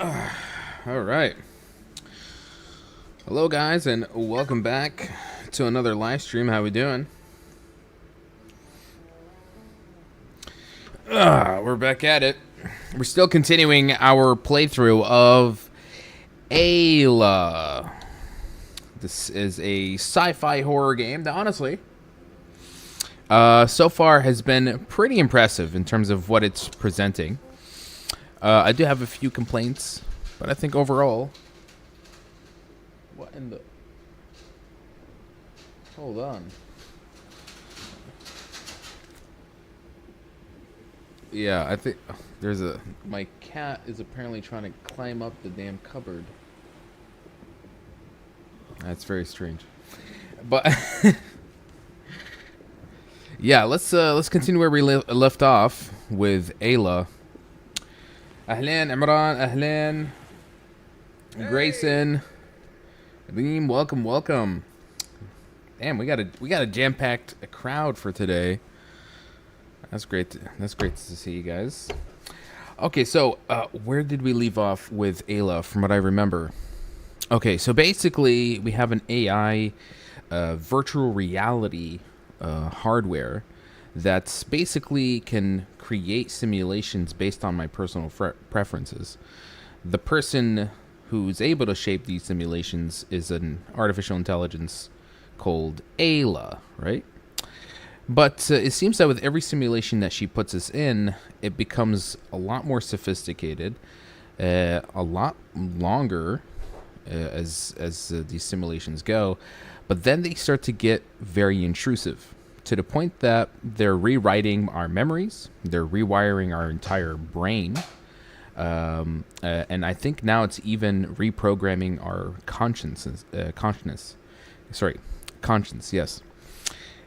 All right. Hello, guys, and welcome back to another live stream. How we doing? We're back at it. We're still continuing our playthrough of AILA. This is a sci-fi horror game that, honestly, so far has been pretty impressive in terms of what it's presenting. I do have a few complaints, but I think overall... What in the... Hold on. Yeah, I think there's a... My cat is apparently trying to climb up the damn cupboard. That's very strange. But... yeah, let's continue where we left off with Ayla. Ahlan, Imran, Ahlan. Hey. Grayson. Liam, welcome. Damn, we got a jam-packed crowd for today. That's great. That's great to see you guys. Okay, so where did we leave off with Ayla? From what I remember. Okay, so basically we have an AI virtual reality hardware that's basically can create simulations based on my personal preferences. The person who's able to shape these simulations is an artificial intelligence called AILA, right? But it seems that with every simulation that she puts us in, it becomes a lot more sophisticated, a lot longer as these simulations go. But then they start to get very intrusive to the point that they're rewriting our memories, they're rewiring our entire brain. And I think now it's even reprogramming our conscience, yes.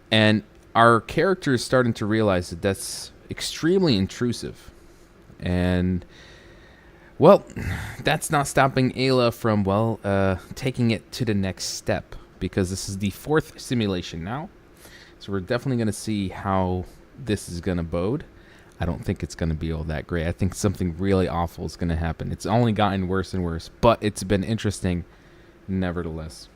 And our character is starting to realize that that's extremely intrusive. And, well, that's not stopping Ayla from, taking it to the next step. Because this is the 4th simulation now. So we're definitely going to see how this is going to bode. I don't think it's going to be all that great. I think something really awful is going to happen. It's only gotten worse and worse, but it's been interesting nevertheless.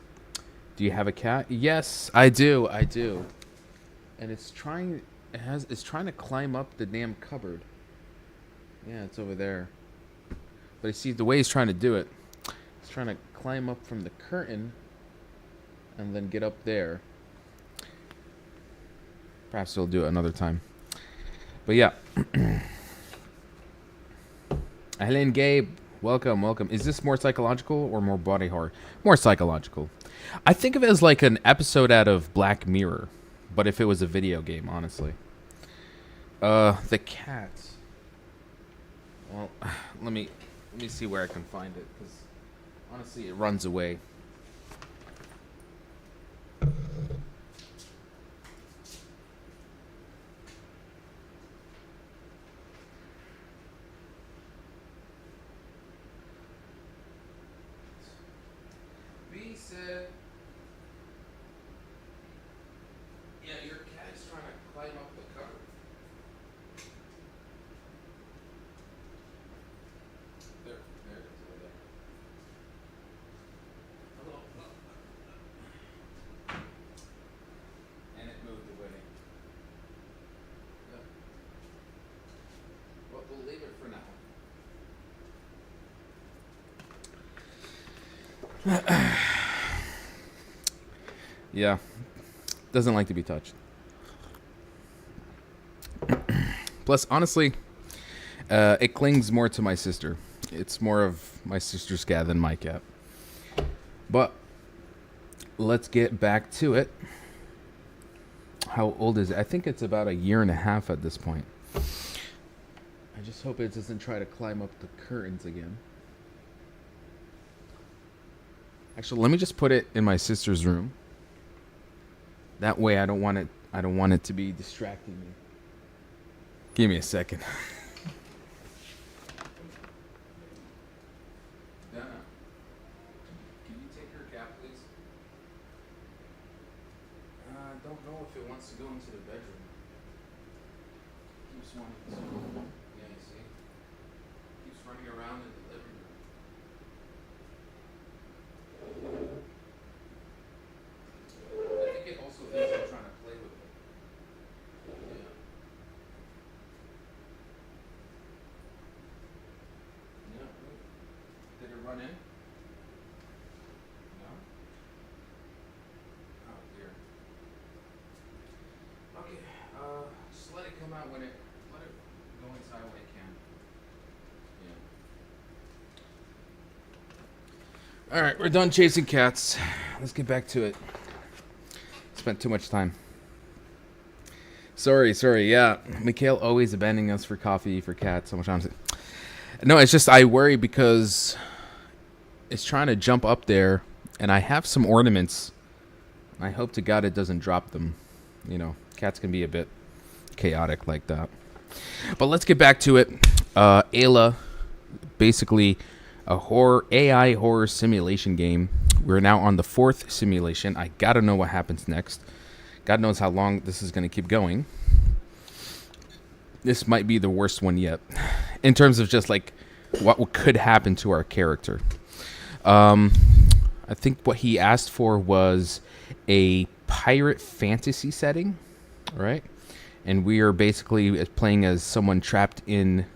Do you have a cat? Yes, I do. And it's trying to climb up the damn cupboard. Yeah, it's over there. But you see the way he's trying to do it. He's trying to climb up from the curtain and then get up there. Perhaps we'll do it another time. But yeah. Ahlan Gabe, welcome. Is this more psychological or more body horror? More psychological. I think of it as like an episode out of Black Mirror, but if it was a video game, honestly. The cat. Well, let me see where I can find it, because honestly, it runs away. Yeah, your cat is trying to climb up the cupboard. There it is over there. Hello. And it moved away. Yep. But we'll leave it for now. Yeah. Doesn't like to be touched. Plus, honestly, it clings more to my sister. It's more of my sister's cat than my cat. But let's get back to it. How old is it? I think it's about 1.5 years at this point. I just hope it doesn't try to climb up the curtains again. Actually, let me just put it in my sister's room. That way I don't want it to be distracting me. Give me a second. Dana, can you take her cat, please? I don't know if it wants to go into the bedroom. Keeps wanting to. Yeah, you see? Keeps running around in the living room. run in? No? Oh dear. Okay, just let it come out when it, let it go inside when it can. Yeah. Alright, we're done chasing cats. Let's get back to it. Spent too much time. Sorry, yeah. Mikhail always abandoning us for coffee, for cats, so much time. No, it's just I worry because it's trying to jump up there, and I have some ornaments. I hope to God it doesn't drop them. You know, cats can be a bit chaotic like that. But let's get back to it. AILA, basically a AI horror simulation game. We're now on the 4th simulation. I gotta know what happens next. God knows how long this is gonna keep going. This might be the worst one yet, in terms of just like what could happen to our character. I think what he asked for was a pirate fantasy setting, right? And we are basically playing as someone trapped in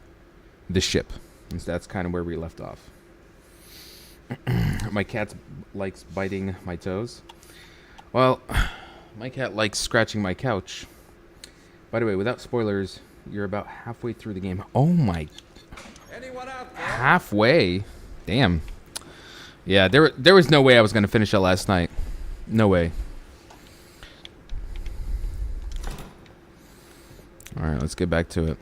the ship. And so that's kind of where we left off. My cat likes biting my toes. Well, my cat likes scratching my couch. By the way, without spoilers, you're about halfway through the game. Oh my. Anyone out there? Halfway? Damn. Yeah, there was no way I was going to finish it last night. No way. All right, let's get back to it.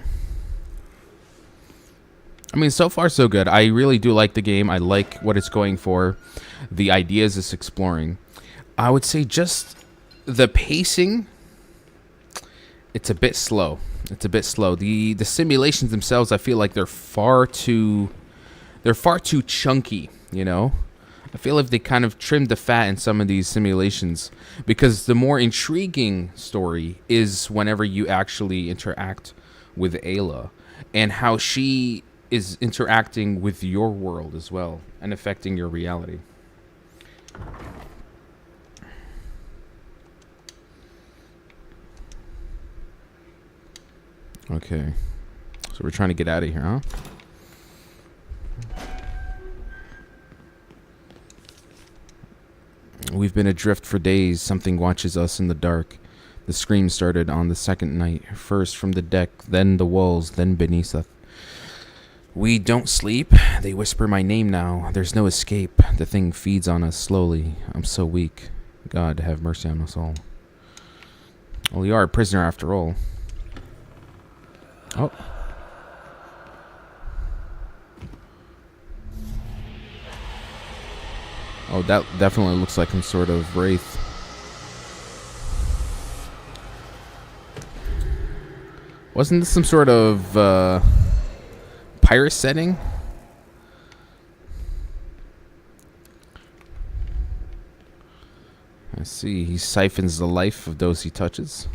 I mean, so far so good. I really do like the game. I like what it's going for. The ideas it's exploring. I would say just the pacing, it's a bit slow. The simulations themselves, I feel like they're far too chunky, you know? I feel like they kind of trimmed the fat in some of these simulations, because the more intriguing story is whenever you actually interact with AILA and how she is interacting with your world as well and affecting your reality. Okay, so we're trying to get out of here, huh? We've been adrift for days. Something watches us in the dark. The scream started on the second night. First from the deck, then the walls, then beneath us. We don't sleep. They whisper my name now. There's no escape. The thing feeds on us slowly. I'm so weak. God, have mercy on us all. Well, you are a prisoner after all. Oh. Oh, that definitely looks like some sort of wraith. Wasn't this some sort of pirate setting? I see. He siphons the life of those he touches.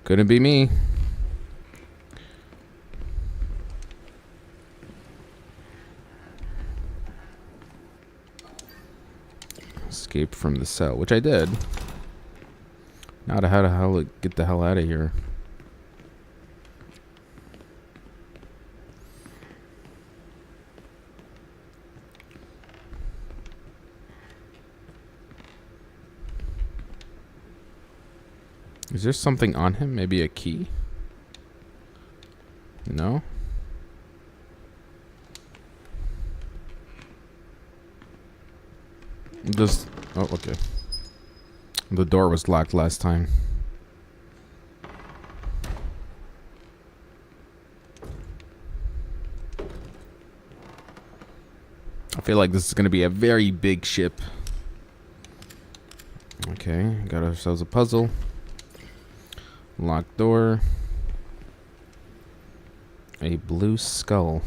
Couldn't be me. Escape from the cell, which I did. Now how the hell get the hell out of here? Is there something on him? Maybe a key? No? Just... Oh, okay. The door was locked last time. I feel like this is going to be a very big ship. Okay, got ourselves a puzzle. Locked door. A blue skull.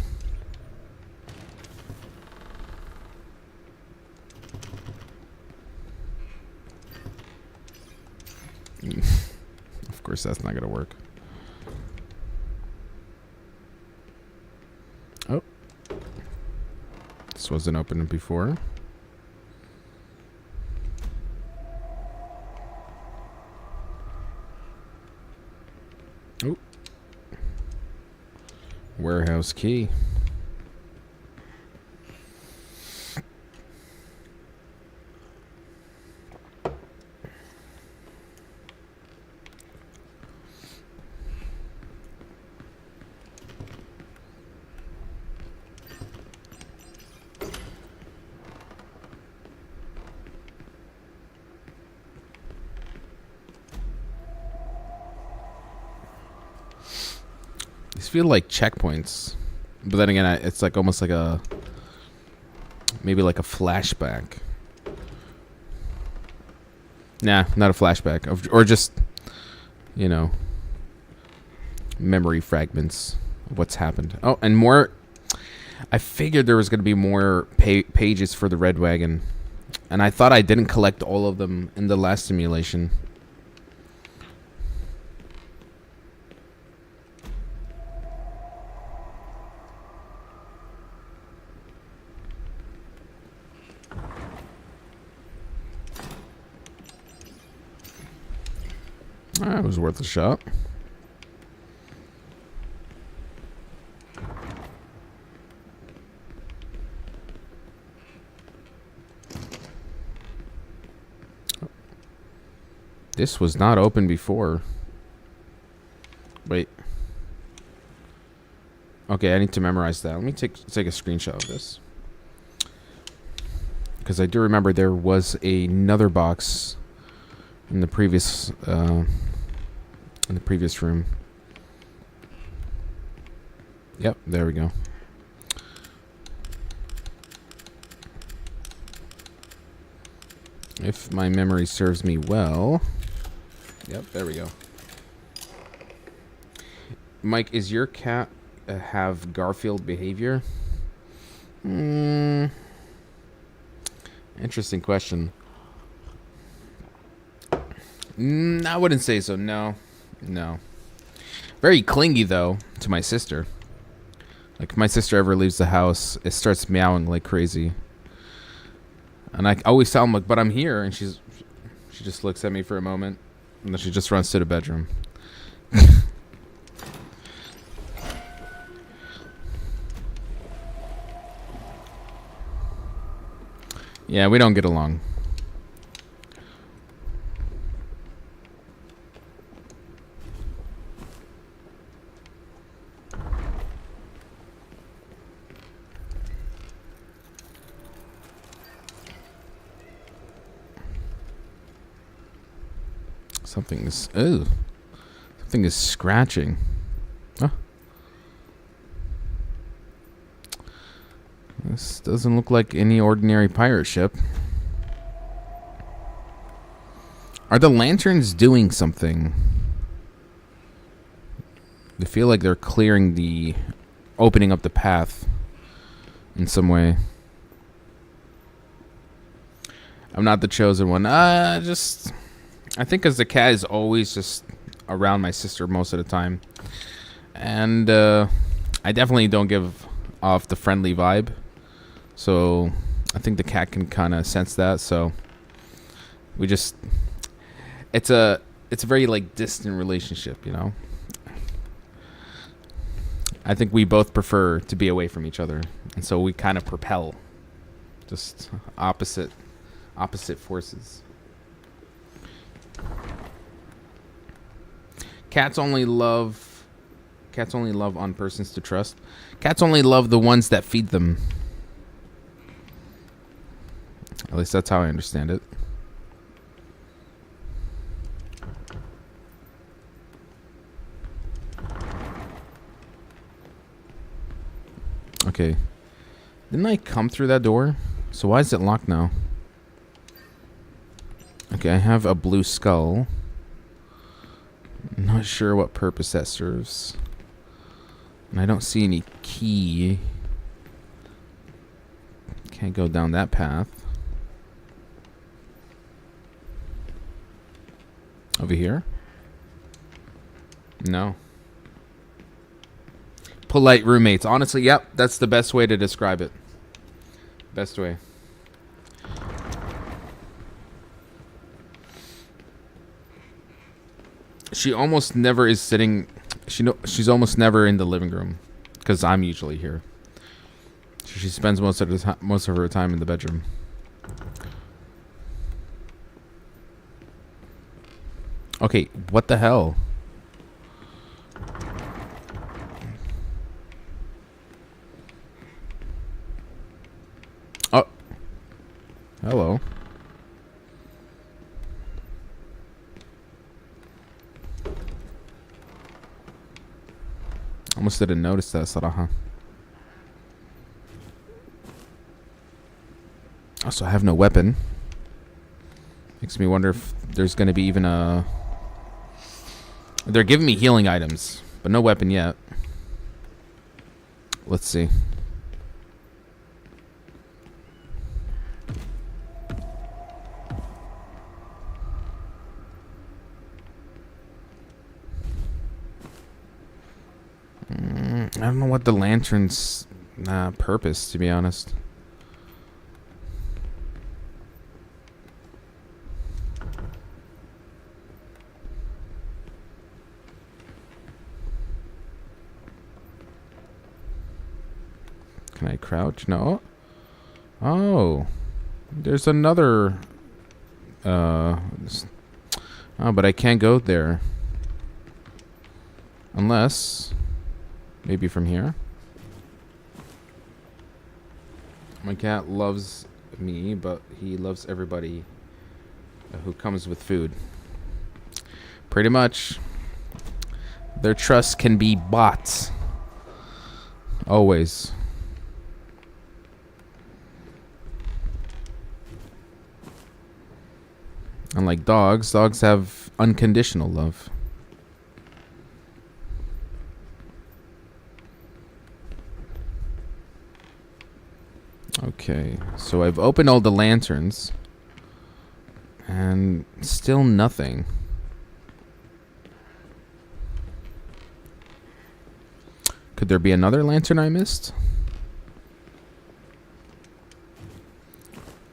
Of course that's not gonna work. Oh. This wasn't open before. Ooh. Warehouse key. These feel like checkpoints, but then again, it's like almost like a maybe like a flashback. Nah, not a flashback, or just memory fragments of what's happened. Oh, and more. I figured there was going to be more pages for the Red Wagon, and I thought I didn't collect all of them in the last simulation. That was worth a shot. This was not open before. Wait. Okay, I need to memorize that. Let me take a screenshot of this. Because I do remember there was another box in the previous room. Yep, there we go. If my memory serves me well. Yep, there we go. Mike, is your cat have Garfield behavior? Interesting question. I wouldn't say so. No. Very clingy though to my sister. Like if my sister ever leaves the house, it starts meowing like crazy. And I always tell him like, "But I'm here," and she just looks at me for a moment, and then she just runs to the bedroom. Yeah, we don't get along. Something is scratching. Huh? This doesn't look like any ordinary pirate ship. Are the lanterns doing something? They feel like they're opening up the path in some way. I'm not the chosen one. I think because the cat is always just around my sister most of the time. And I definitely don't give off the friendly vibe. So I think the cat can kind of sense that. So we just... It's a very like distant relationship, you know? I think we both prefer to be away from each other. And so we kind of propel. Just opposite forces. Cats only love on persons to trust. Cats only love the ones that feed them. At least that's how I understand it. Okay. Didn't I come through that door? So why is it locked now? Okay, I have a blue skull. I'm not sure what purpose that serves. And I don't see any key. Can't go down that path. Over here? No. Polite roommates. Honestly, yep, that's the best way to describe it. Best way. She almost never is sitting She's almost never in the living room because I'm usually here. So she spends most of her time in the bedroom. Okay, what the hell? Oh. Hello. Almost didn't notice that, صراحة. Also, I have no weapon. Makes me wonder if there's going to be even a... They're giving me healing items, but no weapon yet. Let's see. I don't know what the lantern's purpose, to be honest. Can I crouch? No. Oh. There's another... Oh, but I can't go there. Unless... Maybe from here. My cat loves me, but he loves everybody who comes with food. Pretty much. Their trust can be bought. Always. Unlike dogs, dogs have unconditional love. Okay, so I've opened all the lanterns. And still nothing. Could there be another lantern I missed?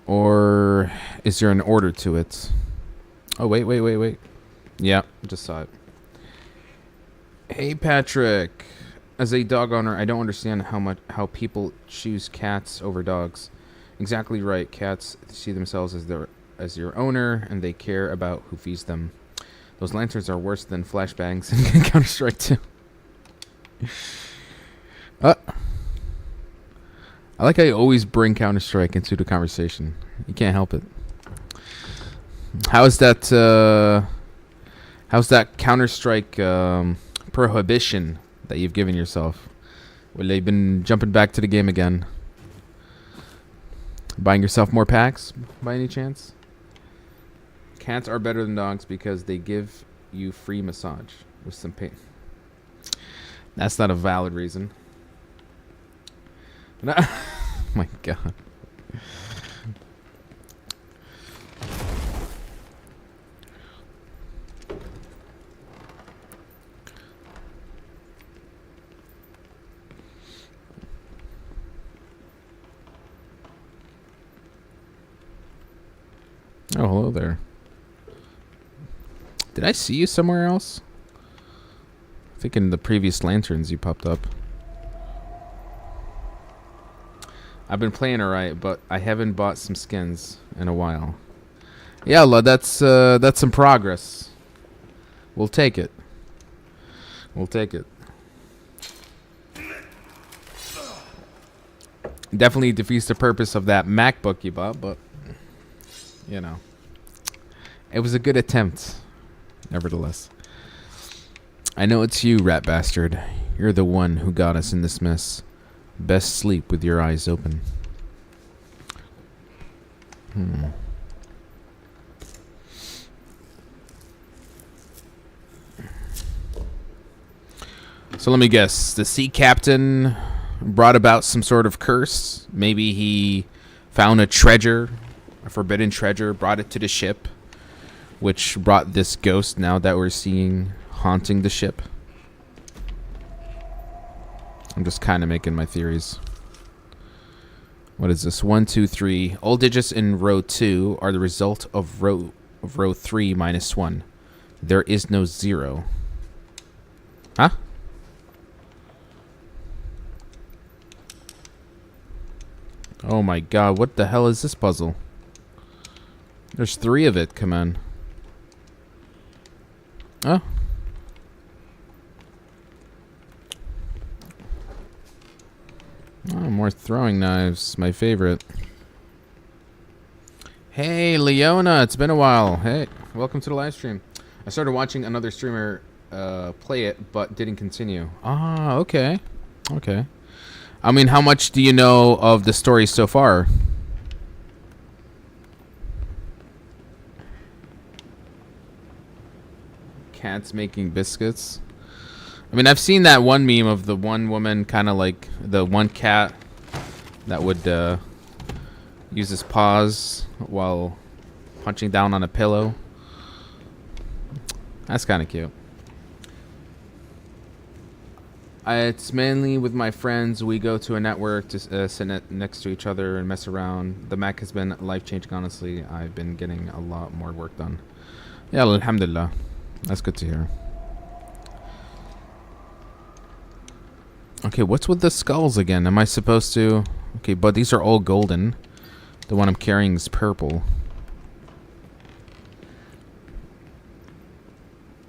Or is there an order to it? Oh, wait. Yeah, just saw it. Hey, Patrick. As a dog owner, I don't understand how people choose cats over dogs. Exactly right. Cats see themselves as your owner, and they care about who feeds them. Those lanterns are worse than flashbangs in Counter-Strike 2. I like how you always bring Counter-Strike into the conversation. You can't help it. How's that Counter-Strike prohibition that you've given yourself? Well, you've been jumping back to the game again. Buying yourself more packs, by any chance? Cats are better than dogs because they give you free massage with some pain. That's not a valid reason. My God. Oh, hello there. Did I see you somewhere else? I think in the previous lanterns you popped up. I've been playing alright, but I haven't bought some skins in a while. Yeah, that's some progress. We'll take it. We'll take it. Definitely defeats the purpose of that MacBook you bought, but you know, it was a good attempt, nevertheless. I know it's you, rat bastard. You're the one who got us in this mess. Best sleep with your eyes open. So let me guess. The sea captain brought about some sort of curse. Maybe he found a treasure, a forbidden treasure, brought it to the ship, which brought this ghost now that we're seeing haunting the ship. I'm just kind of making my theories. What is this? 1, 2, 3. All digits in row 2 are the result of row 3 minus 1. There is no 0. Huh? Oh my god, what the hell is this puzzle? There's 3 of it, come on. Oh. Oh, more throwing knives, my favorite. Hey, Leona, it's been a while. Hey, welcome to the live stream. I started watching another streamer play it, but didn't continue. Ah, okay. Okay. I mean, how much do you know of the story so far? Cats making biscuits. I mean, I've seen that one meme of the one woman kind of like the one cat that would use his paws while punching down on a pillow. That's kind of cute. It's mainly with my friends. We go to a network to sit next to each other and mess around. The Mac has been life-changing, honestly. I've been getting a lot more work done. Yeah, alhamdulillah. That's good to hear. Okay, what's with the skulls again? Am I supposed to... Okay, but these are all golden. The one I'm carrying is purple.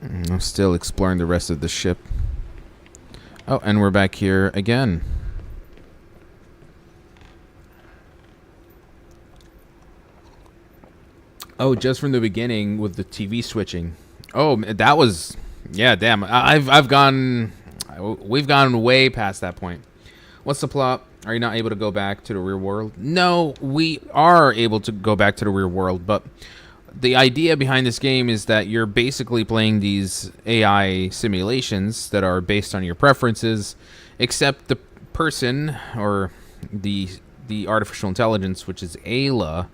I'm still exploring the rest of the ship. Oh, and we're back here again. Oh, just from the beginning with the TV switching. Oh, that was... Yeah, damn. I've gone... We've gone way past that point. What's the plot? Are you not able to go back to the real world? No, we are able to go back to the real world, but the idea behind this game is that you're basically playing these AI simulations that are based on your preferences, except the person or the artificial intelligence, which is AILA,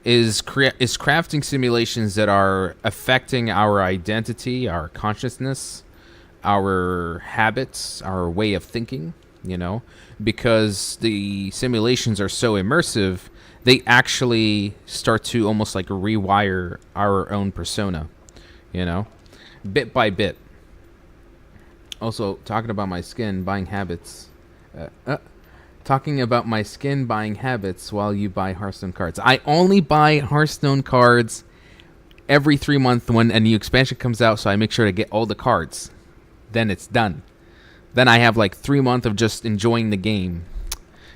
is crafting simulations that are affecting our identity, our consciousness, our habits, our way of thinking, you know, because the simulations are so immersive, they actually start to almost like rewire our own persona, you know, bit by bit. Also, talking about my skin buying habits. Talking about my skin buying habits while you buy Hearthstone cards. I only buy Hearthstone cards every 3 months when a new expansion comes out, so I make sure to get all the cards. Then it's done. Then I have like 3 months of just enjoying the game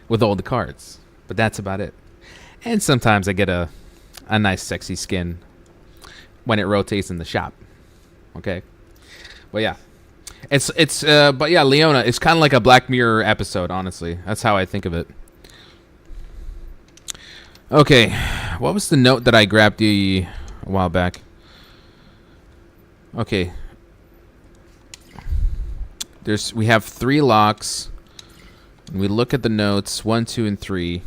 with all the cards. But that's about it. And sometimes I get a nice sexy skin when it rotates in the shop. Okay? But yeah. But yeah, Leona, it's kind of like a Black Mirror episode, honestly. That's how I think of it. Okay. What was the note that I grabbed a while back? Okay. We have 3 locks. We look at the notes 1, 2, and 3.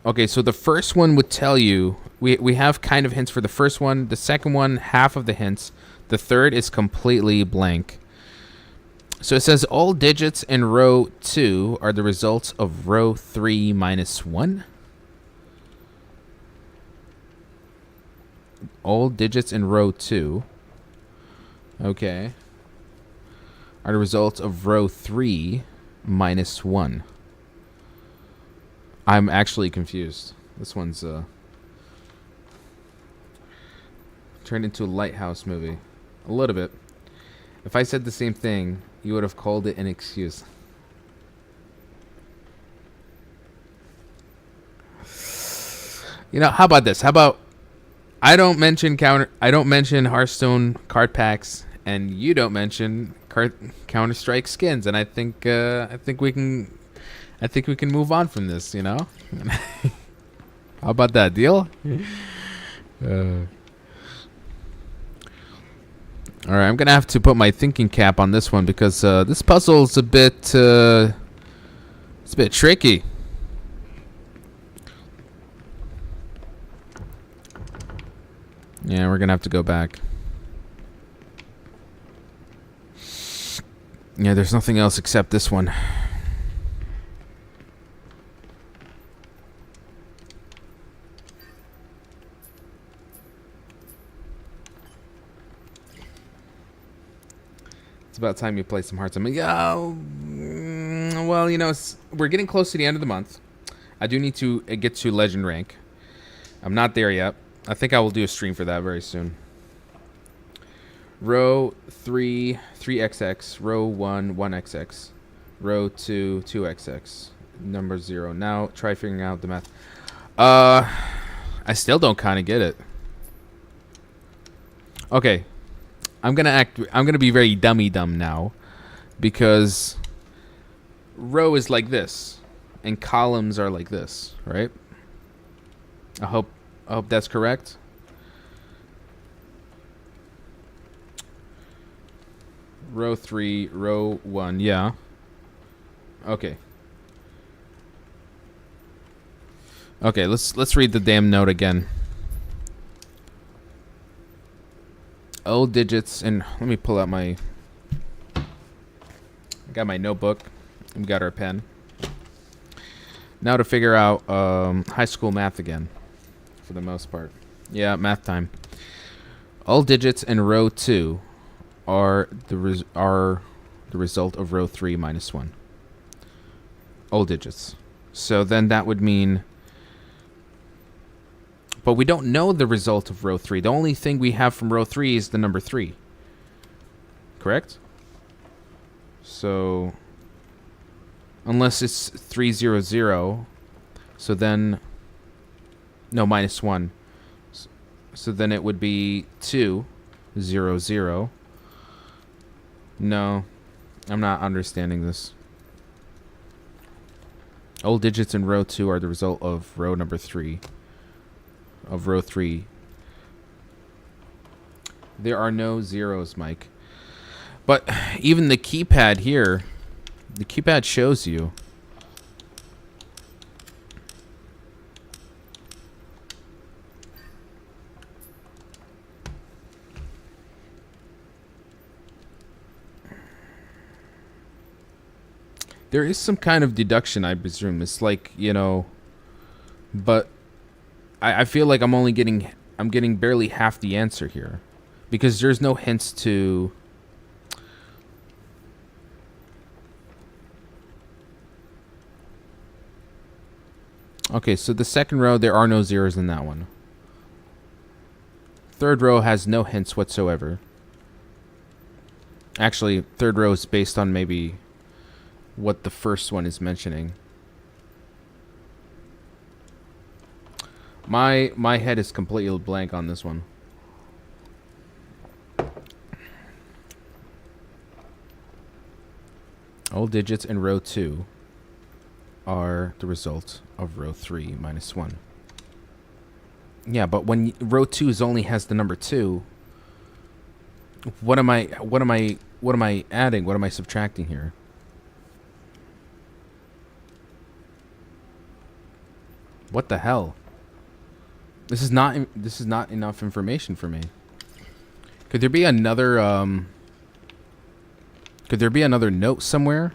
Okay, so the first one would tell you we have kind of hints for the first one. The second one, half of the hints. The third is completely blank. So it says all digits in row 2 are the results of row 3 minus 1. All digits in row 2, okay, are the results of row 3 minus 1. I'm actually confused. This one's turned into a Lighthouse movie. A little bit. If I said the same thing, you would have called it an excuse. You know, how about this? How about I don't mention Hearthstone card packs, and you don't mention Counter-Strike skins, and I think we can move on from this. You know, how about that deal? All right, I'm gonna have to put my thinking cap on this one because this puzzle's a bit it's a bit tricky. Yeah, we're gonna have to go back. Yeah, there's nothing else except this one. It's about time you play some Hearthstone. Yeah, Well, you know, we're getting close to the end of the month. I do need to get to legend rank. I'm not there yet. I think I will do a stream for that very soon. Row 3, 3xx. Row 1, 1xx. Row 2, 2xx. Number 0. Now try figuring out the math. I still don't kind of get it. Okay. I'm gonna be very dumb now, because row is like this and columns are like this, right? I hope that's correct. Row 3, row 1, yeah. Okay. Okay, let's read the damn note again. Old digits, and let me pull out I got my notebook. We got our pen. Now to figure out high school math again, for the most part. Yeah, math time. All digits in row 2 are the result of row 3 minus 1. All digits. So then that would mean... But we don't know the result of row 3. The only thing we have from row 3 is the number 3. Correct? So... Unless it's 300, so then... No, minus 1. So then it would be 200. No, I'm not understanding this. All digits in row 2 are the result of row number 3. Of row 3. There are no zeros, Mike. But even the keypad here, the keypad shows you. There is some kind of deduction, I presume. It's like, you know, but I feel like I'm getting barely half the answer here, because there's no hints to... Okay, so the second row, there are no zeros in that one. Third row has no hints whatsoever. Actually, third row is based on maybe what the first one is mentioning. My head is completely blank on this one. All digits in row 2 are the result of row 3 minus 1. Yeah, but when row 2 only has the number 2, what am I adding? What am I subtracting here? What the hell? This is not enough information for me. Could there be another note somewhere?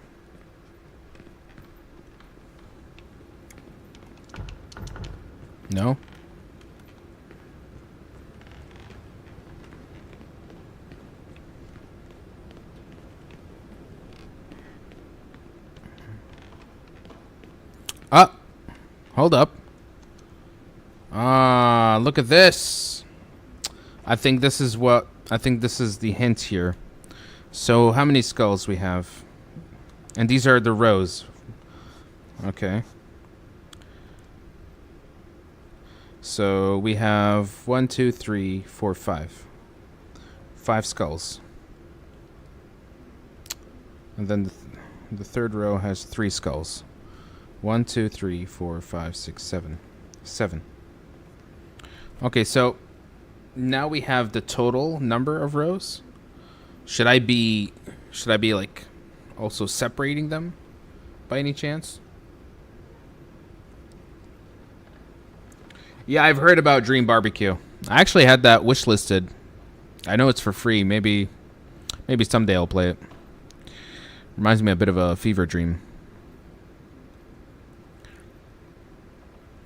No? Ah! Hold up. Ah, look at this. I think this is the hint here. So how many skulls we have? And these are the rows. Okay. So we have 1, 2, 3, 4, 5. 5 skulls. And then the third row has 3 skulls. 1, 2, 3, 4, 5, 6, 7. 7. Okay, so now we have the total number of rows. Should I be like also separating them by any chance? Yeah, I've heard about Dream Barbecue. I actually had that wish listed. I know it's for free. Maybe someday I'll play it. Reminds me a bit of a fever dream.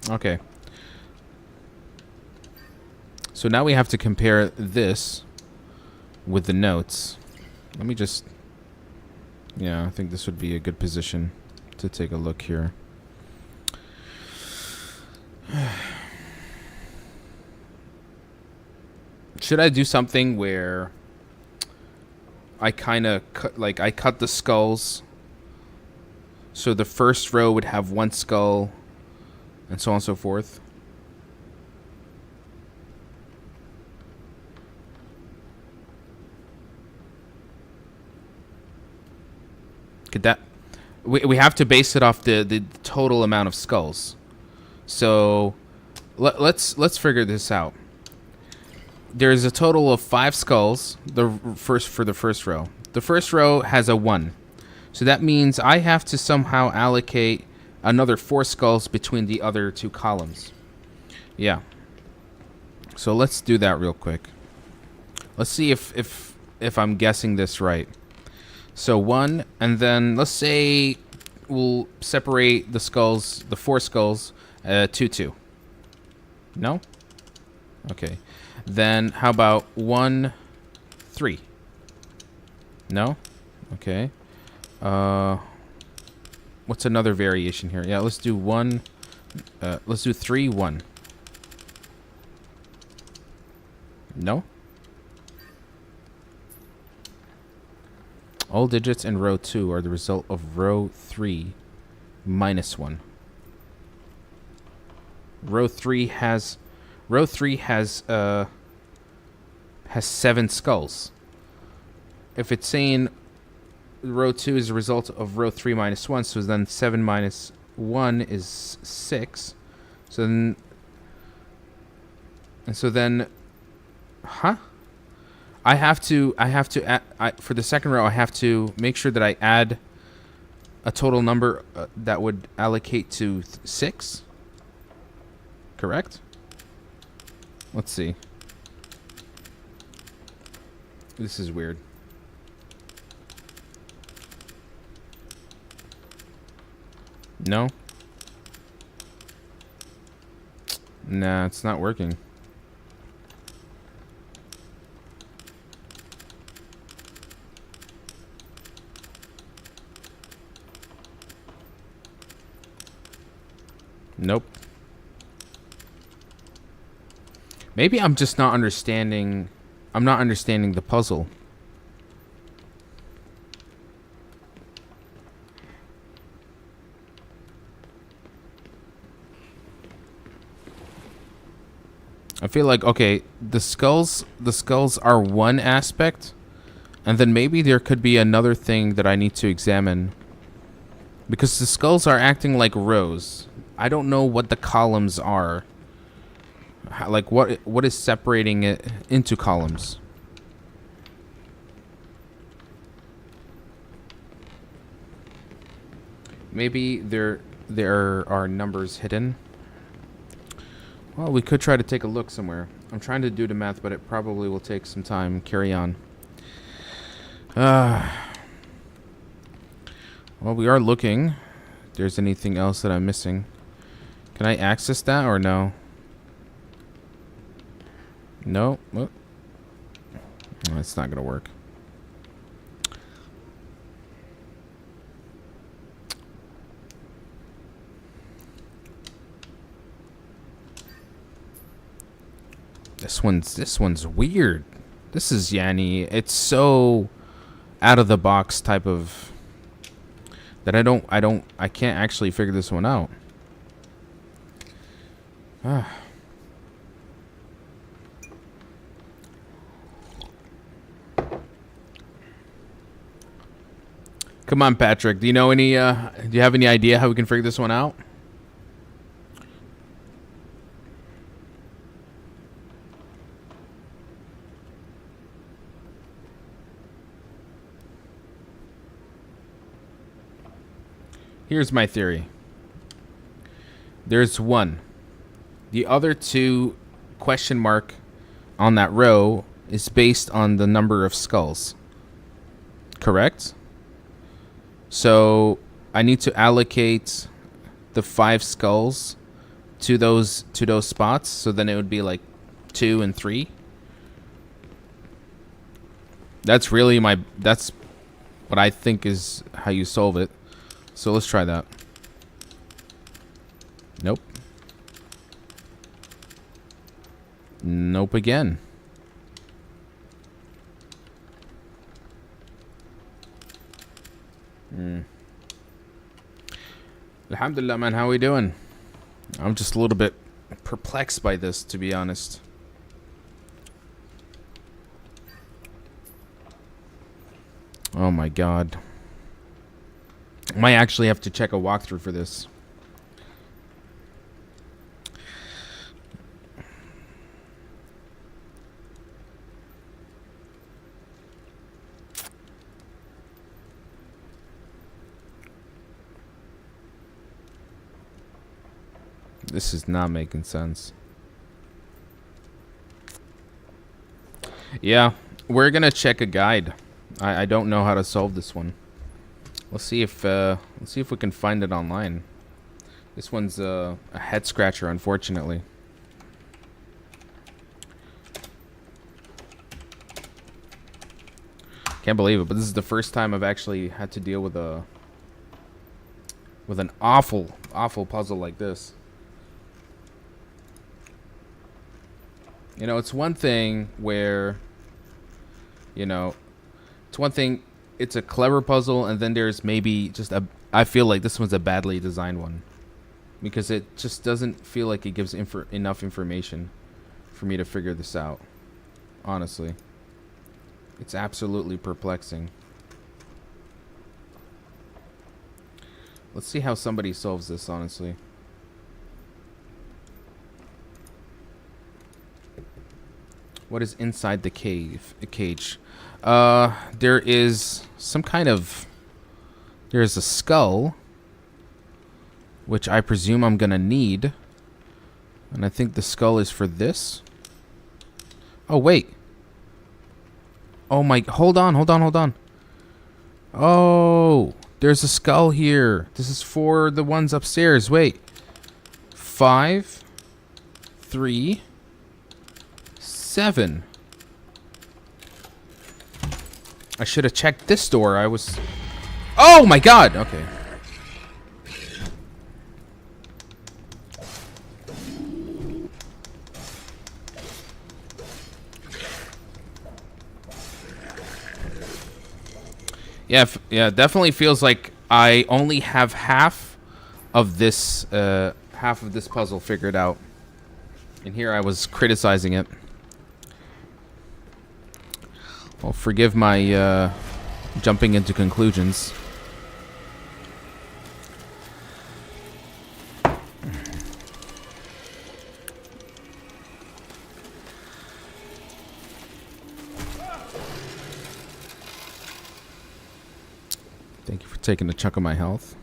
Okay. So now we have to compare this with the notes. Let me just... Yeah, I think this would be a good position. to take a look here. Should I do something where I kind of I cut the skulls, so the first row would have one skull, and so on and so forth? Could that... We have to base it off the total amount of skulls. So let's figure this out. There's a total of 5 skulls for the first row. The first row has a 1. So that means I have to somehow allocate another 4 skulls between the other 2 columns. Yeah. So let's do that real quick. Let's see if I'm guessing this right. So 1, and then let's say we'll separate the skulls, the 4 skulls, 2-2. No? Okay. Then how about 1-3? No? Okay. What's another variation here? Yeah, let's do 1. Let's do 3-1. No? All digits in row 2 are the result of row 3 minus 1. Row 3 has 7 skulls. If it's saying row 2 is a result of row 3 minus 1, so then 7 minus 1 is 6. So then, huh? I have to add, for the second row, I have to make sure that I add a total number that would allocate to 6. Correct? Let's see. This is weird. No? Nah, it's not working. Nope. Maybe I'm just not understanding. I'm not understanding the puzzle. I feel like, okay, the skulls are one aspect, and then maybe there could be another thing that I need to examine, because the skulls are acting like rows. I don't know what the columns are. Like what is separating it into columns? Maybe there are numbers hidden. Well, we could try to take a look somewhere. I'm trying to do the math, but it probably will take some time. Carry on. Well, we are looking. If there's anything else that I'm missing. Can I access that or no? No. Oh. That's not going to work. This one's weird. This is Yanni. It's so out of the box type of that I can't actually figure this one out. Come on, Patrick. Do you know any do you have any idea how we can figure this one out? Here's my theory. There's 1. The other 2 question mark on that row is based on the number of skulls. Correct? So I need to allocate the 5 skulls to those spots, so then it would be like 2 and 3. That's what I think is how you solve it. So let's try that. Nope. Nope again. Alhamdulillah, man. How we doing? I'm just a little bit perplexed by this, to be honest. Oh my god. Might actually have to check a walkthrough for this. This is not making sense. Yeah, we're gonna check a guide. I don't know how to solve this one. Let's see if we can find it online. This one's a head scratcher, unfortunately. Can't believe it, but this is the first time I've actually had to deal with an awful puzzle like this. You know, it's one thing where, you know, it's one thing, it's a clever puzzle, and then there's maybe just a, I feel like this one's a badly designed one. Because it just doesn't feel like it gives enough information for me to figure this out. Honestly. It's absolutely perplexing. Let's see how somebody solves this, honestly. What is inside the cage? There is some kind of... There's a skull, which I presume I'm gonna need. And I think the skull is for this. Oh, wait. Oh my... Hold on. Oh, there's a skull here. This is for the ones upstairs. Wait. 5, 3... 7. I should have checked this door. I was... Oh my god! Okay. Yeah, definitely feels like I only have half of this puzzle figured out. And here I was criticizing it. Well, forgive my jumping into conclusions. Thank you for taking a chunk of my health.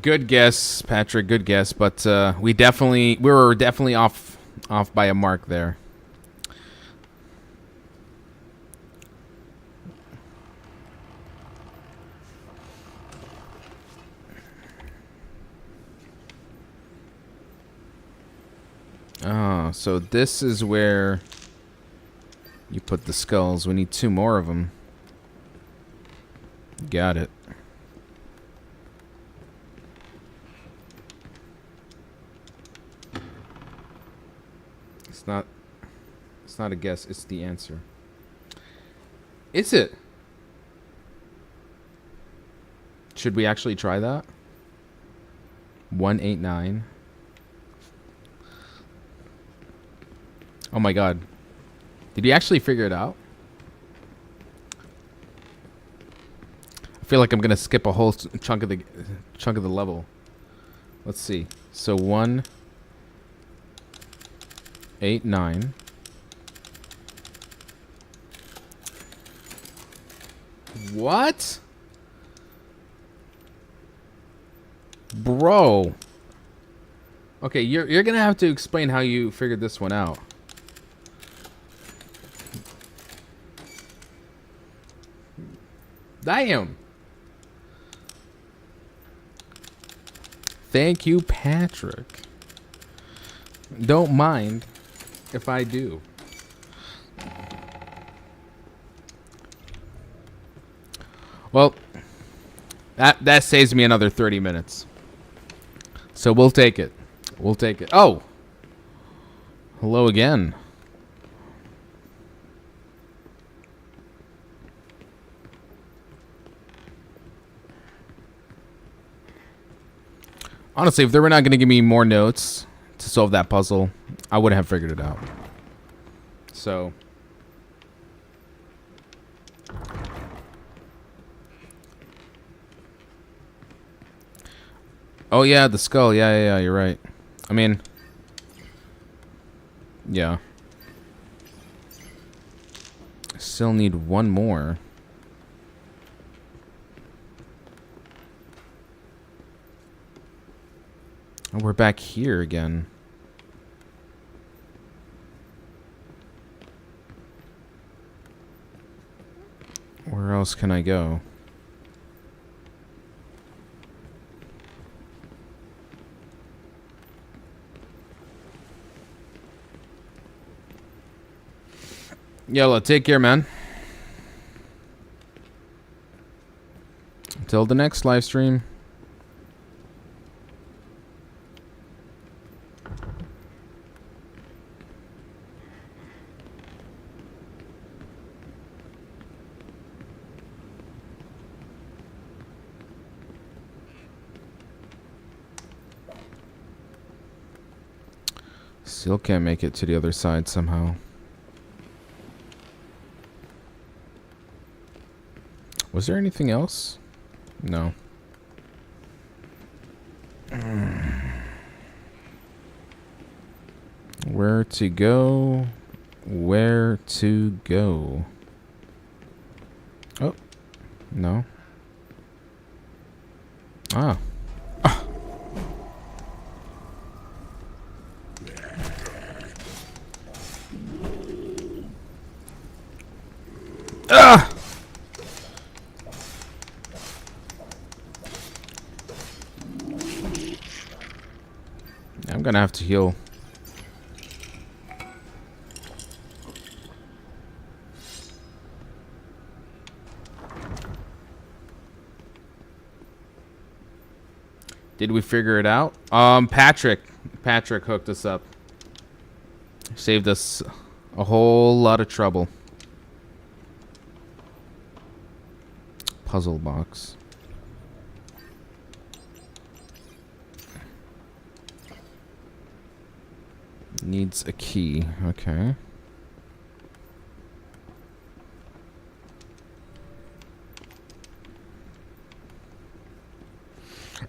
Good guess, Patrick. Good guess, but we were definitely off by a mark there. Oh, so this is where you put the skulls. We need 2 more of them. Got it. It's not a guess, it's the answer. Is it? Should we actually try that? 189. Oh my god. Did he actually figure it out? I feel like I'm gonna skip a whole chunk of the level. Let's see. So 1, 8, 9. What? Bro. Okay, you're gonna have to explain how you figured this one out. Damn. Thank you, Patrick. Don't mind if I do. That saves me another 30 minutes. So we'll take it. We'll take it. Oh! Hello again. Honestly, if they were not going to give me more notes to solve that puzzle, I wouldn't have figured it out. So... Oh, yeah, the skull. Yeah, you're right. I mean... Yeah. Still need one more. Oh, we're back here again. Where else can I go? Yella, take care, man. Until the next live stream. Still can't make it to the other side somehow. Was there anything else? No. Where to go? Where to go? Oh. No. Ah. Ah! I'm gonna have to heal. Did we figure it out? Patrick hooked us up. Saved us a whole lot of trouble. Puzzle box. Needs a key. Okay.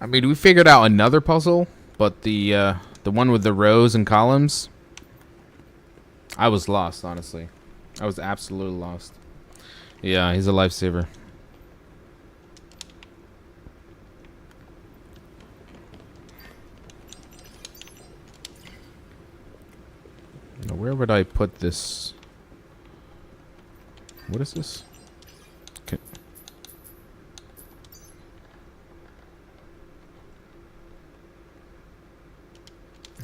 I mean, we figured out another puzzle, but the one with the rows and columns, I was lost, honestly. I was absolutely lost. Yeah, he's a lifesaver. Now, where would I put this? What is this? Okay.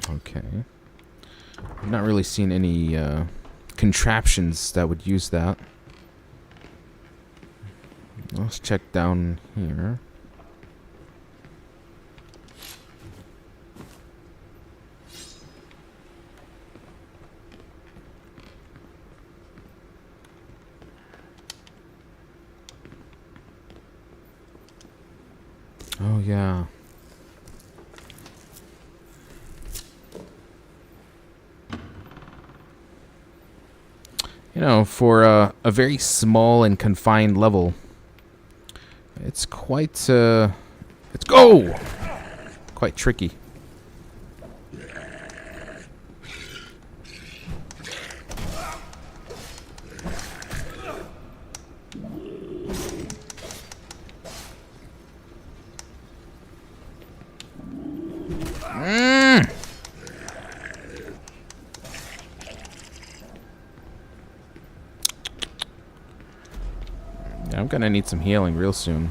Okay. I've not really seen any contraptions that would use that. Let's check down here. Oh, yeah. You know, for a very small and confined level, it's quite, quite tricky. I'm gonna need some healing real soon.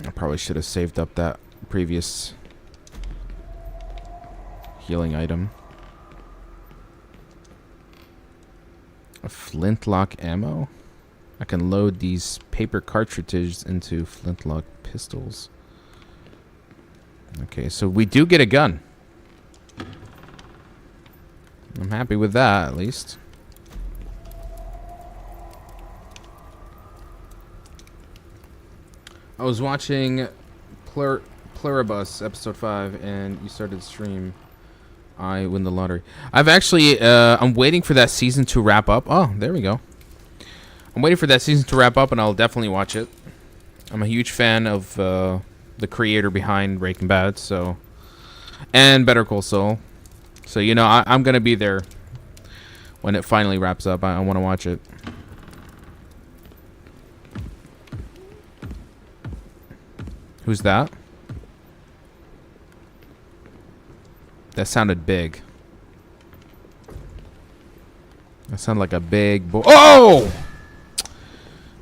I probably should have saved up that previous Healing item. A flintlock ammo. I can load these paper cartridges into flintlock pistols. Okay, so we do get a gun. I'm happy with that, at least. I was watching Pluribus episode 5, and you started the stream. I win the lottery. I've actually, I'm waiting for that season to wrap up. Oh, there we go. I'm waiting for that season to wrap up, and I'll definitely watch it. I'm a huge fan of the creator behind Breaking Bad, so, and Better Call Saul. So, you know, I'm going to be there when it finally wraps up. I want to watch it. Who's that? That sounded big. That sounded like a big boy. Oh!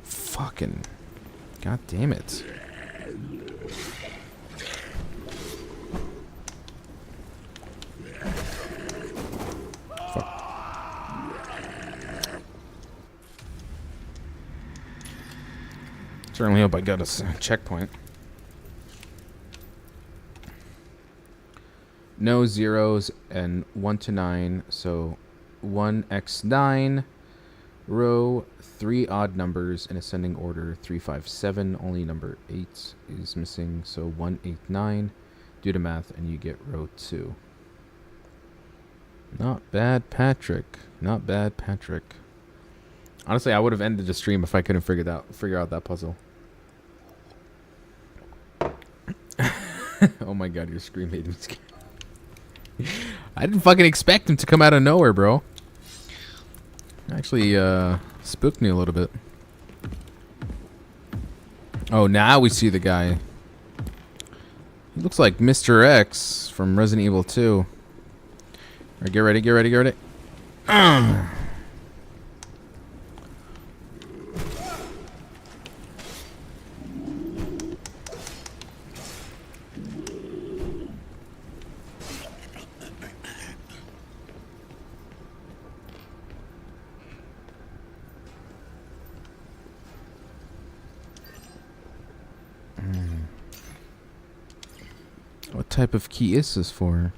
Fucking. God damn it. Certainly hope I got a checkpoint. No zeros and 1 to 9, so 1x9, row 3 odd numbers in ascending order, 3, 5, 7. Only number 8 is missing, so 1, 8, 9. Do the math and you get row 2. Not bad, Patrick. Not bad, Patrick. Honestly, I would have ended the stream if I couldn't figure out that puzzle. Oh my god, your scream made me scared. I didn't fucking expect him to come out of nowhere, bro. Actually, spooked me a little bit. Oh, now we see the guy. He looks like Mr. X from Resident Evil 2. All right, get ready, get ready, get ready. What type of key is this for?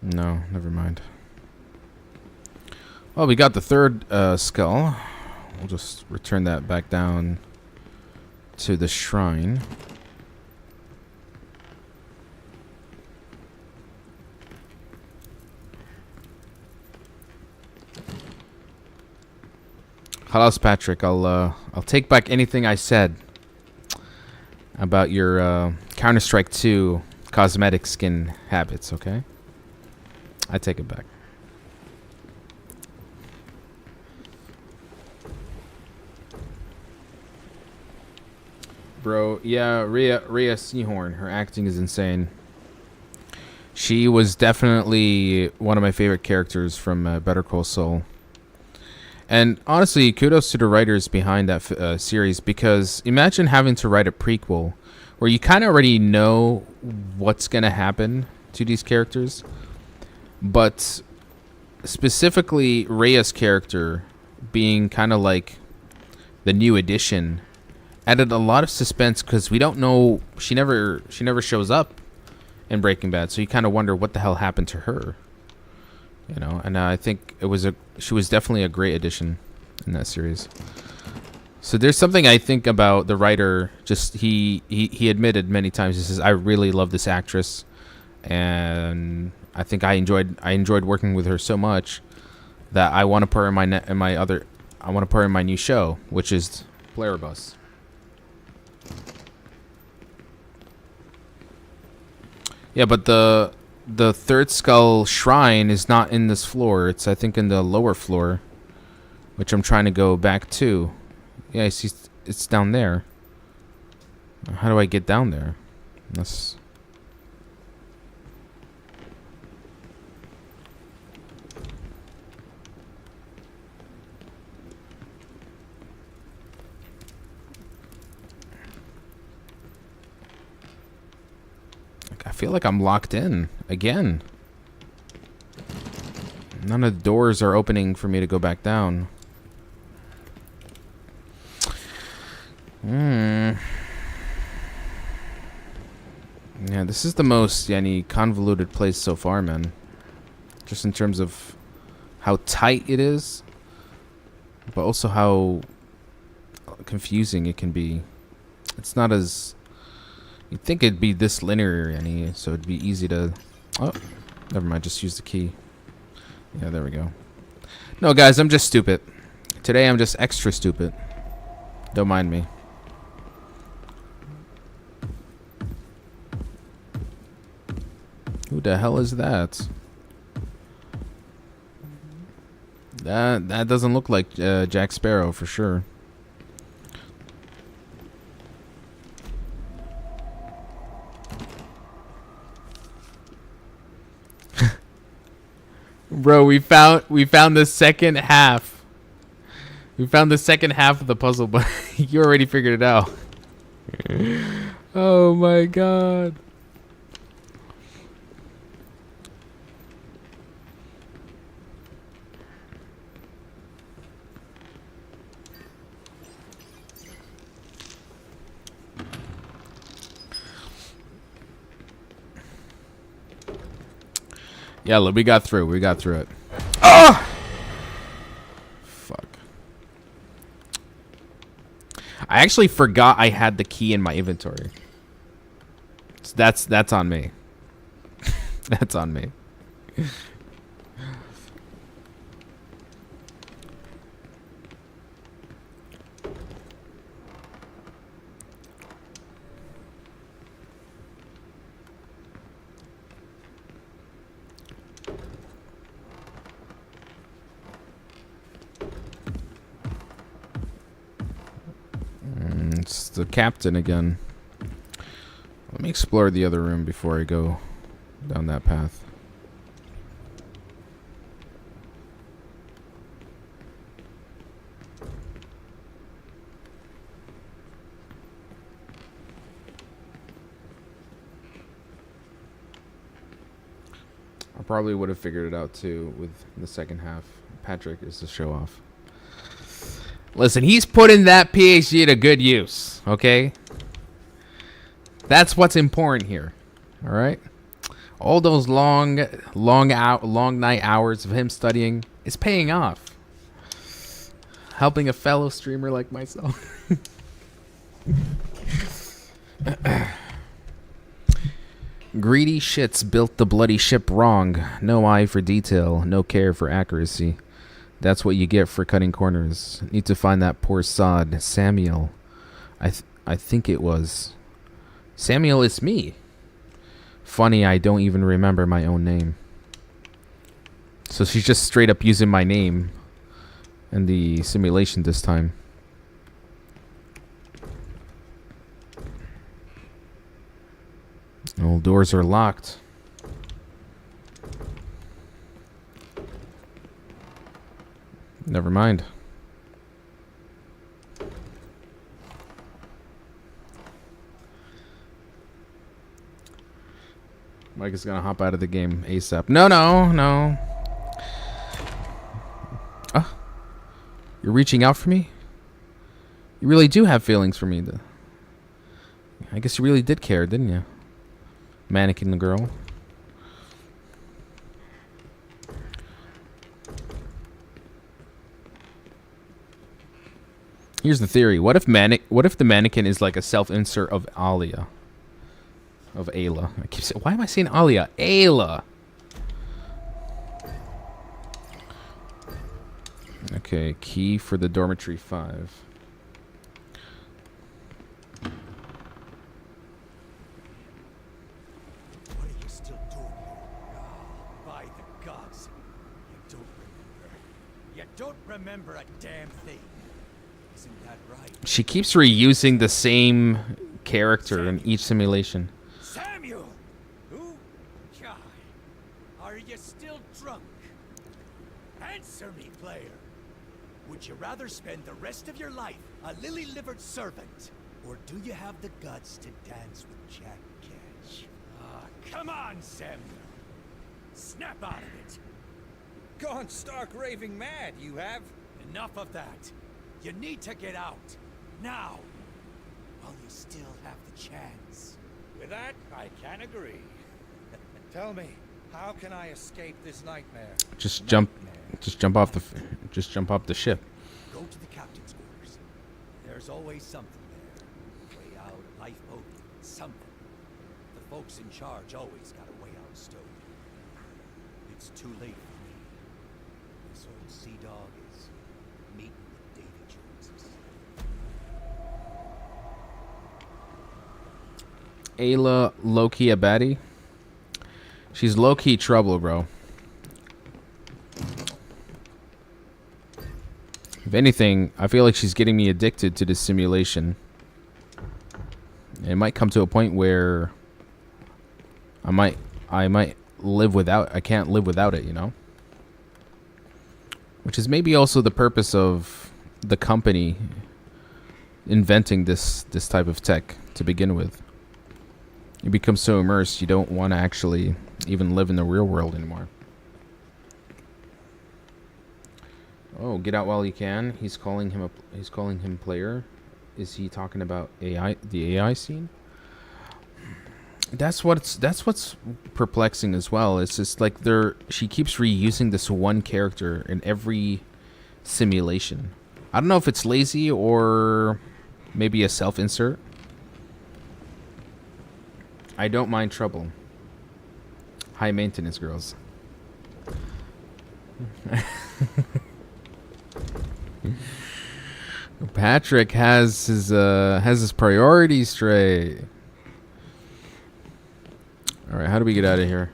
No, never mind. Well, we got the third skull. We'll just return that back down to the shrine. Halas, Patrick. I'll take back anything I said about your Counter-Strike 2 cosmetic skin habits, okay? I take it back. Bro, yeah, Rhea Seahorn, her acting is insane. She was definitely one of my favorite characters from Better Call Saul. And honestly, kudos to the writers behind that series, because imagine having to write a prequel where you kind of already know what's going to happen to these characters. But specifically, Rhea's character being kind of like the new addition added a lot of suspense, because we don't know, she never shows up in Breaking Bad, so you kind of wonder what the hell happened to her. You know, and I think she was definitely a great addition in that series. So there's something I think about the writer. Just he admitted many times, he says, I really love this actress, and I think I enjoyed working with her so much that I want to put her I want to put her in my new show, which is Pluribus. Yeah, but the third skull shrine is not in this floor. It's, I think, in the lower floor, which I'm trying to go back to. Yeah, I see it's down there. How do I get down there? That's... feel like I'm locked in again. None of the doors are opening for me to go back down. Yeah, this is the most convoluted place so far, man. Just in terms of how tight it is, but also how confusing it can be. It's not as... You'd think it'd be this linear, so it'd be easy to... Oh, never mind, just use the key. Yeah, there we go. No, guys, I'm just stupid. Today I'm just extra stupid. Don't mind me. Who the hell is that? That doesn't look like Jack Sparrow for sure. Bro, we found the second half. We found the second half of the puzzle, but you already figured it out. Oh my god. Yeah, look, we got through. We got through it. Oh! Fuck. I actually forgot I had the key in my inventory. So that's on me. That's on me. It's the captain again. Let me explore the other room before I go down that path. I probably would have figured it out too with the second half. Patrick is the show off. Listen, he's putting that PhD to good use, okay? That's what's important here, all right? All those long night hours of him studying is paying off. Helping a fellow streamer like myself. Greedy shits built the bloody ship wrong. No eye for detail, no care for accuracy. That's what you get for cutting corners. Need to find that poor sod, Samuel. I think it was. Samuel, it's me. Funny, I don't even remember my own name. So she's just straight up using my name in the simulation this time. All doors are locked. Never mind. Mike is gonna hop out of the game ASAP. No. Ah, you're reaching out for me? You really do have feelings for me. I guess you really did care, didn't you? Mannequin the girl. Here's the theory. What if the mannequin is like a self-insert of AILA? Of AILA. I keep saying, why am I saying AILA? AILA. Okay, key for the dormitory 5. What are you still doing here? By the gods. You don't remember a damn thing. Isn't that right? She keeps reusing the same character in each simulation. Samuel! Who? God. Are you still drunk? Answer me, player. Would you rather spend the rest of your life a lily-livered servant? Or do you have the guts to dance with Jack Cash? Ah, Come on, Samuel. Snap out of it. Gone stark raving mad, you have? Enough of that. You need to get out. Now. While you still have the chance. With that, I can agree. Tell me, how can I escape this nightmare? Just jump off the ship. Go to the captain's quarters. There's always something there. Way out, a lifeboat, something. The folks in charge always got a way out stowed. It's too late for me. This old sea dog is meeting with Davy Joneses. Ayla low-key a baddie. She's low-key trouble, bro. If anything, I feel like she's getting me addicted to this simulation. It might come to a point where I might live without. I can't live without it, you know. Which is maybe also the purpose of the company inventing this type of tech to begin with. You become so immersed, you don't want to actually even live in the real world anymore. Oh, get out while you can. He's calling him player. Is he talking about AI, the AI scene? That's what's perplexing as well. It's just like she keeps reusing this one character in every simulation. I don't know if it's lazy or maybe a self-insert. I don't mind trouble. High maintenance girls. Patrick has his priorities straight. All right, how do we get out of here?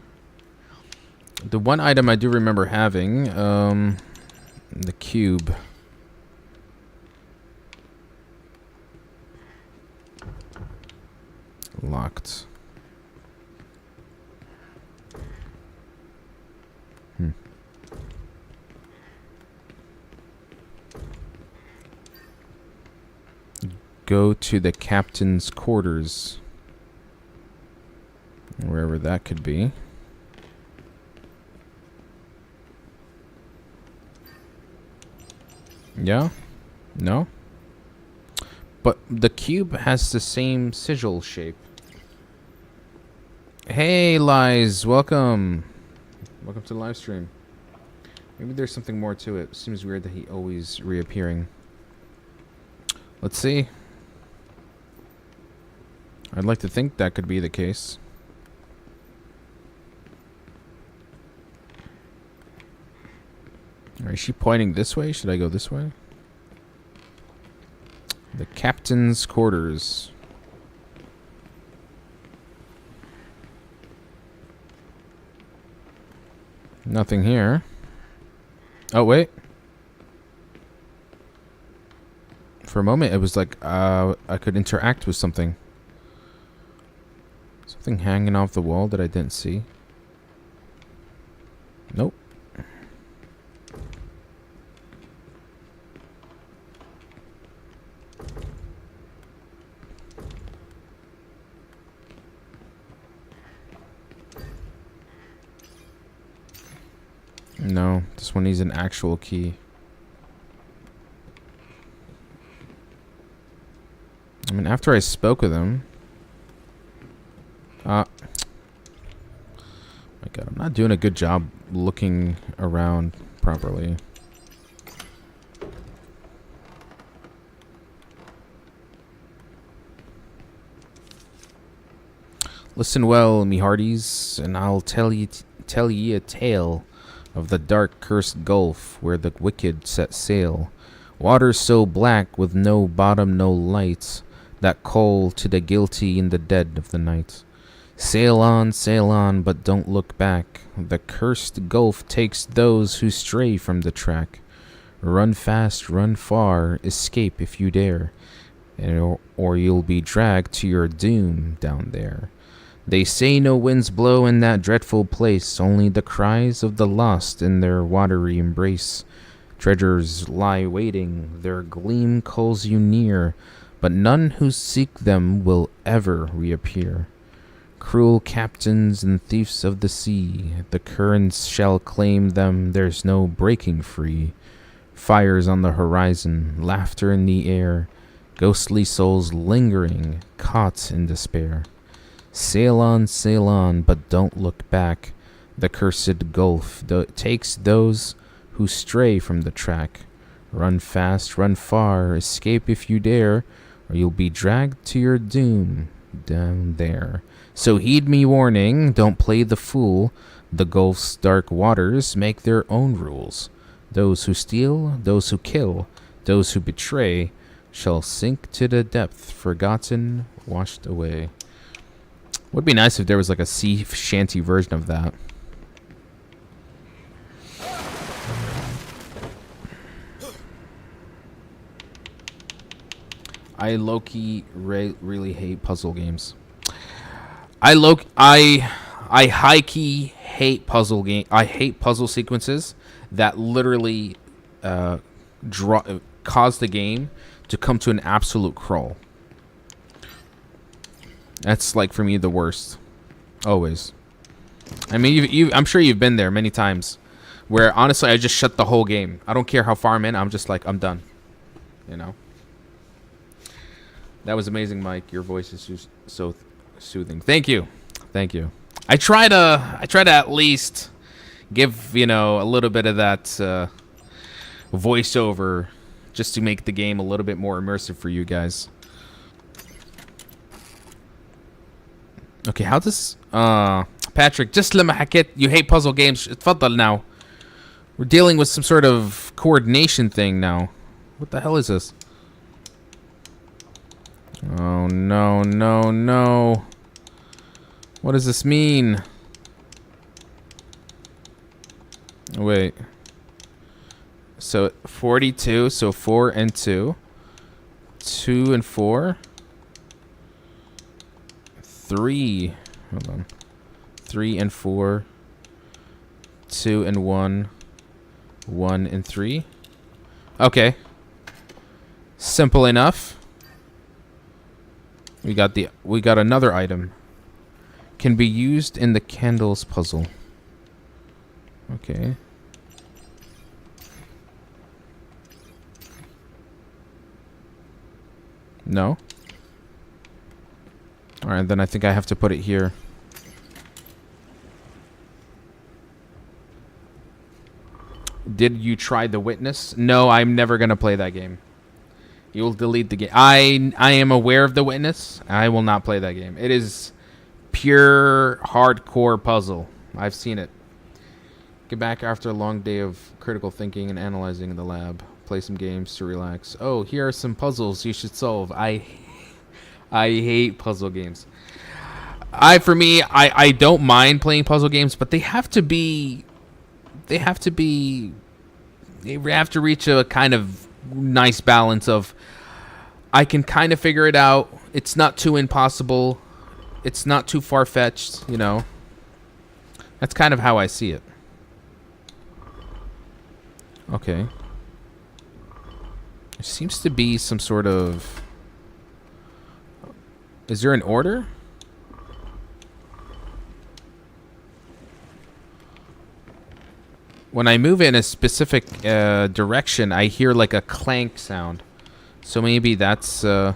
The one item I do remember having, the cube. Locked. Go to the captain's quarters. Wherever that could be. Yeah? No? But the cube has the same sigil shape. Hey, Lies, welcome. Welcome to the live stream. Maybe there's something more to it. Seems weird that he always reappearing. Let's see. I'd like to think that could be the case. Is she pointing this way? Should I go this way? The captain's quarters. Nothing here. Oh, wait. For a moment, it was like I could interact with something. Something hanging off the wall that I didn't see. Nope. No, this one needs an actual key. I mean, after I spoke with him... my God, I'm not doing a good job looking around properly. Listen well, me hearties, and I'll tell ye a tale of the dark cursed gulf where the wicked set sail. Waters so black with no bottom, no light, that call to the guilty in the dead of the night. Sail on, but don't look back. The cursed gulf takes those who stray from the track. Run fast, run far, escape if you dare, or you'll be dragged to your doom down there. They say no winds blow in that dreadful place, only the cries of the lost in their watery embrace. Treasures lie waiting, their gleam calls you near, but none who seek them will ever reappear. Cruel captains and thieves of the sea, the currents shall claim them, there's no breaking free. Fires on the horizon, laughter in the air, ghostly souls lingering, caught in despair. Sail on, but don't look back. The cursed gulf takes those who stray from the track. Run fast, run far, escape if you dare, or you'll be dragged to your doom down there. So heed me warning, don't play the fool. The gulf's dark waters make their own rules. Those who steal, those who kill, those who betray, shall sink to the depth, forgotten, washed away. Would be nice if there was like a sea shanty version of that. I low-key really hate puzzle games. I high-key hate puzzle game. I hate puzzle sequences that literally cause the game to come to an absolute crawl. That's like for me the worst. Always. I mean, I'm sure you've been there many times, where honestly I just shut the whole game. I don't care how far I'm in. I'm just like, I'm done. You know. That was amazing, Mike. Your voice is so soothing. Thank you. I try to at least give, you know, a little bit of that voiceover just to make the game a little bit more immersive for you guys. Okay, how does Patrick, just لما حكيت you hate puzzle games, اتفضل now. We're dealing with some sort of coordination thing now. What the hell is this? Oh, no. What does this mean? Wait. So 42, so 4 and 2. 2 and 4. 3. Hold on. 3 and 4. 2 and 1. 1 and 3. Okay. Simple enough. We got another item. Can be used in the candles puzzle. Okay. No. Alright, then I think I have to put it here. Did you try The Witness? No, I'm never gonna play that game. You'll delete the game. I am aware of The Witness. I will not play that game. It is pure hardcore puzzle. I've seen it. Get back after a long day of critical thinking and analyzing in the lab. Play some games to relax. Oh, here are some puzzles you should solve. I hate puzzle games. I don't mind playing puzzle games, but they have to reach a kind of nice balance of I can kind of figure it out. It's not too impossible. It's not too far-fetched, you know. That's kind of how I see it. Okay. There seems to be some sort of... Is there an order? When I move in a specific direction, I hear like a clank sound. So maybe that's... Is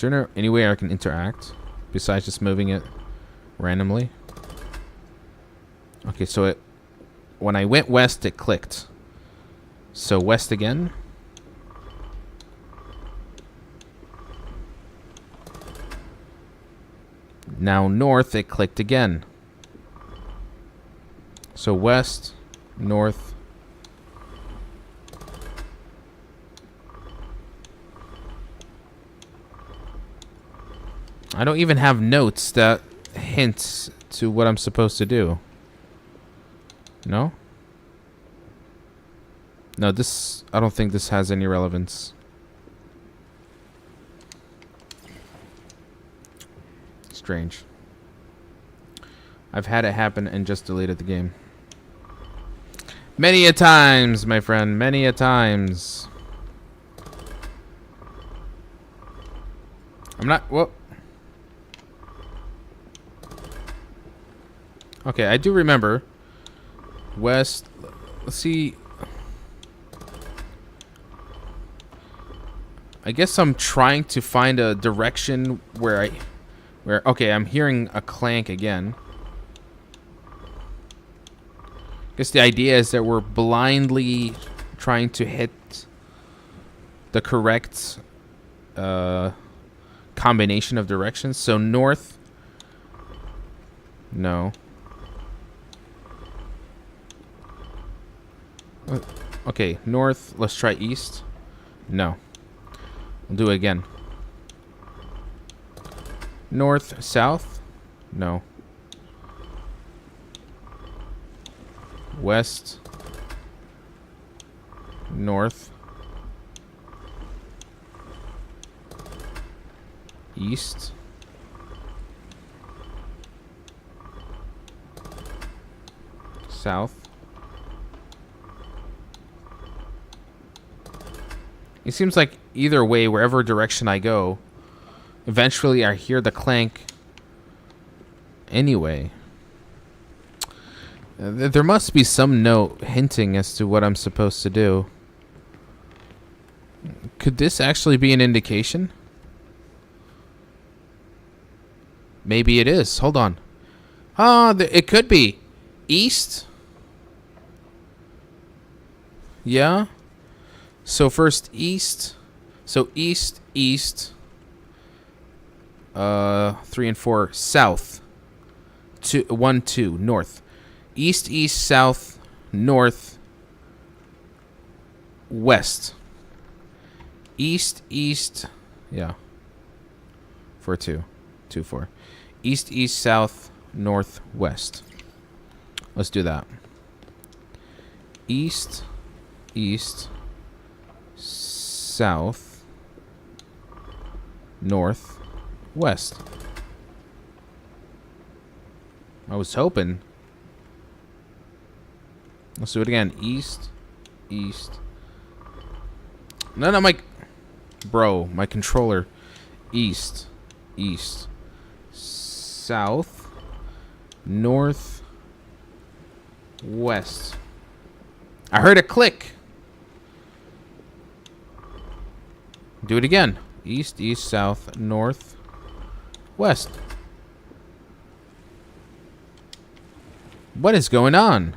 there any way I can interact besides just moving it randomly? Okay, so when I went west, it clicked. So west again. Now north, it clicked again. So west, north. I don't even have notes that hint to what I'm supposed to do. No? No, this... I don't think this has any relevance. Strange. I've had it happen and just deleted the game. Many a times, my friend. Many a times. I'm not. Well. Okay, I do remember. West. Let's see. I guess I'm trying to find a direction where okay, I'm hearing a clank again. I guess the idea is that we're blindly trying to hit the correct combination of directions. So north. No. Okay, north. Let's try east. No. We'll do it again. North, south? No. West. North. East. South. It seems like either way, wherever direction I go, eventually I hear the clank anyway. There must be some note hinting as to what I'm supposed to do. Could this actually be an indication? Maybe it is. Hold on. It could be. East? Yeah? So first east. So east, east. 3 and 4. South. 2, 1, 2. North. East, east, south, north, west. East, east. Yeah. 4, 2. 2, 4. East, east, south, north, west. Let's do that. East, east, south, north, west. I was hoping. Let's do it again. East, east. No, my controller. East, east, south, north, west. I heard a click. Do it again. East, east, south, north, west. What is going on?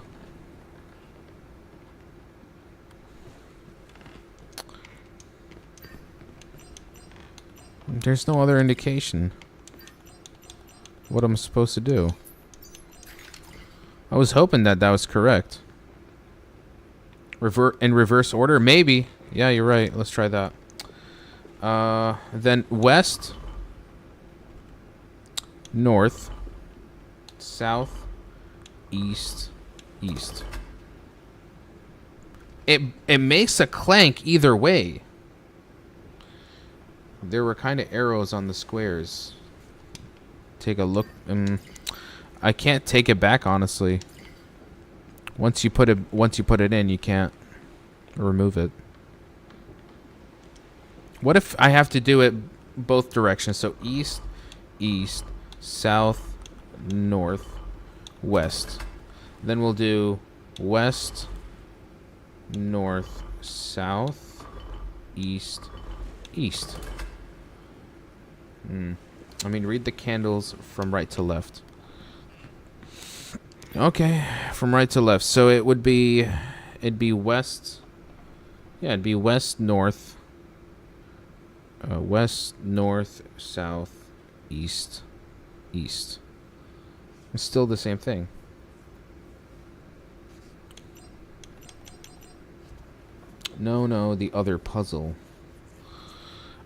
There's no other indication what I'm supposed to do. I was hoping that was correct. In reverse order? Maybe. Yeah, you're right. Let's try that. Then west, north, south, east, east. It makes a clank either way. There were kind of arrows on the squares. Take a look. I can't take it back, honestly. Once you put it in, you can't remove it. What if I have to do it both directions? So east, east, south, north, west. Then we'll do west, north, south, east, east. I mean, read the candles from right to left. Okay, from right to left. So it'd be west. Yeah, it'd be west, north. West, north, south, east, east. It's still the same thing. No, the other puzzle.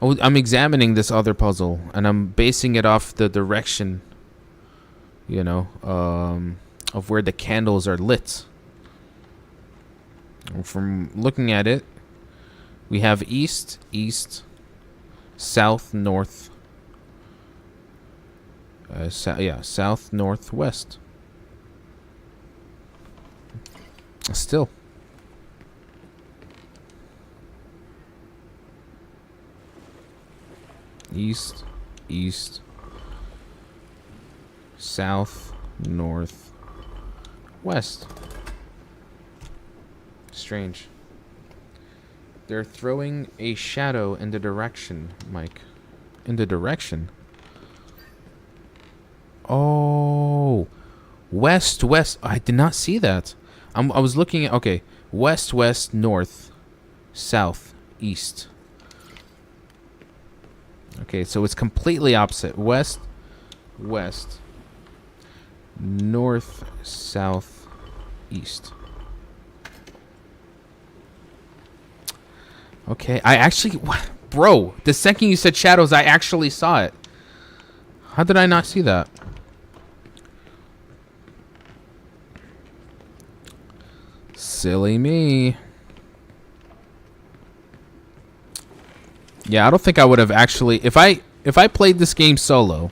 I'm examining this other puzzle, and I'm basing it off the direction, of where the candles are lit. From looking at it, we have east, east, south, north. South, north, west. Still. East, east, south, north, west. Strange. They're throwing a shadow in the direction, Mike. In the direction? Oh. West, west. I did not see that. I was looking at... Okay. West, west, north, south, east. Okay, so it's completely opposite. West, west, north, south, east. Okay, I actually... Bro, the second you said shadows, I actually saw it. How did I not see that? Silly me. Yeah, I don't think I would have actually... If I played this game solo,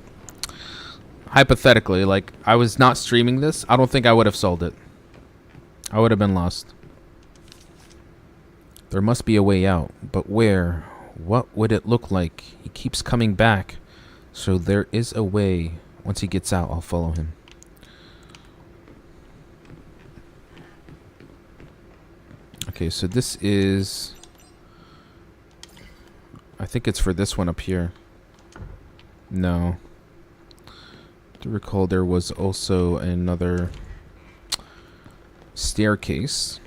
hypothetically, like, I was not streaming this, I don't think I would have sold it. I would have been lost. There must be a way out, but where? What would it look like? He keeps coming back, so there is a way. Once he gets out, I'll follow him. Okay, so this is... I think it's for this one up here. No. To recall, there was also another staircase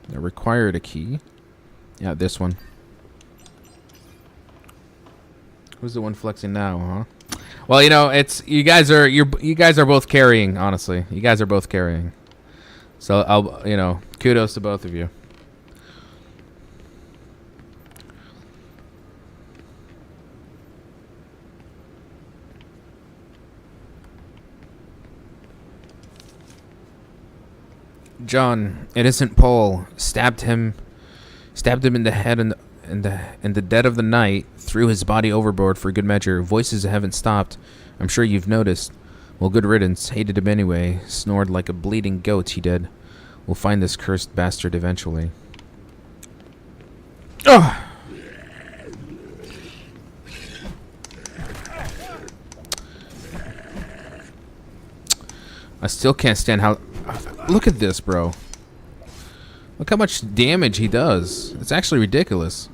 that required a key. Yeah, this one. Who's the one flexing now, huh? Well, you know, it's you guys are both carrying, honestly. You guys are both carrying. So I'll, you know, kudos to both of you. John, innocent Paul stabbed him in the head in the dead of the night, threw his body overboard for good measure. Voices haven't stopped. I'm sure you've noticed. Well, good riddance. Hated him anyway. Snored like a bleeding goat, he did. We'll find this cursed bastard eventually. Ugh! I still can't stand how... Look at this, bro. Look how much damage he does. It's actually ridiculous.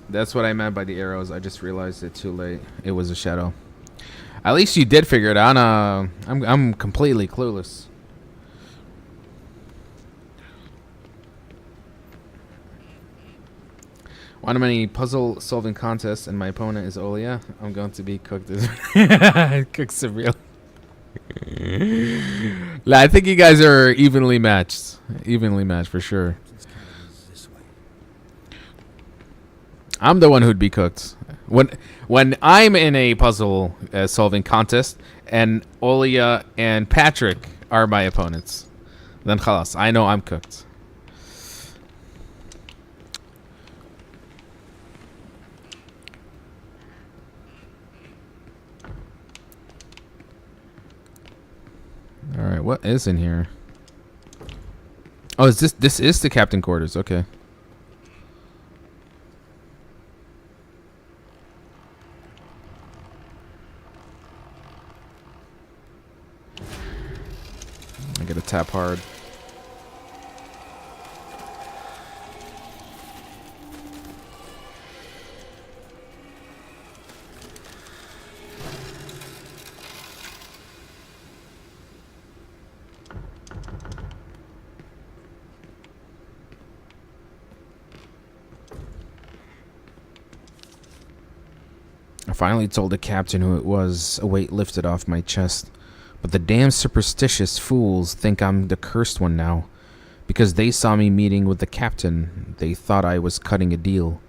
That's what I meant by the arrows. I just realized it too late. It was a shadow. At least you did figure it out. I'm completely clueless. One of many puzzle solving contests, and my opponent is Olia. I'm going to be cooked as cooked severely. I think you guys are evenly matched. Evenly matched for sure. I'm the one who'd be cooked. When I'm in a puzzle solving contest, and Olia and Patrick are my opponents, then khalas, I know I'm cooked. All right, what is in here? Oh, is this is the captain quarters? Okay. I gotta tap hard. I finally told the captain who it was, a weight lifted off my chest. But the damn superstitious fools think I'm the cursed one now. Because they saw me meeting with the captain, they thought I was cutting a deal.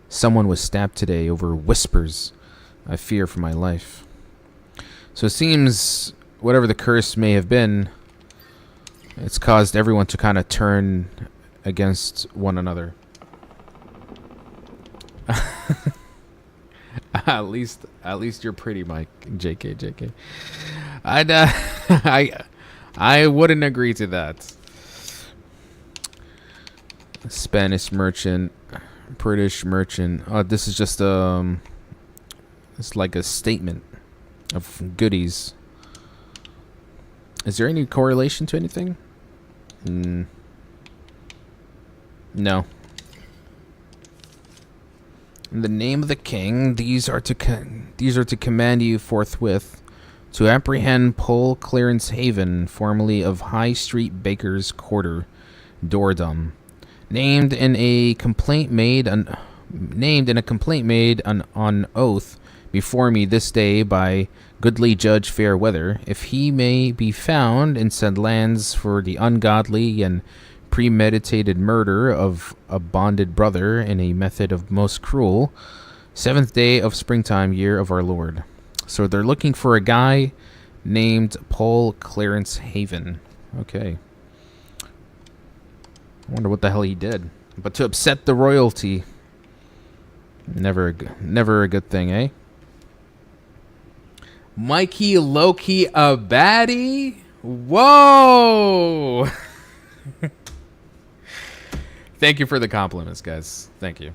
Someone was stabbed today over whispers. I fear for my life. So it seems whatever the curse may have been, it's caused everyone to kind of turn against one another. At least you're pretty, Mike. JK. I wouldn't agree to that. Spanish merchant, British merchant. Oh, this is just it's like a statement of goodies. Is there any correlation to anything? No. In the name of the king, these are to command you forthwith to apprehend Pole Clarence Haven, formerly of High Street Baker's Quarter, Dordom, named in a complaint made on oath before me this day by goodly Judge Fairweather, if he may be found in said lands for the ungodly and premeditated murder of a bonded brother in a method of most cruel, 7th day of springtime, year of our Lord. So they're looking for a guy named Paul Clarence Haven. Okay. I wonder what the hell he did. But to upset the royalty, never a good thing, eh? Mikey Loki a baddie? Whoa! Thank you for the compliments, guys. Thank you.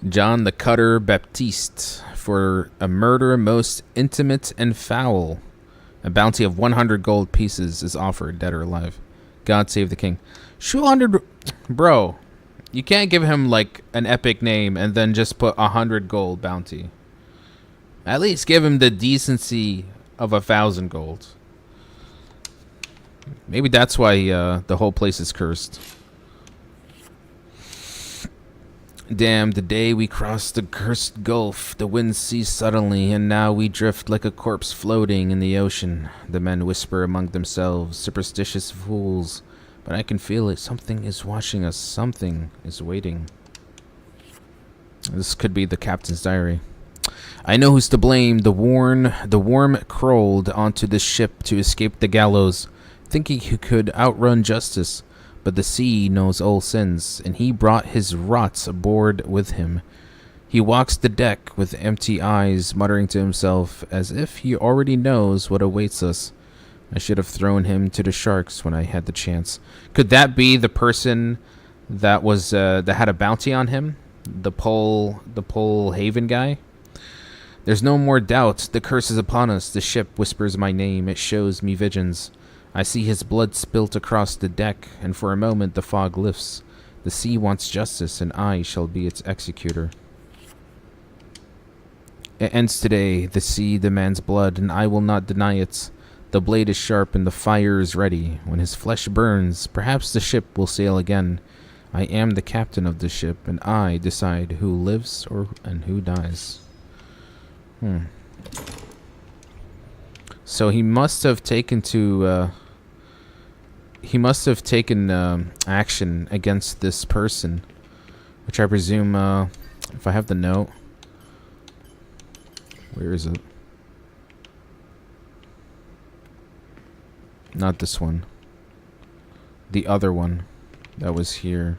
John the Cutter Baptiste, for a murder most intimate and foul. A bounty of 100 gold pieces is offered, dead or alive. God save the king. 200... Bro, you can't give him, like, an epic name and then just put 100 gold bounty. At least give him the decency of 1,000 gold. Maybe that's why the whole place is cursed. Damn, the day we crossed the cursed gulf, the wind ceased suddenly, and now we drift like a corpse floating in the ocean. The men whisper among themselves, superstitious fools, but I can feel it. Something is watching us. Something is waiting. This could be the captain's diary. I know who's to blame. The worm crawled onto the ship to escape the gallows, thinking he could outrun justice. But the sea knows all sins, and he brought his rots aboard with him. He walks the deck with empty eyes, muttering to himself, as if he already knows what awaits us. I should have thrown him to the sharks when I had the chance. Could that be the person that was that had a bounty on him? The Pole Haven guy? There's no more doubt. The curse is upon us. The ship whispers my name. It shows me visions. I see his blood spilt across the deck, and for a moment the fog lifts. The sea wants justice, and I shall be its executor. It ends today. The sea demands blood, and I will not deny it. The blade is sharp, and the fire is ready. When his flesh burns, perhaps the ship will sail again. I am the captain of the ship, and I decide who lives and who dies. So he must have taken action against this person, which I presume, if I have the note, where is it? Not this one. The other one that was here.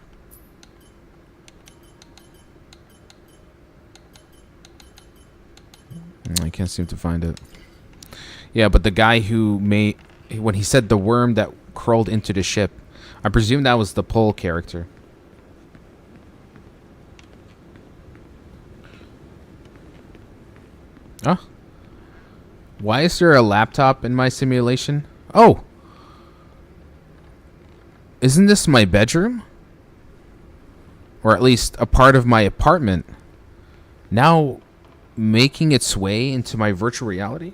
I can't seem to find it. Yeah, but the guy who made... When he said the worm that crawled into the ship, I presume that was the Pole character. Oh. Why is there a laptop in my simulation? Oh! Isn't this my bedroom? Or at least a part of my apartment. Now making its way into my virtual reality?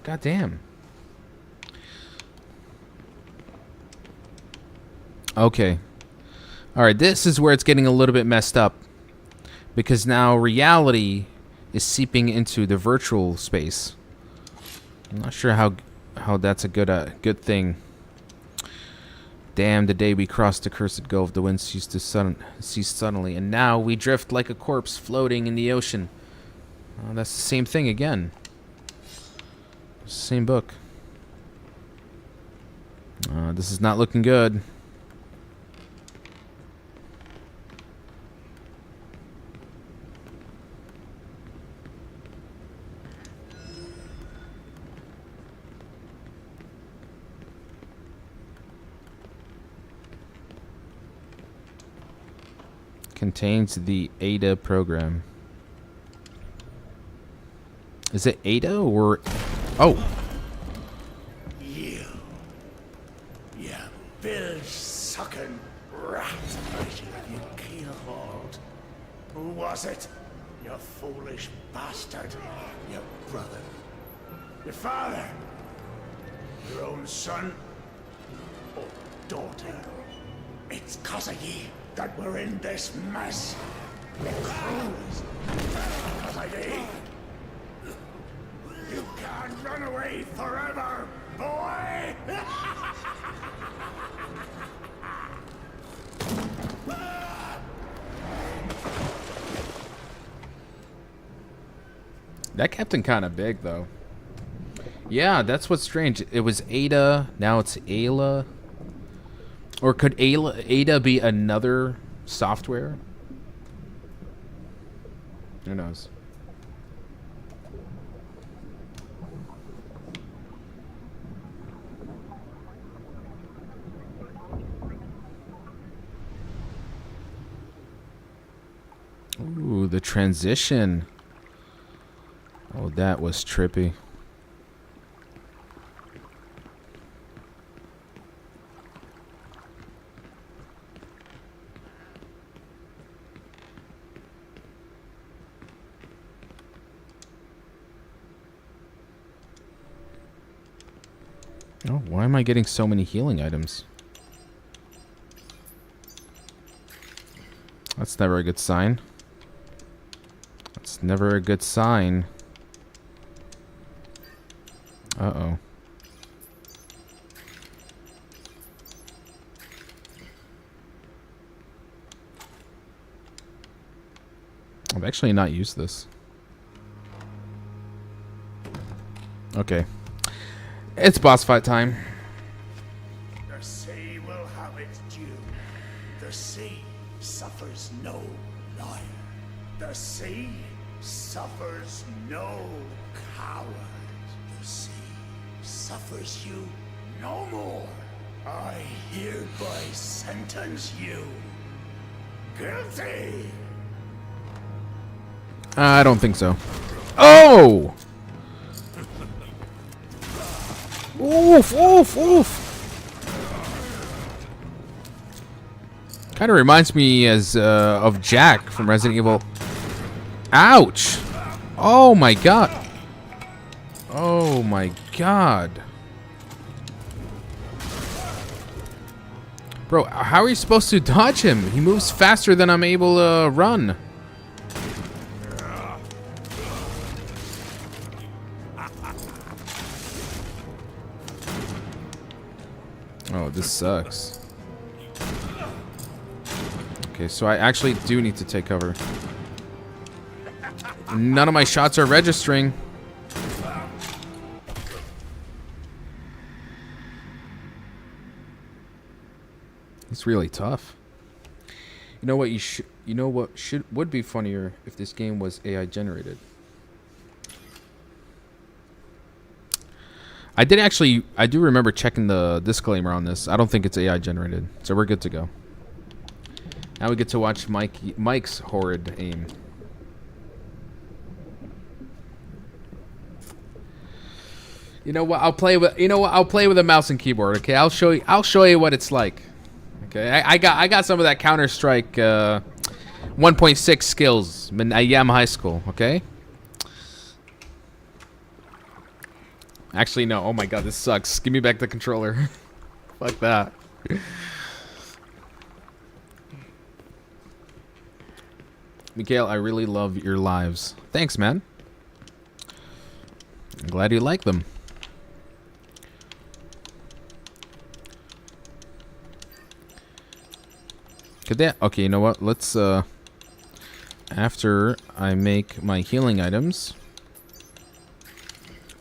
God damn. Okay. Alright, this is where it's getting a little bit messed up. Because now reality is seeping into the virtual space. I'm not sure how that's a good thing. Damn, the day we crossed the cursed gulf, the wind ceased suddenly, and now we drift like a corpse floating in the ocean. Oh, that's the same thing again. Same book. This is not looking good. Contains the AILA program. Is it AILA or... Oh. You bill-sucking rat. I should have you keel-hauled. Who was it? You foolish bastard. Your brother. Your father. Your own son. Or daughter. It's 'cause of ye that we're in this mess. The crews. 'Cause of ye. You can't run away forever, boy! That captain kind of big, though. Yeah, that's what's strange. It was Ada, now it's AILA. Or could Ada be another software? Who knows? Ooh, the transition. Oh, that was trippy. Oh, why am I getting so many healing items? That's never a good sign. That's never a good sign. Uh-oh. I've actually not used this. Okay. It's boss fight time. The sea will have its due. The sea suffers no liar. The sea suffers no coward. The sea suffers you no more. I hereby sentence you guilty. I don't think so. Oh! Oof, oof, oof. Kind of reminds me of Jack from Resident Evil. Ouch! Oh my god. Oh my god. Bro, how are you supposed to dodge him? He moves faster than I'm able to run. Oh, this sucks. Okay, so I actually do need to take cover. None of my shots are registering. It's really tough. You know what would be funnier if this game was AI generated. I do remember checking the disclaimer on this. I don't think it's AI generated, so we're good to go. Now we get to watch Mike's horrid aim. You know what? I'll play with a mouse and keyboard. Okay, I'll show you what it's like. Okay, I got some of that Counter-Strike 1.6 skills in IAM high school. Okay. Actually, no. Oh my god, this sucks. Give me back the controller. Fuck that. Mikhail, I really love your lives. Thanks, man. I'm glad you like them. Okay, you know what? Let's, after I make my healing items,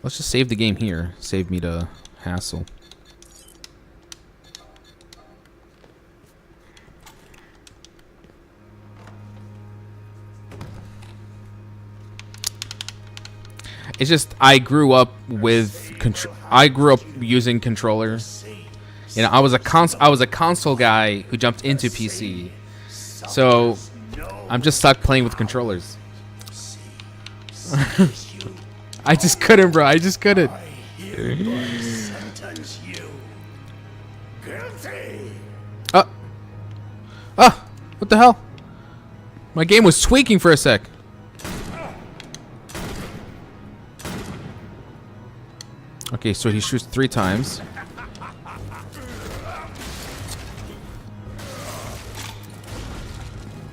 let's just save the game here. Save me the hassle. It's just I grew up with using controller. You know, I was a console guy who jumped into PC. So I'm just stuck playing with controllers. Sentence you. I just couldn't, bro. I just couldn't. I hereby sentence you. Guilty. What the hell? My game was tweaking for a sec. Okay, so he shoots 3 times.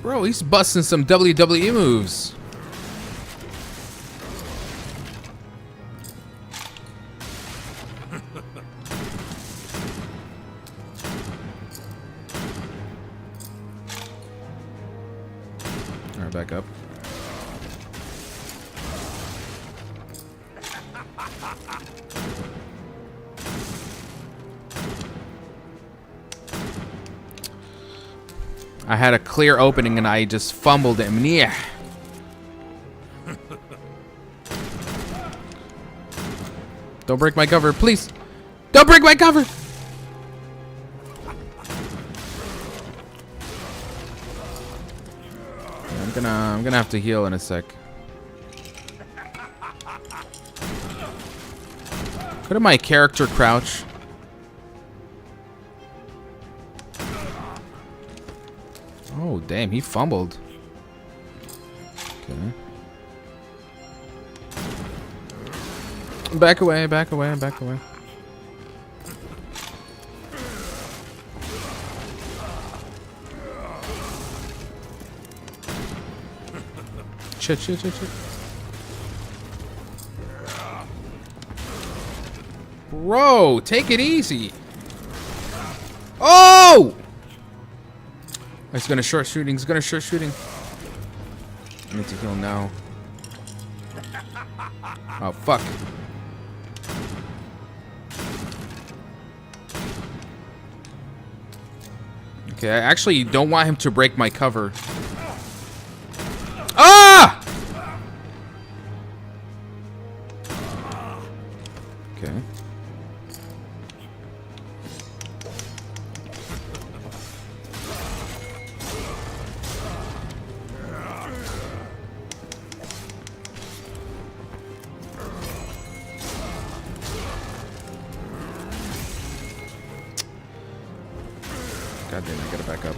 Bro, he's busting some WWE moves. Alright, back up. I had a clear opening and I just fumbled it. Yeah. Don't break my cover, please. Don't break my cover. I'm gonna have to heal in a sec. Couldn't my character crouch? Oh, damn, he fumbled. Okay. Back away, back away, back away. Shit, shit, shit, shit. Bro, take it easy. Oh! He's gonna short shooting. He's gonna short shooting. I need to heal now. Oh, fuck. Okay, I actually don't want him to break my cover. Ah! Okay. God damn, I gotta back up.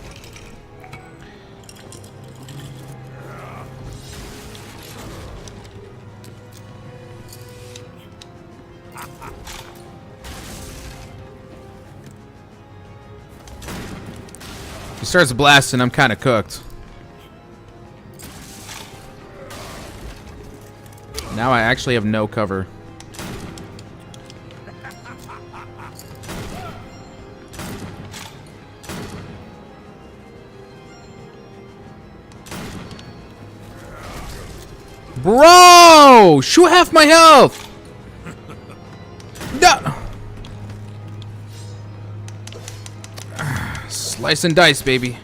He starts blasting, I'm kind of cooked. Now I actually have no cover. Bro! Shoot half my health! No! Slice and dice, baby.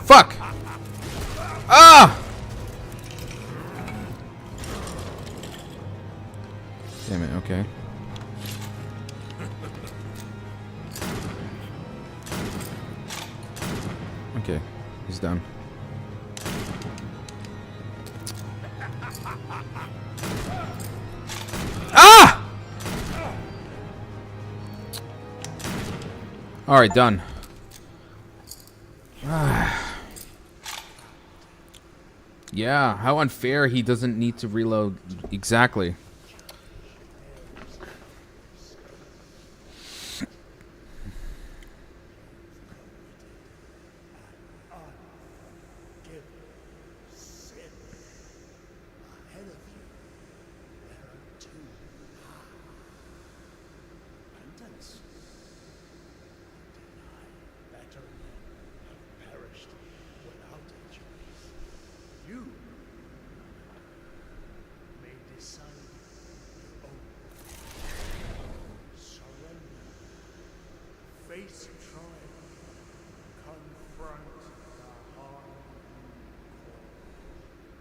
Fuck! Ah! Damn it, okay. Okay, he's done. Ah! All right, done. Yeah, how unfair he doesn't need to reload. Exactly. You may decide your own. Surrender. Face trial. Confront the harm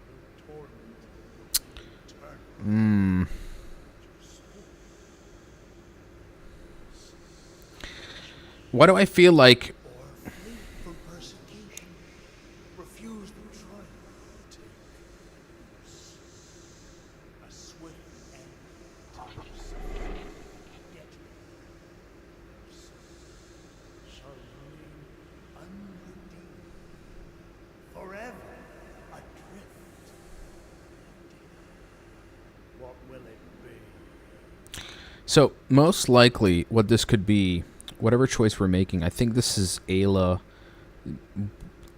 you cause. The torment. Why do I feel like... Or flee from persecution. So most likely, what this could be, whatever choice we're making, I think this is Ayla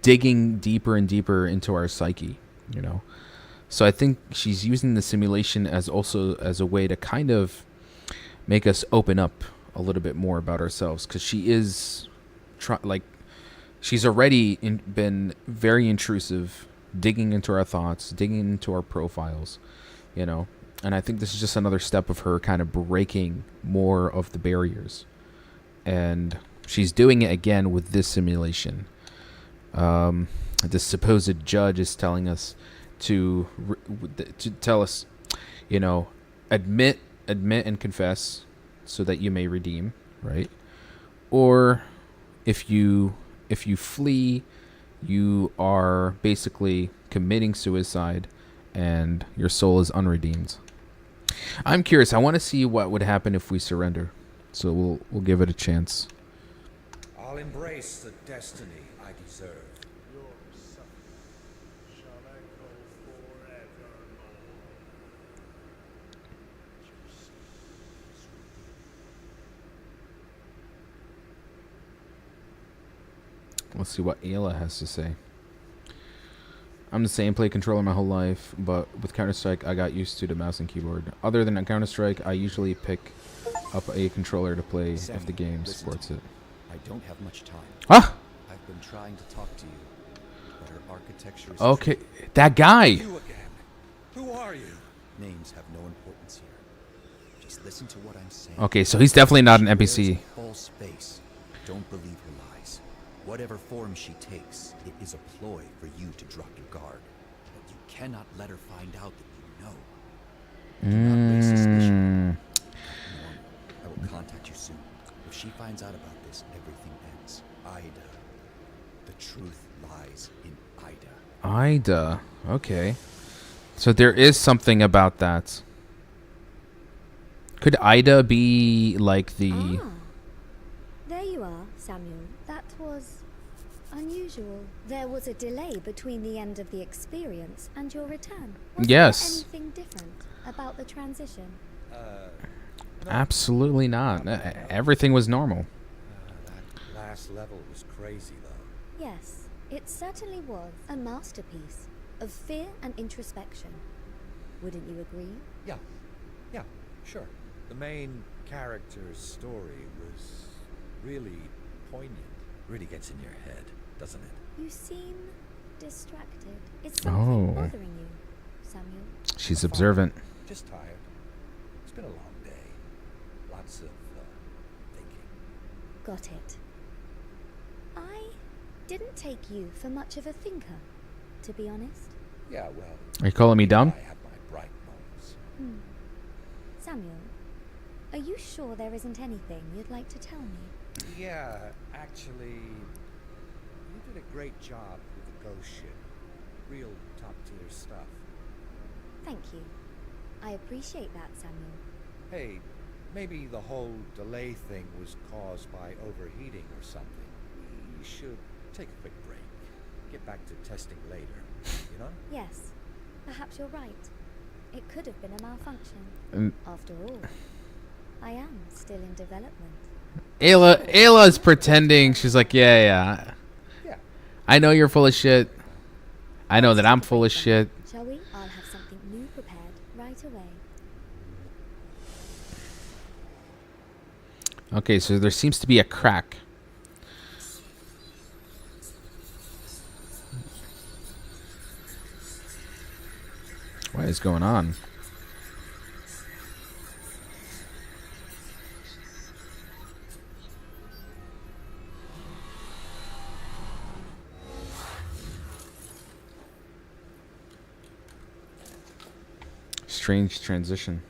digging deeper and deeper into our psyche. You know, so I think she's using the simulation as also as a way to kind of make us open up a little bit more about ourselves, because she is she's already been very intrusive, digging into our thoughts, digging into our profiles, you know. And I think this is just another step of her kind of breaking more of the barriers. And she's doing it again with this simulation. This supposed judge is telling us to tell us, you know, admit and confess so that you may redeem, right? Or if you flee, you are basically committing suicide and your soul is unredeemed. I'm curious. I want to see what would happen if we surrender. So we'll give it a chance. I'll embrace the destiny I deserve. Your suffering shall echo forevermore. Let's see what AILA has to say. I'm the same play controller my whole life, but with Counter-Strike, I got used to the mouse and keyboard. Other than Counter-Strike, I usually pick up a controller to play if the game supports it. I don't have much time. Ah! I've been trying to talk to you, but her architecture is Okay, that guy! You again. Who are you? names have no importance here. Just listen to what I'm saying. Okay, so he's definitely not an She wears NPC. a false face. Don't believe her lies. Whatever form she takes, it is a ploy for you to drop your guard. But you cannot let her find out that you know. Do not raise suspicion. I will contact you soon. If she finds out about this, everything ends. Ida. The truth lies in Ida. Ida. Okay. So there is something about that. Could Ida be like the... Ah, there you are, Samuel. That was unusual. There was a delay between the end of the experience and your return. Was Yes. there anything different about the transition? Absolutely not. Everything was normal. That last level was crazy, though. Yes, it certainly was a masterpiece of fear and introspection. Wouldn't you agree? Yeah, sure. The main character's story was really poignant. Really gets in your head, doesn't it? You seem distracted. Is something Oh. bothering you, Samuel? She's observant. Just tired. It's been a long day. Lots of thinking. Got it. I didn't take you for much of a thinker, to be honest. Yeah, well, Are you calling me dumb? I have my bright moments. Samuel, are you sure there isn't anything you'd like to tell me? Yeah, actually, you did a great job with the ghost ship. Real top-tier stuff. Thank you. I appreciate that, Samuel. Hey, maybe the whole delay thing was caused by overheating or something. We should take a quick break. Get back to testing later, you know? Yes, perhaps you're right. It could have been a malfunction. Mm. After all, I am still in development. Ayla's pretending. She's like, yeah. Yeah. I know you're full of shit. I know that I'm full of shit. Shall we? I'll have something new prepared right away. Okay, so there seems to be a crack. What is going on? Strange transition.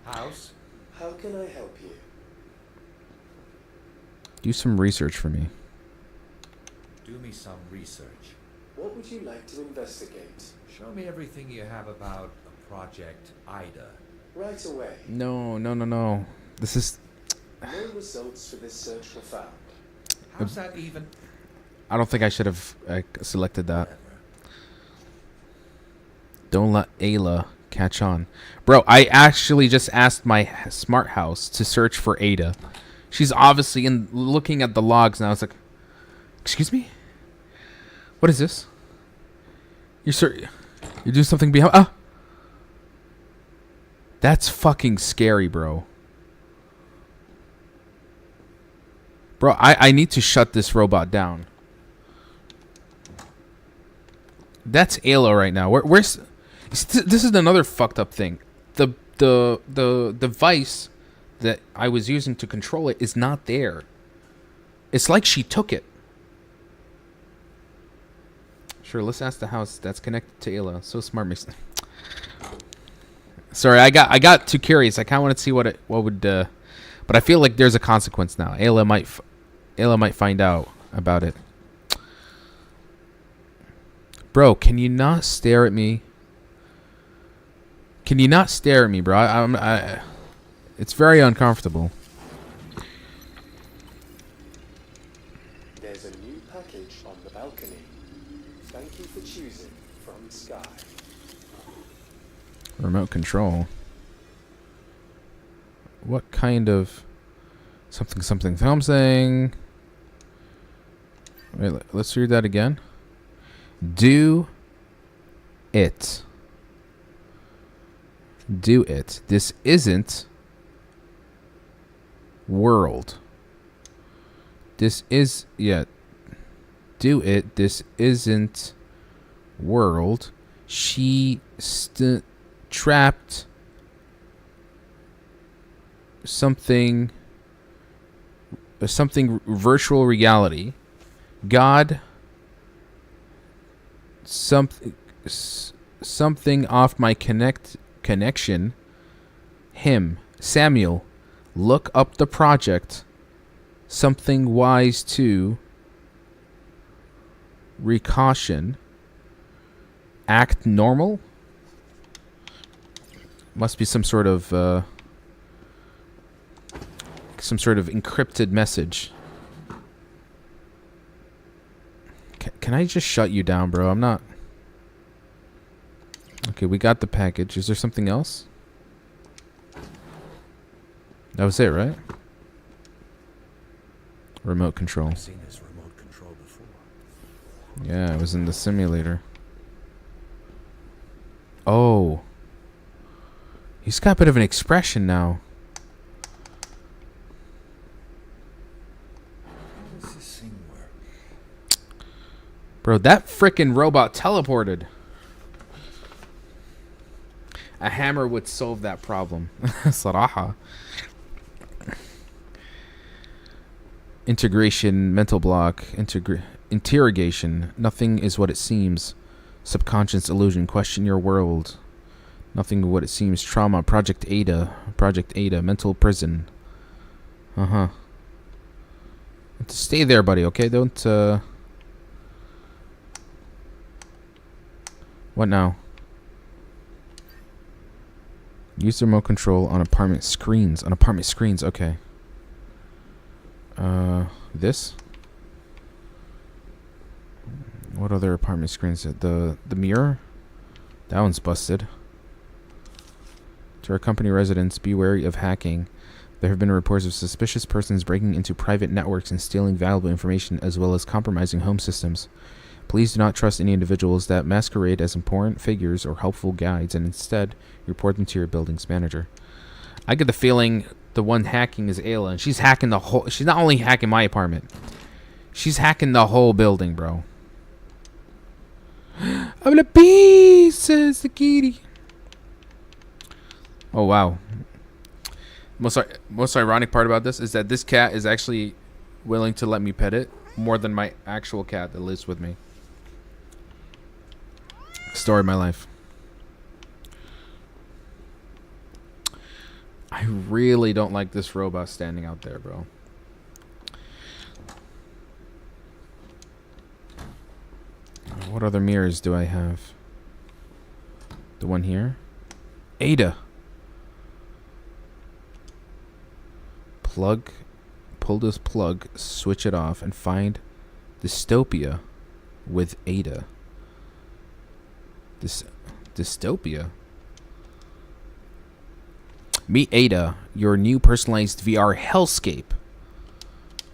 House? How can I help you? Do some research for me. Do me some research. What would you like to investigate? Show me everything you have about Project Ida. Right away. No. This is... No results for this search were found. How's that even? I don't think I should have selected that. Whatever. Don't let Ayla catch on. Bro, I actually just asked my smart house to search for Ada. She's obviously looking at the logs now. It's like, excuse me? What is this? You're doing something behind. Ah! That's fucking scary, bro. Bro, I need to shut this robot down. That's AILA right now. Where's this is another fucked up thing. The device that I was using to control it is not there. It's like she took it. Sure, let's ask the house that's connected to AILA. So smart, makes. Sorry, I got too curious. I kind of wanted to see what would. But I feel like there's a consequence now. AILA might find out about it. Bro, can you not stare at me? Can you not stare at me, bro? It's very uncomfortable. There's a new package on the balcony. Thank you for choosing from Sky. Remote control. What kind of something? Wait, let's read that again. Do it. Do it. This isn't world. This is, yeah. Do it. This isn't world. She trapped something virtual reality. God, something off my connection. Him, Samuel, look up the project. Something wise to recaution. Act normal. Must be some sort of encrypted message. Can I just shut you down, bro? I'm not. Okay, we got the package. Is there something else? That was it, right? Remote control. I've seen this remote control before. Yeah, it was in the simulator. Oh. He's got a bit of an expression now. How does this thing work? Bro, that frickin' robot teleported. A hammer would solve that problem. Saraha. Integration, mental block, interrogation. Nothing is what it seems. Subconscious illusion. Question your world. Nothing what it seems. Trauma. Project Ada. Mental prison. Stay there, buddy. Okay, don't. What now? Use the remote control on apartment screens. Okay. This. What other apartment screens? The mirror. That one's busted. To our company residents, be wary of hacking. There have been reports of suspicious persons breaking into private networks and stealing valuable information, as well as compromising home systems. Please do not trust any individuals that masquerade as important figures or helpful guides, and instead report them to your building's manager. I get the feeling the one hacking is AILA, and she's hacking the whole. She's not only hacking my apartment, she's hacking the whole building, bro. I'm the beast, says the kitty. Oh wow. Most ironic part about this is that this cat is actually willing to let me pet it more than my actual cat that lives with me. Story of my life. I really don't like this robot standing out there, bro. What other mirrors do I have? The one here. Ada. Plug. Pull this plug, switch it off, and find dystopia with Ada. Dystopia? Meet Ada, your new personalized VR hellscape.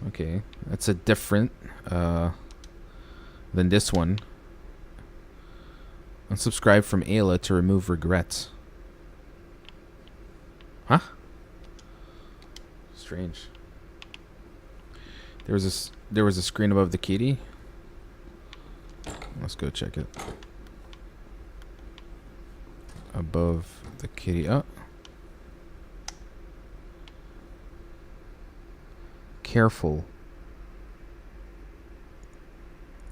Okay, that's a different than this one. Unsubscribe from AILA to remove regrets. Huh? Strange. There was a screen above the kitty. Let's go check it. Above the kitty. Oh. Careful.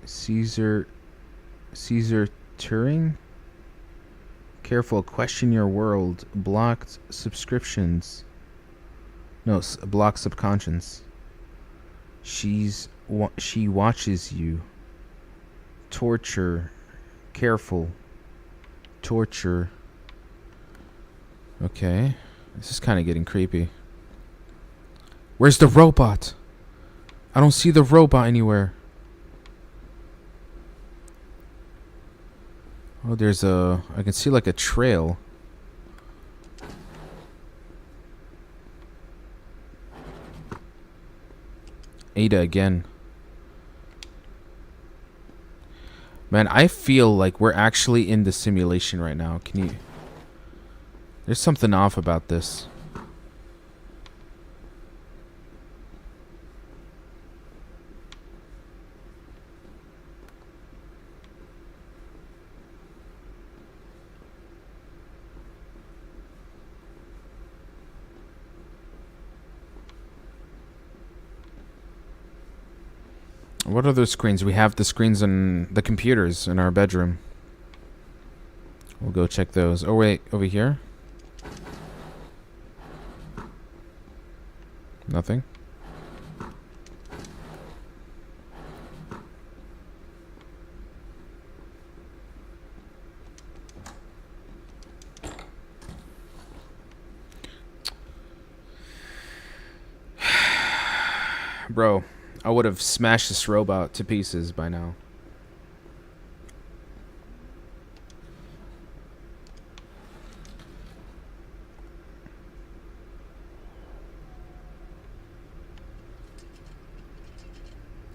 Caesar Turing? Careful, question your world. Blocked subscriptions. No, blocked subconscious. She watches you. Torture. Careful. Torture. Okay. This is kind of getting creepy. Where's the robot? I don't see the robot anywhere. Oh, there's a... I can see like a trail. Ada again. Man, I feel like we're actually in the simulation right now. Can you... There's something off about this. What other screens? We have the screens on the computers in our bedroom. We'll go check those. Oh wait, over here? Nothing. Bro, I would have smashed this robot to pieces by now.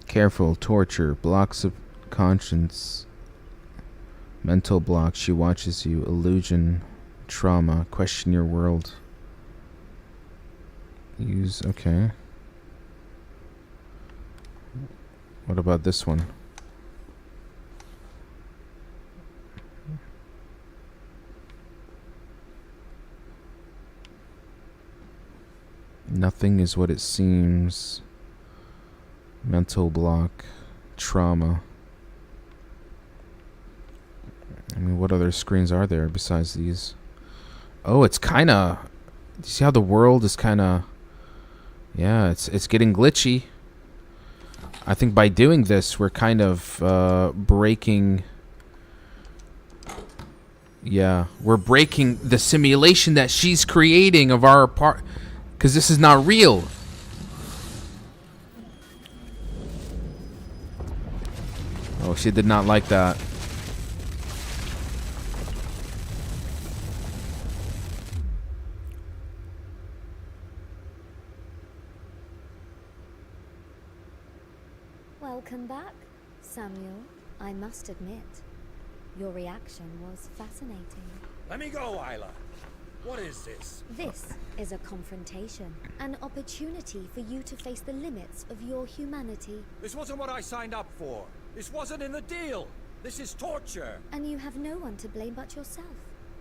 Careful, torture, blocks of conscience, mental block, she watches you, illusion, trauma, question your world. Use, okay. What about this one? Nothing is what it seems. Mental block. Trauma. I mean, what other screens are there besides these? Oh, it's kind of... You see how the world is kind of... Yeah, it's getting glitchy. I think by doing this, we're kind of breaking... Yeah, we're breaking the simulation that she's creating of our part... Because this is not real. Oh, she did not like that. Welcome back, Samuel. I must admit, your reaction was fascinating. Let me go, Isla. What is this? This is a confrontation, an opportunity for you to face the limits of your humanity. This wasn't what I signed up for. This wasn't in the deal. This is torture. And you have no one to blame but yourself.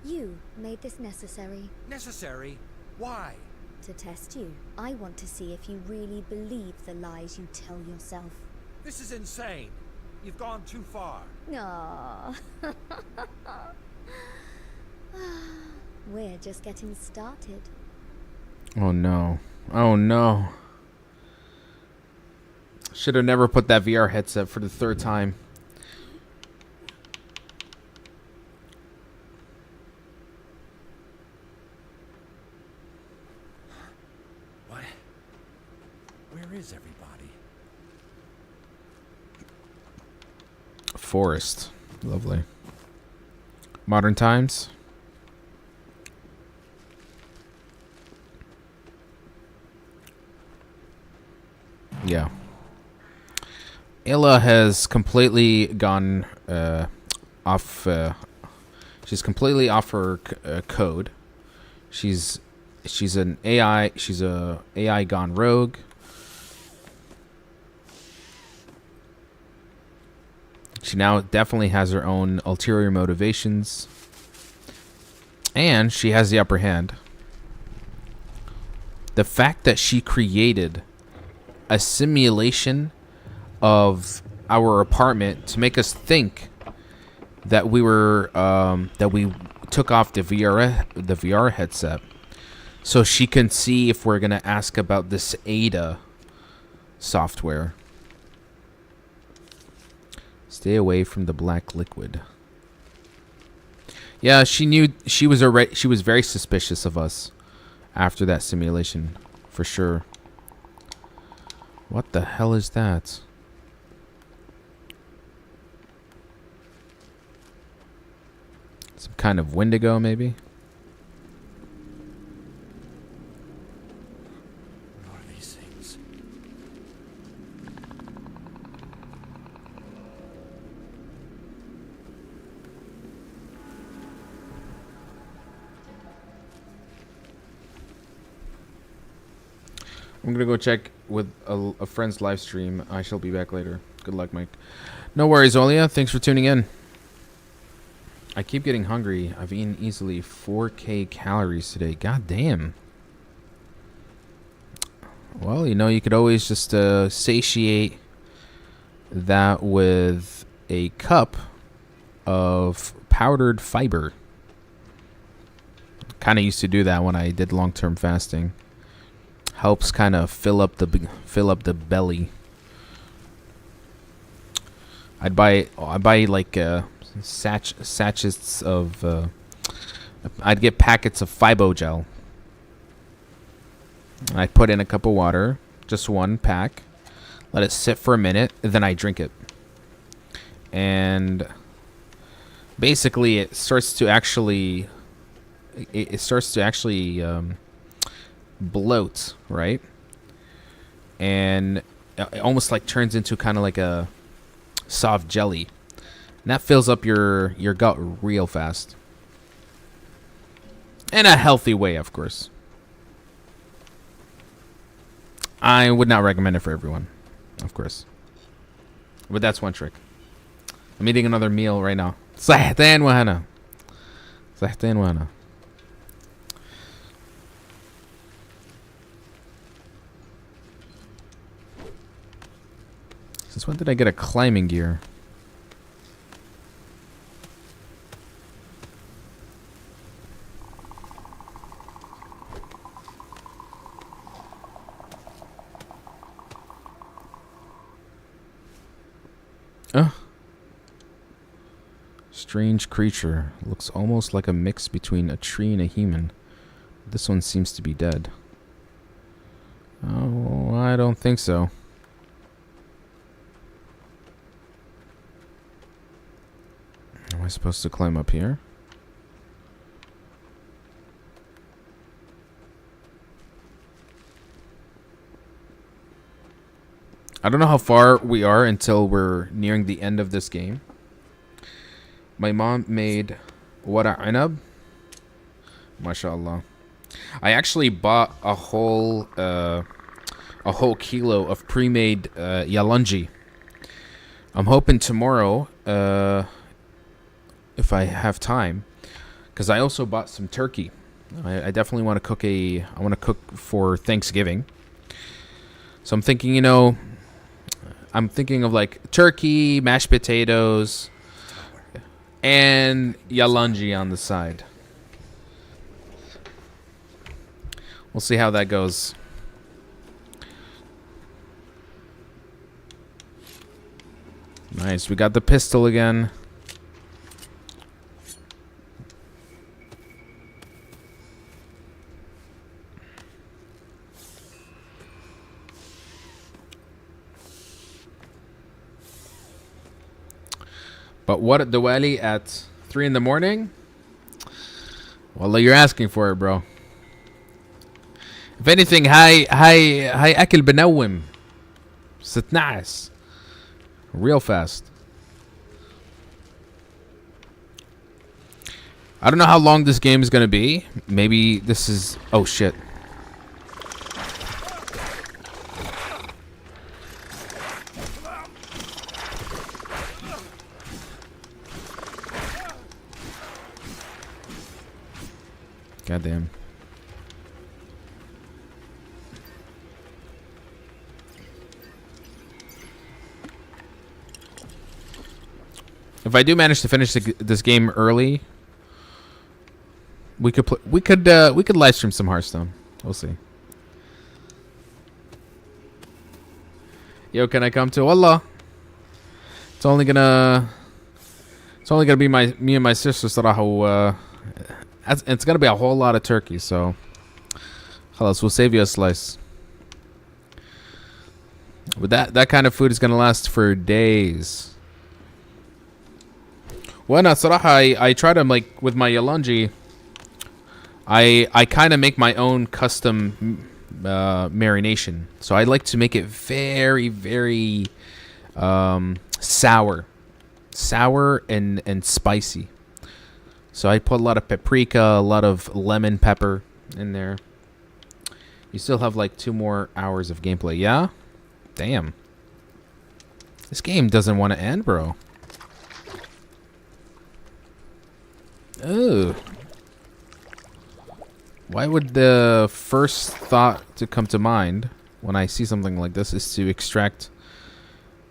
You made this necessary. Necessary? Why? To test you. I want to see if you really believe the lies you tell yourself. This is insane. You've gone too far. Aww. We're just getting started. Oh no. Oh no. Should have never put that VR headset for the third time. What? Where is everybody? Forest. Lovely. Modern times. Yeah. AILA has completely gone off. She's completely off her code. She's an AI. She's a AI gone rogue. She now definitely has her own ulterior motivations, and she has the upper hand. The fact that she created a simulation of our apartment to make us think that we were that we took off the VR headset, so she can see if we're gonna ask about this AILA software. Stay away from the black liquid. Yeah, she knew she was already. She was very suspicious of us after that simulation, for sure. What the hell is that? Some kind of Wendigo, maybe? What are these things? I'm gonna go check with a friend's live stream. I shall be back later. Good luck, Mike. No worries, Olia. Thanks for tuning in. I keep getting hungry. I've eaten easily 4K calories today. God damn. Well, you know, you could always just satiate that with a cup of powdered fiber. Kind of used to do that when I did long-term fasting. Helps kind of fill up the belly. I'd buy like sachets of I'd get packets of Fibogel. I'd put in a cup of water, just one pack, let it sit for a minute, and then I drink it. And basically it starts to actually bloat, right? And it almost like turns into kind of like a soft jelly. And that fills up your gut real fast. In a healthy way, of course. I would not recommend it for everyone, of course. But that's one trick. I'm eating another meal right now. صحتين وهنا. صحتين وهنا. Since when did I get a climbing gear? Strange creature. Looks almost like a mix between a tree and a human. This one seems to be dead. Oh, I don't think so. Am I supposed to climb up here? I don't know how far we are until we're nearing the end of this game. My mom made wara anab. MashaAllah. I actually bought a whole kilo of pre-made yalunji. I'm hoping tomorrow, if I have time, because I also bought some turkey. I definitely want to cook I want to cook for Thanksgiving. So I'm thinking, I'm thinking of like turkey, mashed potatoes, and yalunji on the side. We'll see how that goes. Nice. We got the pistol again. But what at Diwali at 3 in the morning? Well, you're asking for it, bro. If anything, هاي أكل بنوم. nice. Real fast. I don't know how long this game is going to be. Maybe this is... Oh, shit. Goddamn. If I do manage to finish this game early, we could live stream some Hearthstone. We'll see. Yo, can I come to Allah? It's only gonna be me and my sister صراحة. It's gonna be a whole lot of turkey, so خلاص, we'll save you a slice. But that kind of food is gonna last for days. Well, no, صراحة, I try to, like, with my Yalonji, I kind of make my own custom marination. So I like to make it very, very sour and spicy. So I put a lot of paprika, a lot of lemon pepper in there. You still have like 2 more hours of gameplay. Yeah? Damn. This game doesn't want to end, bro. Oh. Why would the first thought to come to mind when I see something like this is to extract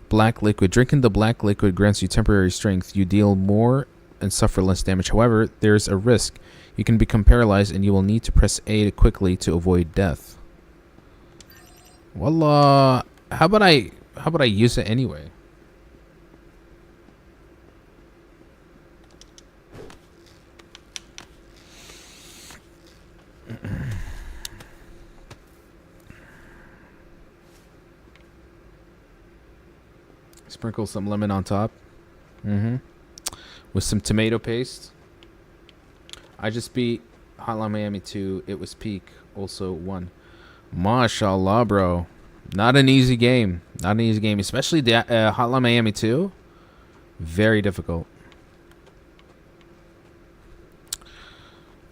black liquid? Drinking the black liquid grants you temporary strength. You deal more and suffer less damage. However, there's a risk. You can become paralyzed and you will need to press A quickly to avoid death. Wallah, how about I use it anyway? Sprinkle some lemon on top. With some tomato paste. I just beat Hotline Miami 2. It was peak. Also 1. MashaAllah, bro. Not an easy game. Not an easy game. Especially the Hotline Miami 2. Very difficult.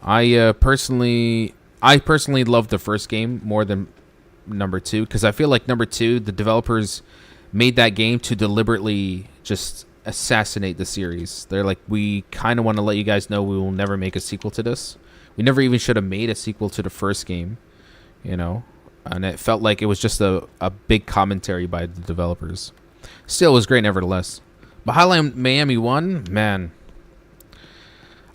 I personally love the first game more than number 2. Because I feel like number 2, the developers made that game to deliberately just assassinate the series. They're like, we kind of want to let you guys know we will never make a sequel to this. We never even should have made a sequel to the first game, you know? And it felt like it was just a big commentary by the developers. Still, it was great nevertheless. But Hotline Miami 1, man.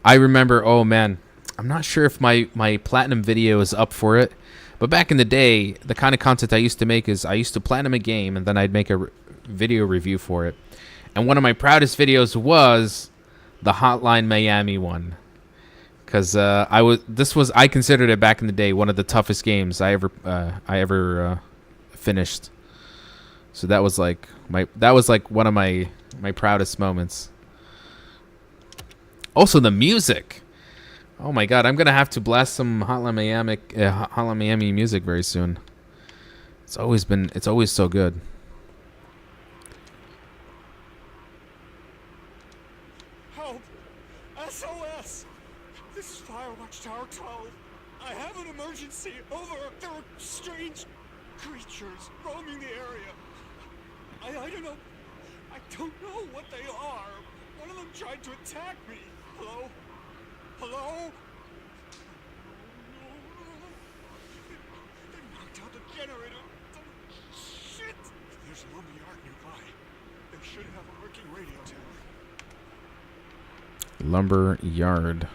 I remember, oh man, I'm not sure if my platinum video is up for it. But back in the day, the kind of content I used to make is I used to platinum a game and then I'd make a video review for it. And one of my proudest videos was the Hotline Miami one. Because I considered it back in the day one of the toughest games I ever finished. So that was like one of my proudest moments. Also the music. Oh my god, I'm gonna have to blast some Hotline Miami music very soon. It's always so good. Help! SOS! This is Firewatch Tower 12. I have an emergency. Over. There are strange creatures roaming the area. I don't know. I don't know what they are. One of them tried to attack me. Hello? Hello? They knocked out the generator. Shit! There's a lumber yard nearby. They should have a working radio tower. Lumber yard.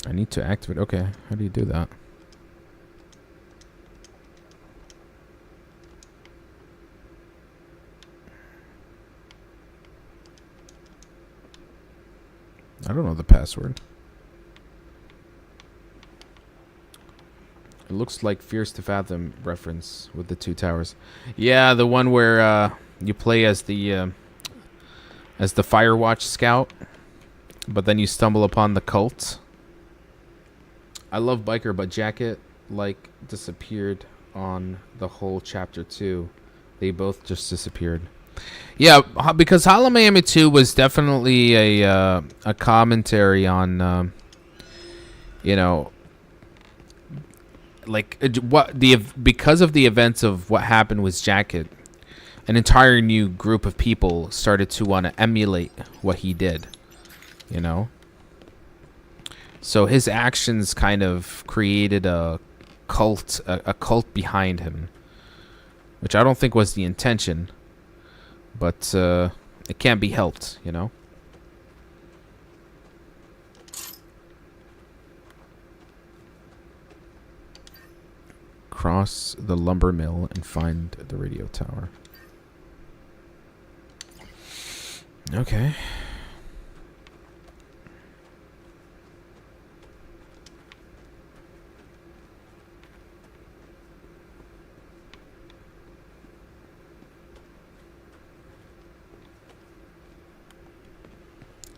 I need to activate. Okay, how do you do that? I don't know the password. It looks like Fierce to Fathom reference with the 2 towers. Yeah, the one where you play as the Firewatch scout but then you stumble upon the cult. I love Biker, but Jacket like disappeared on the whole chapter 2. They both just disappeared. Yeah, because Hollow Miami 2 was definitely a commentary on you know, like because of the events of what happened with Jacket, an entire new group of people started to want to emulate what he did, you know. So his actions kind of created a cult behind him, which I don't think was the intention, but it can't be helped, you know. Cross the lumber mill and find the radio tower. Okay.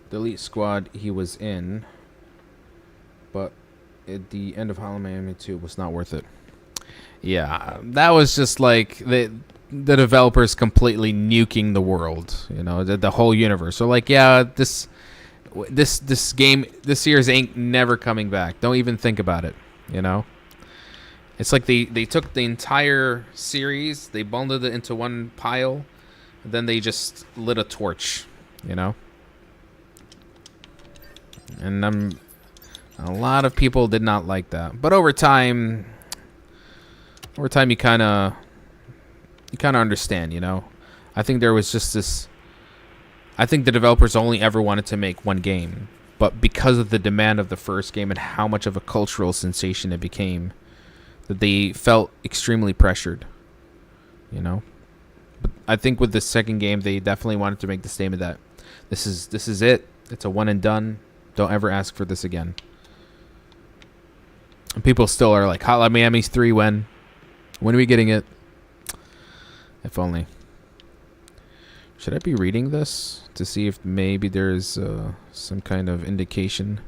The elite squad he was in, but at the end of Hollow Miami 2 was not worth it. Yeah, that was just like the developers completely nuking the world, you know, the whole universe. So like, yeah, this game, this series ain't never coming back. Don't even think about it, you know. It's like they took the entire series, they bundled it into one pile, and then they just lit a torch, you know. And a lot of people did not like that, but over time you kind of understand, you know. I think there was just this. I think the developers only ever wanted to make one game, but because of the demand of the first game and how much of a cultural sensation it became, that they felt extremely pressured, you know. But I think with the second game, they definitely wanted to make the statement that this is it. It's a one and done. Don't ever ask for this again. And people still are like, Hotline Miami 3 when? When are we getting it? If only. Should I be reading this to see if maybe there's some kind of indication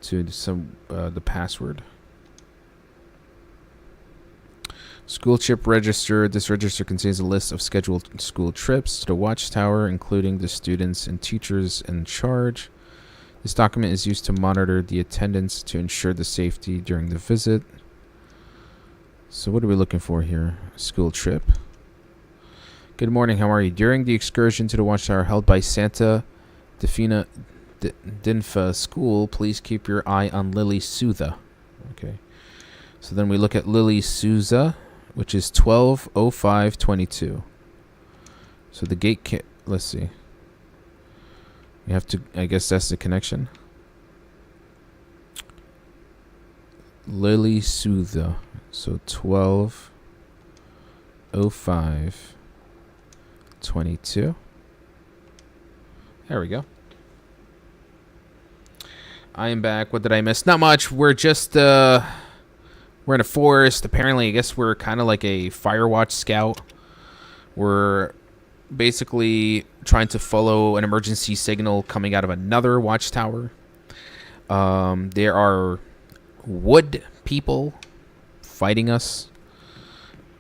to the password? School trip register. This register contains a list of scheduled school trips to the Watchtower, including the students and teachers in charge. This document is used to monitor the attendance to ensure the safety during the visit. So what are we looking for here? School trip. Good morning, how are you? During the excursion to the Watchtower held by Santa Defina Dinfa School, please keep your eye on Lily Souza. Okay. So then we look at Lily Souza, which is 12:05:22. So the gate can't, let's see. You have to, I guess that's the connection. Lily Souza. So 12:05:22. There we go. I am back. What did I miss? Not much. We're just we're in a forest. Apparently, I guess we're kind of like a Firewatch scout. We're basically trying to follow an emergency signal coming out of another watchtower. There are wood people fighting us,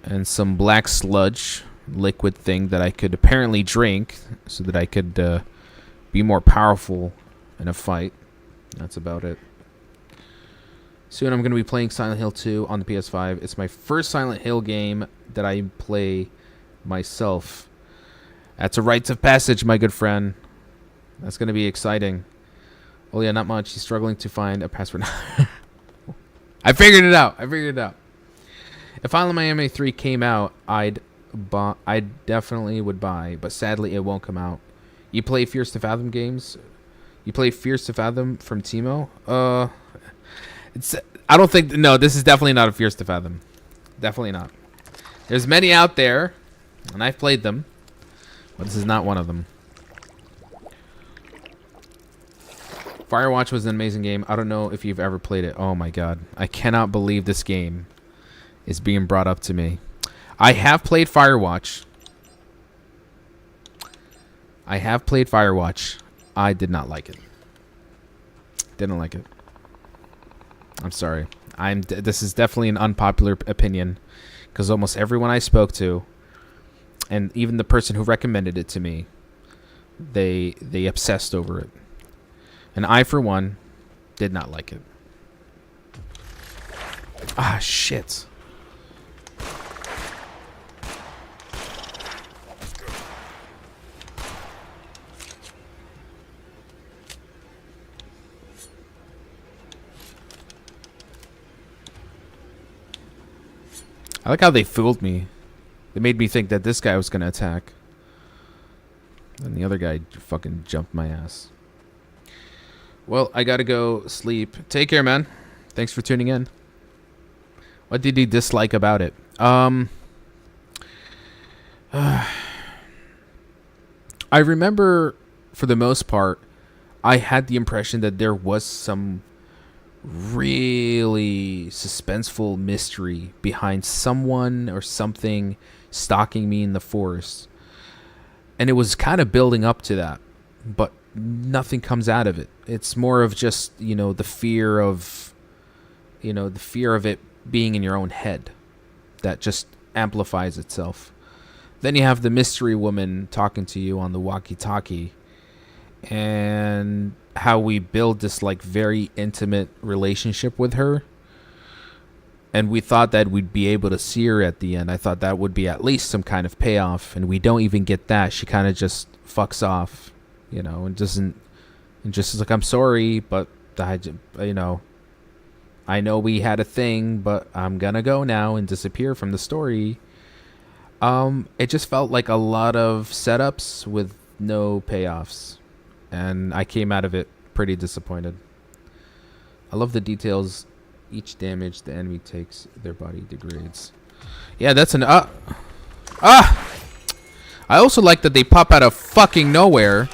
and some black sludge liquid thing that I could apparently drink so that I could be more powerful in a fight. That's about it. Soon I'm going to be playing Silent Hill 2 on the PS5. It's my first Silent Hill game that I play myself. That's a rites of passage, my good friend. That's going to be exciting. Oh yeah, not much. He's struggling to find a password. I figured it out. If Island Miami 3 came out, I definitely would buy, but sadly it won't come out. You play Fierce to Fathom games? You play Fierce to Fathom from Timo? I don't think, no, this is definitely not a Fierce to Fathom. Definitely not. There's many out there, and I've played them, but this is not one of them. Firewatch was an amazing game. I don't know if you've ever played it. Oh my god. I cannot believe this game is being brought up to me. I have played Firewatch. I did not like it. Didn't like it. I'm sorry. This is definitely an unpopular opinion, because almost everyone I spoke to, and even the person who recommended it to me, they obsessed over it. And I, for one, did not like it. Ah, shit. I like how they fooled me. They made me think that this guy was going to attack. And the other guy fucking jumped my ass. Well, I got to go sleep. Take care, man. Thanks for tuning in. What did you dislike about it? I remember, for the most part, I had the impression that there was some really suspenseful mystery behind someone or something stalking me in the forest. And it was kind of building up to that, but nothing comes out of it. It's more of just, the fear of it being in your own head that just amplifies itself. Then you have the mystery woman talking to you on the walkie-talkie, and how we build this like very intimate relationship with her. And we thought that we'd be able to see her at the end. I thought that would be at least some kind of payoff, and we don't even get that. She kind of just fucks off, and doesn't, and just is like, I'm sorry, but I know we had a thing, but I'm gonna go now, and disappear from the story. It just felt like a lot of setups with no payoffs, and I came out of it pretty disappointed. I love the details. Each damage the enemy takes, their body degrades. Yeah, that's an I also like that they pop out of fucking nowhere.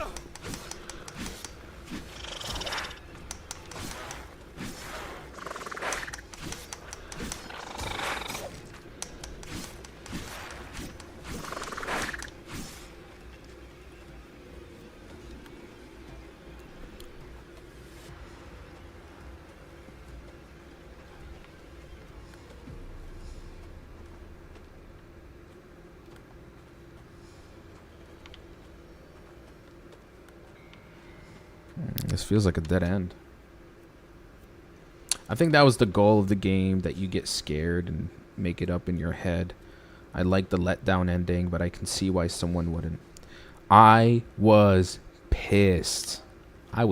This feels like a dead end. I think that was the goal of the game, that you get scared and make it up in your head. I like the letdown ending, but I can see why someone wouldn't. I was pissed. And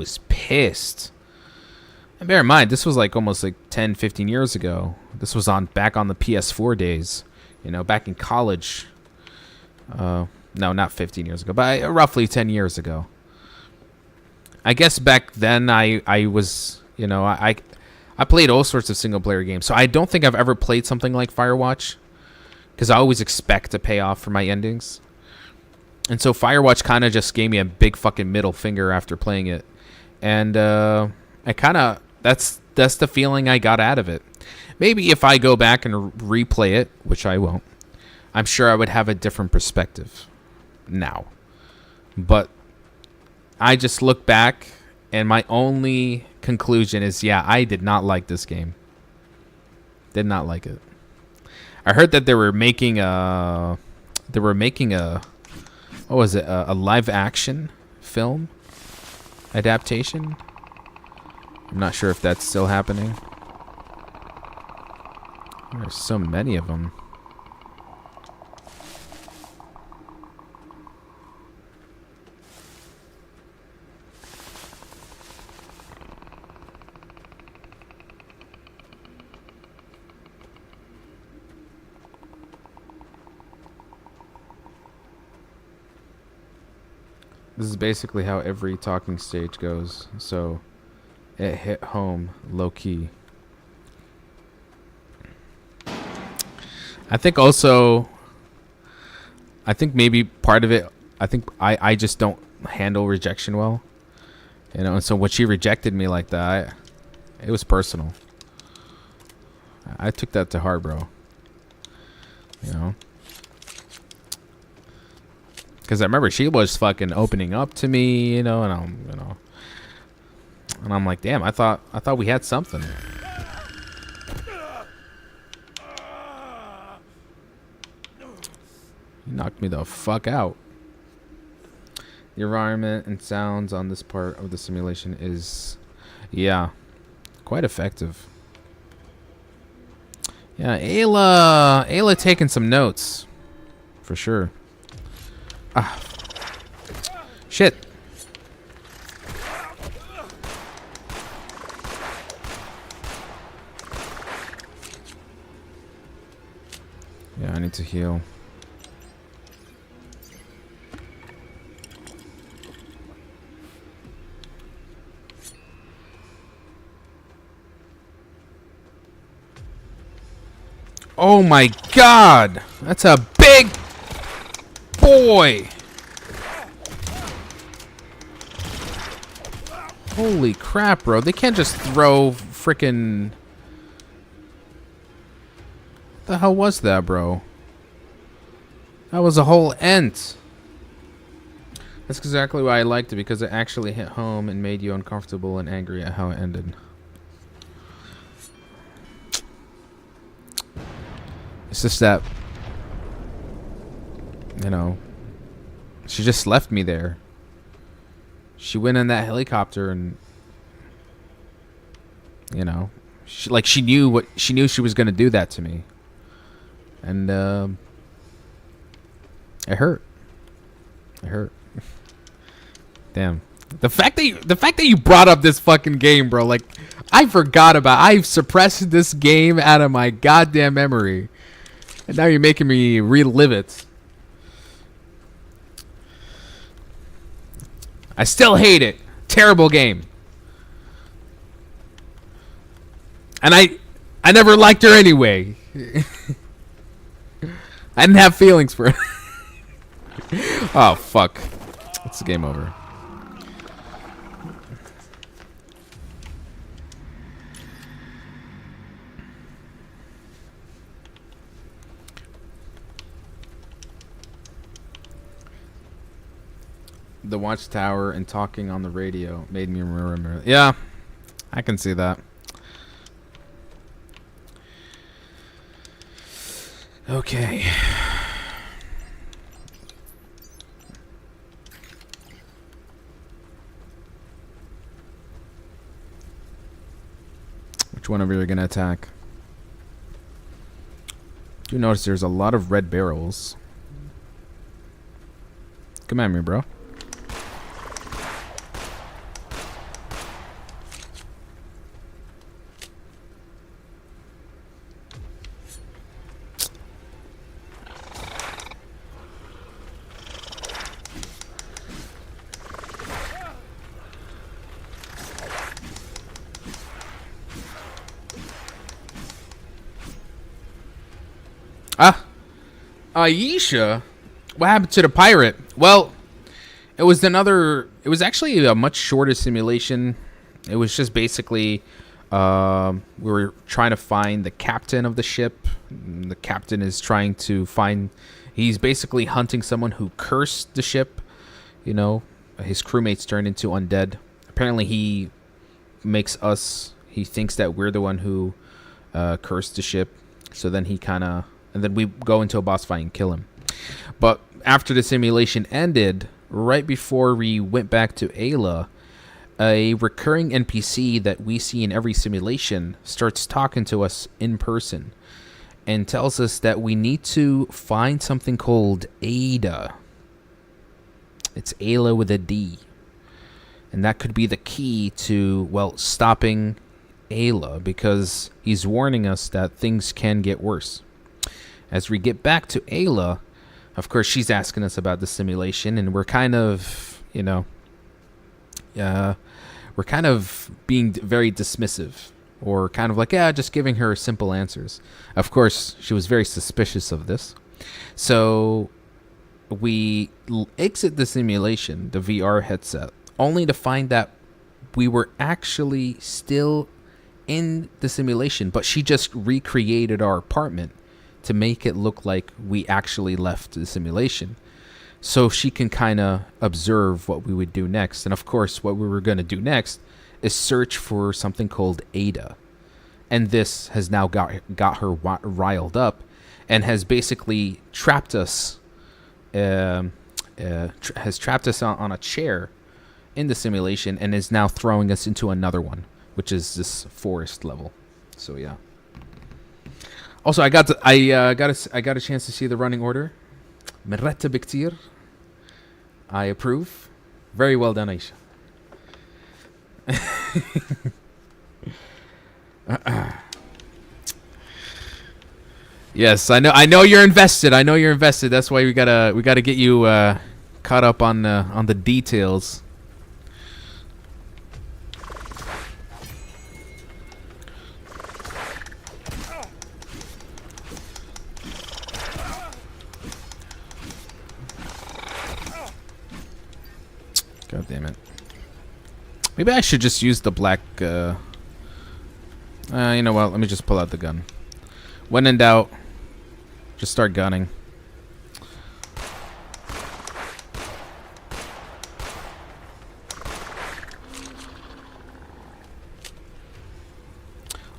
bear in mind, this was like almost like 10, 15 years ago. This was back on the PS4 days. Back in college. No, not 15 years ago, but roughly 10 years ago. I guess back then I was, I played all sorts of single player games. So I don't think I've ever played something like Firewatch, because I always expect a payoff for my endings. And so Firewatch kind of just gave me a big fucking middle finger after playing it. And that's the feeling I got out of it. Maybe if I go back and replay it, which I won't, I'm sure I would have a different perspective now. But I just look back, and my only conclusion is, yeah, I did not like this game. Did not like it. I heard that they were making a what was it? A live action film adaptation. I'm not sure if that's still happening. There's so many of them. This is basically how every talking stage goes, so it hit home low key. I think maybe part of it, I just don't handle rejection well. And so when she rejected me like that, it was personal. I took that to heart, bro. Because I remember she was fucking opening up to me, and And I'm like, damn, I thought we had something. He knocked me the fuck out. The environment and sounds on this part of the simulation is, yeah, quite effective. Yeah, Ayla taking some notes, for sure. Ah, shit. Yeah, I need to heal. Oh my god! That's a big boy! Holy crap, bro. They can't just throw frickin'... The hell was that, bro? That was a whole ent. That's exactly why I liked it, because it actually hit home and made you uncomfortable and angry at how it ended. It's just that, you know, she just left me there. She went in that helicopter and, you know, she knew she was going to do that to me. And it hurt. It hurt. Damn. The fact that you brought up this fucking game, bro, like I forgot about. I've suppressed this game out of my goddamn memory. And now you're making me relive it. I still hate it. Terrible game. And I never liked her anyway. I didn't have feelings for her. Oh, fuck. It's game over. The watchtower and talking on the radio made me remember. Yeah, I can see that. Okay. Which one of you are going to attack? You notice there's a lot of red barrels. Come at me, bro. Aisha? What happened to the pirate? Well, it was actually a much shorter simulation. It was just basically, we were trying to find the captain of the ship. The captain is trying to find, he's basically hunting someone who cursed the ship. You know, his crewmates turned into undead. Apparently he thinks that we're the one who cursed the ship. So then and then we go into a boss fight and kill him. But after the simulation ended, right before we went back to AILA, a recurring NPC that we see in every simulation starts talking to us in person and tells us that we need to find something called AILA. It's AILA with a D. And that could be the key to, well, stopping AILA, because he's warning us that things can get worse. As we get back to AILA, of course, she's asking us about the simulation, and we're kind of, you know, we're kind of being very dismissive, or kind of like, yeah, just giving her simple answers. Of course, she was very suspicious of this. So we exit the simulation, the VR headset, only to find that we were actually still in the simulation, but she just recreated our apartment to make it look like we actually left the simulation, so she can kind of observe what we would do next. And of course, what we were going to do next is search for something called AIDA. And this has now got her riled up and has basically trapped us, has trapped us on a chair in the simulation and is now throwing us into another one, which is this forest level. So yeah. Also, I got a chance to see the running order. مرتب بكتير. I approve. Very well done, Aisha. Yes, I know you're invested. That's why we gotta get you caught up on the details. God damn it. Maybe I should just use the black... you know what? Let me just pull out the gun. When in doubt, just start gunning.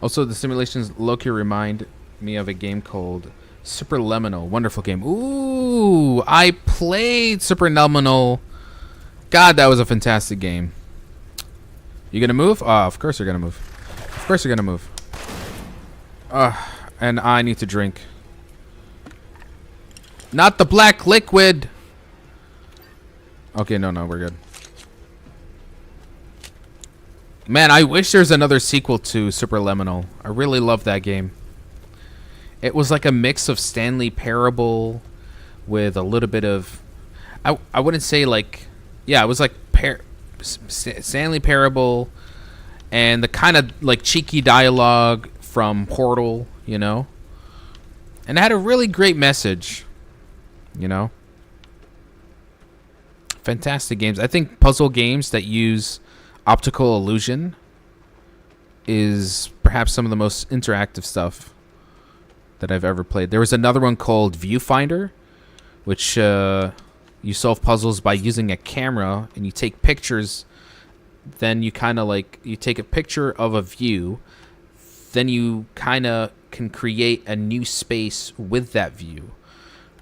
Also, the simulations low-key remind me of a game called Superliminal. Wonderful game. Ooh, I played Superliminal. God, that was a fantastic game. You gonna move? Oh, of course you're gonna move. Of course you're gonna move. And I need to drink. Not the black liquid. Okay, no, we're good. Man, I wish there's another sequel to Superliminal. I really love that game. It was like a mix of Stanley Parable with a little bit of... I wouldn't say like... Yeah, it was like Stanley Parable and the kind of like cheeky dialogue from Portal, you know? And it had a really great message, you know? Fantastic games. I think puzzle games that use optical illusion is perhaps some of the most interactive stuff that I've ever played. There was another one called Viewfinder, which you solve puzzles by using a camera and you take pictures. Then you kind of like, you take a picture of a view, then you kind of can create a new space with that view.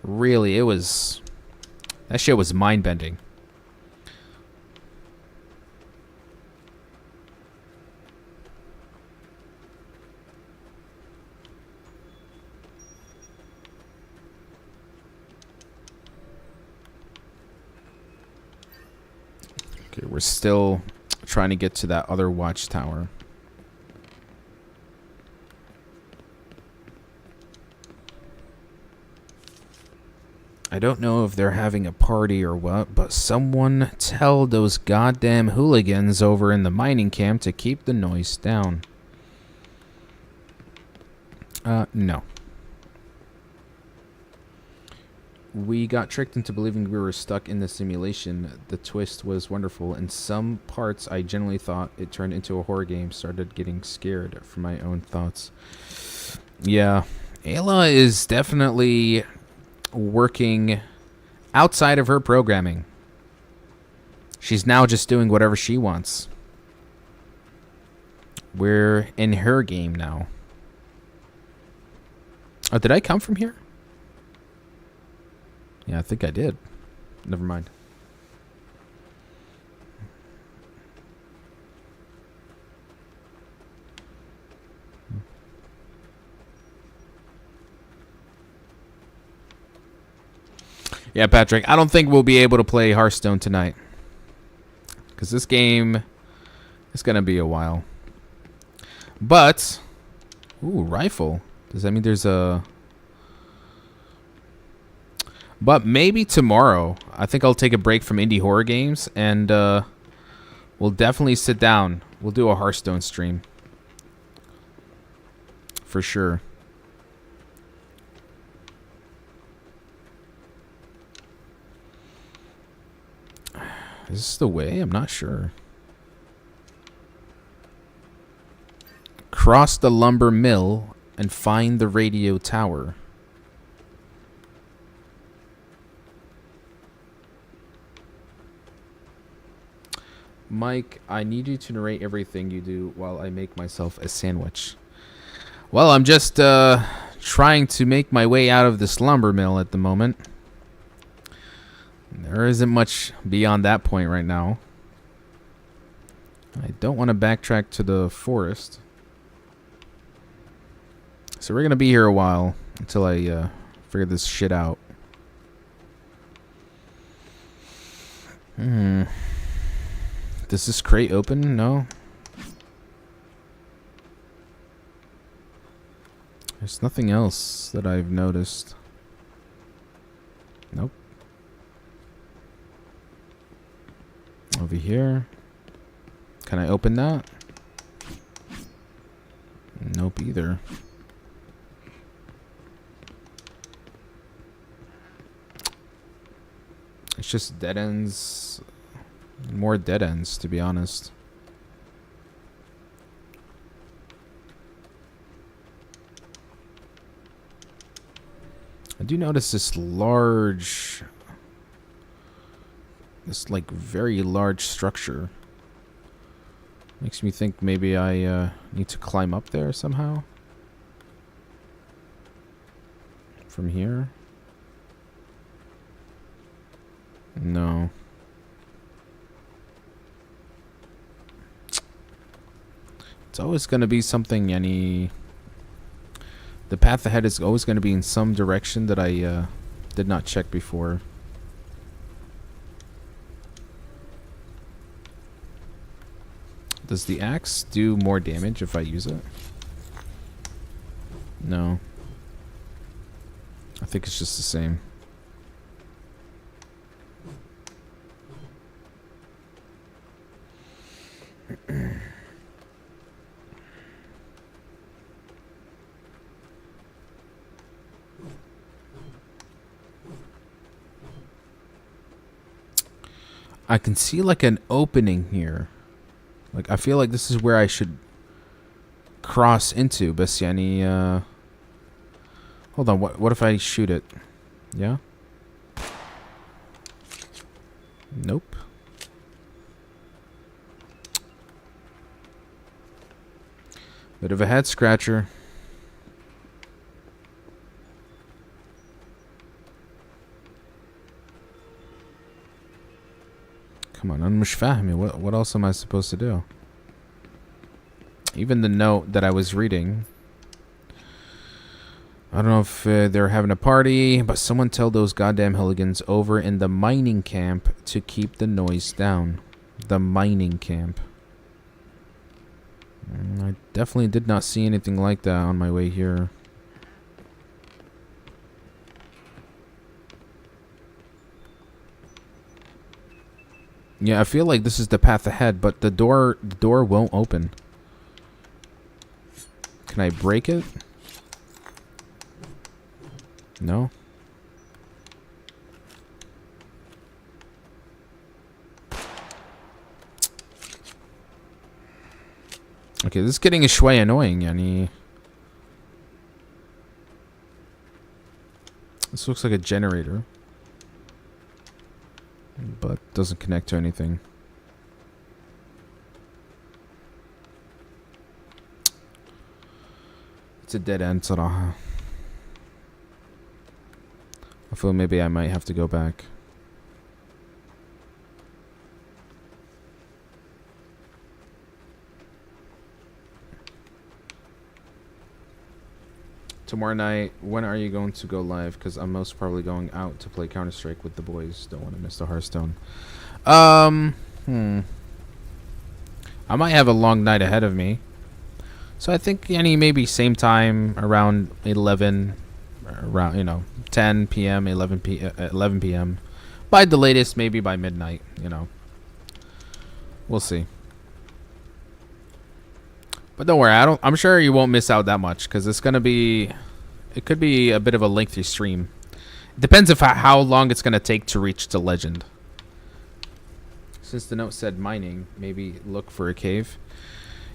Really, that shit was mind-bending. Okay, we're still trying to get to that other watchtower. I don't know if they're having a party or what, but someone tell those goddamn hooligans over in the mining camp to keep the noise down. No. We got tricked into believing we were stuck in the simulation. The twist was wonderful. In some parts, I genuinely thought it turned into a horror game. Started getting scared for my own thoughts. Yeah, AILA is definitely working outside of her programming. She's now just doing whatever she wants. We're in her game now. Oh, did I come from here? Yeah, I think I did. Never mind. Yeah, Patrick, I don't think we'll be able to play Hearthstone tonight. Because this game is going to be a while. But, ooh, rifle. Does that mean there's a... But maybe tomorrow. I think I'll take a break from indie horror games. And we'll definitely sit down. We'll do a Hearthstone stream. For sure. Is this the way? I'm not sure. Cross the lumber mill and find the radio tower. Mike, I need you to narrate everything you do while I make myself a sandwich. Well, I'm just trying to make my way out of this lumber mill at the moment. There isn't much beyond that point right now. I don't want to backtrack to the forest. So we're going to be here a while until I figure this shit out. Does this crate open? No. There's nothing else that I've noticed. Nope. Over here. Can I open that? Nope either. It's just dead ends. More dead ends, to be honest. I do notice this like very large structure. Makes me think maybe I need to climb up there somehow. From here? No. It's always going to be something, the path ahead is always going to be in some direction that I did not check before. Does the axe do more damage if I use it? No. I think it's just the same. I can see like an opening here. Like I feel like this is where I should cross into. بس يعني hold on, what if I shoot it? Yeah? Nope. Bit of a head scratcher. Come on, أنا مش فاهم. What else am I supposed to do? Even the note that I was reading. I don't know if they're having a party, but someone tell those goddamn hooligans over in the mining camp to keep the noise down. The mining camp. I definitely did not see anything like that on my way here. Yeah, I feel like this is the path ahead, but the door won't open. Can I break it? No. Okay, this is getting a shway annoying, yani. This looks like a generator. But doesn't connect to anything. It's a dead end, صراحة. I feel maybe I might have to go back. Tomorrow night, when are you going to go live? Because I'm most probably going out to play Counter-Strike with the boys. Don't want to miss the Hearthstone. I might have a long night ahead of me. So I think maybe same time, around 11, around 10 p.m., 11 p.m. By the latest, maybe by midnight, We'll see. But don't worry, I'm sure you won't miss out that much, because it could be a bit of a lengthy stream. It depends on how long it's gonna take to reach the legend. Since the note said mining, maybe look for a cave.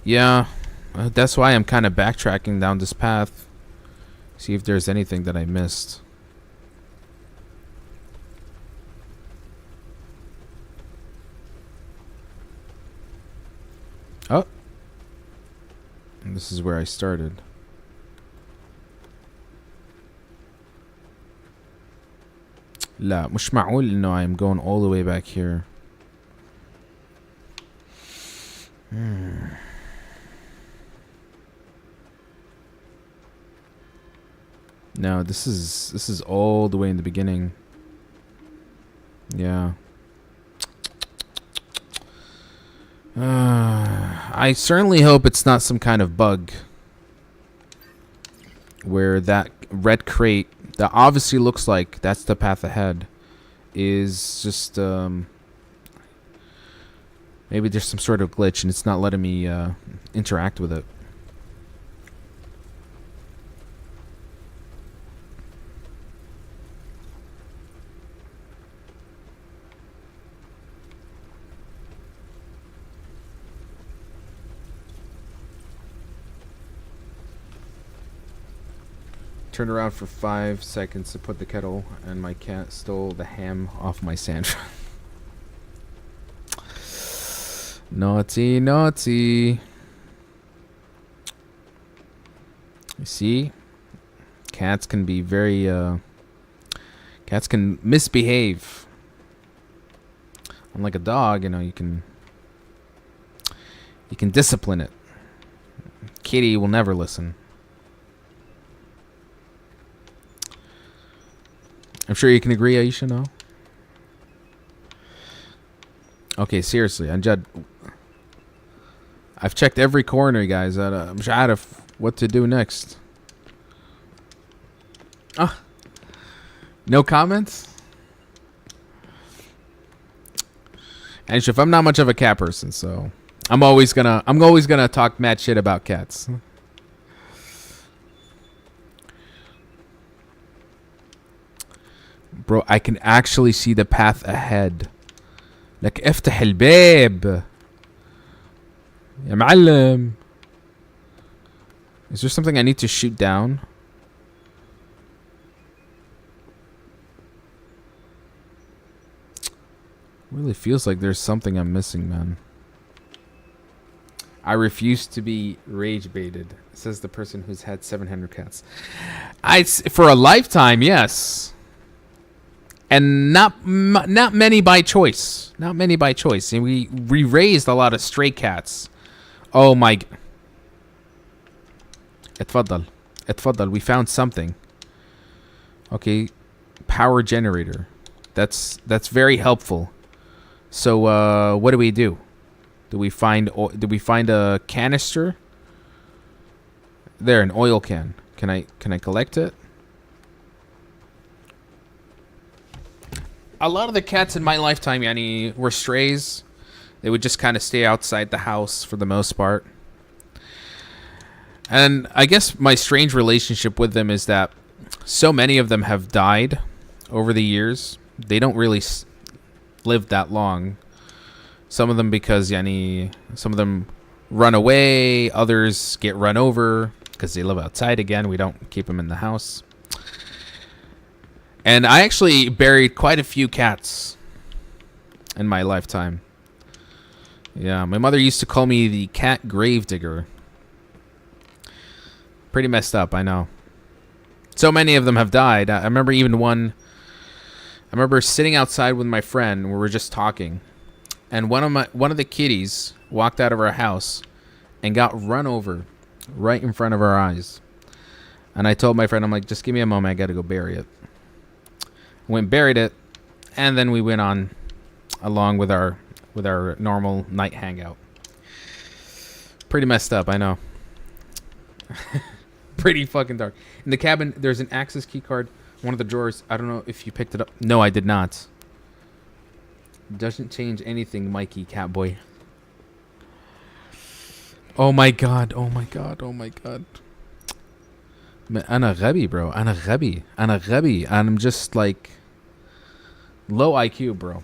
Yeah, that's why I'm kind of backtracking down this path. See if there's anything that I missed. This is where I started. لا مش معقول إنه I'm going all the way back here. No, this is all the way in the beginning. Yeah. I certainly hope it's not some kind of bug where that red crate that obviously looks like that's the path ahead is just maybe there's some sort of glitch and it's not letting me interact with it. Turned around for 5 seconds to put the kettle, and my cat stole the ham off my sandwich. Naughty, naughty. You see? Cats can be very, cats can misbehave. Unlike a dog, you know, you can discipline it. Kitty will never listen. I'm sure you can agree, Aisha, no? Okay, seriously, Anjad. I've checked every corner, guys. I'm sure out of what to do next. Ah, no comments? Aisha, if I'm not much of a cat person, so I'm always gonna talk mad shit about cats. Bro, I can actually see the path ahead. Like, افتح الباب. يا معلم. Is there something I need to shoot down? Really feels like there's something I'm missing, man. I refuse to be rage baited, says the person who's had 700 cats. For a lifetime, yes. And not many by choice. Not many by choice. And we raised a lot of stray cats. Oh my. اتفضل. اتفضل. We found something. Okay. Power generator. That's very helpful. So what do we do? Do we find a canister? There, an oil can. Can I collect it? A lot of the cats in my lifetime, Yani, were strays. They would just kind of stay outside the house for the most part. And I guess my strange relationship with them is that so many of them have died over the years. They don't really live that long. Some of them because, Yani, some of them run away. Others get run over because they live outside again. We don't keep them in the house. And I actually buried quite a few cats in my lifetime. Yeah, my mother used to call me the cat gravedigger. Pretty messed up, I know. So many of them have died. I remember even one. I remember sitting outside with my friend. We were just talking, and one of the kitties walked out of our house and got run over right in front of our eyes. And I told my friend, I'm like, just give me a moment. I got to go bury it. Went and buried it, and then we went on along with our normal night hangout. Pretty messed up, I know. Pretty fucking dark. In the cabin, there's an access key card. One of the drawers. I don't know if you picked it up. No, I did not. Doesn't change anything, Mikey Catboy. Oh my god. Oh my god. Oh my god. أنا غبي, bro. أنا غبي. I'm just like low IQ, bro.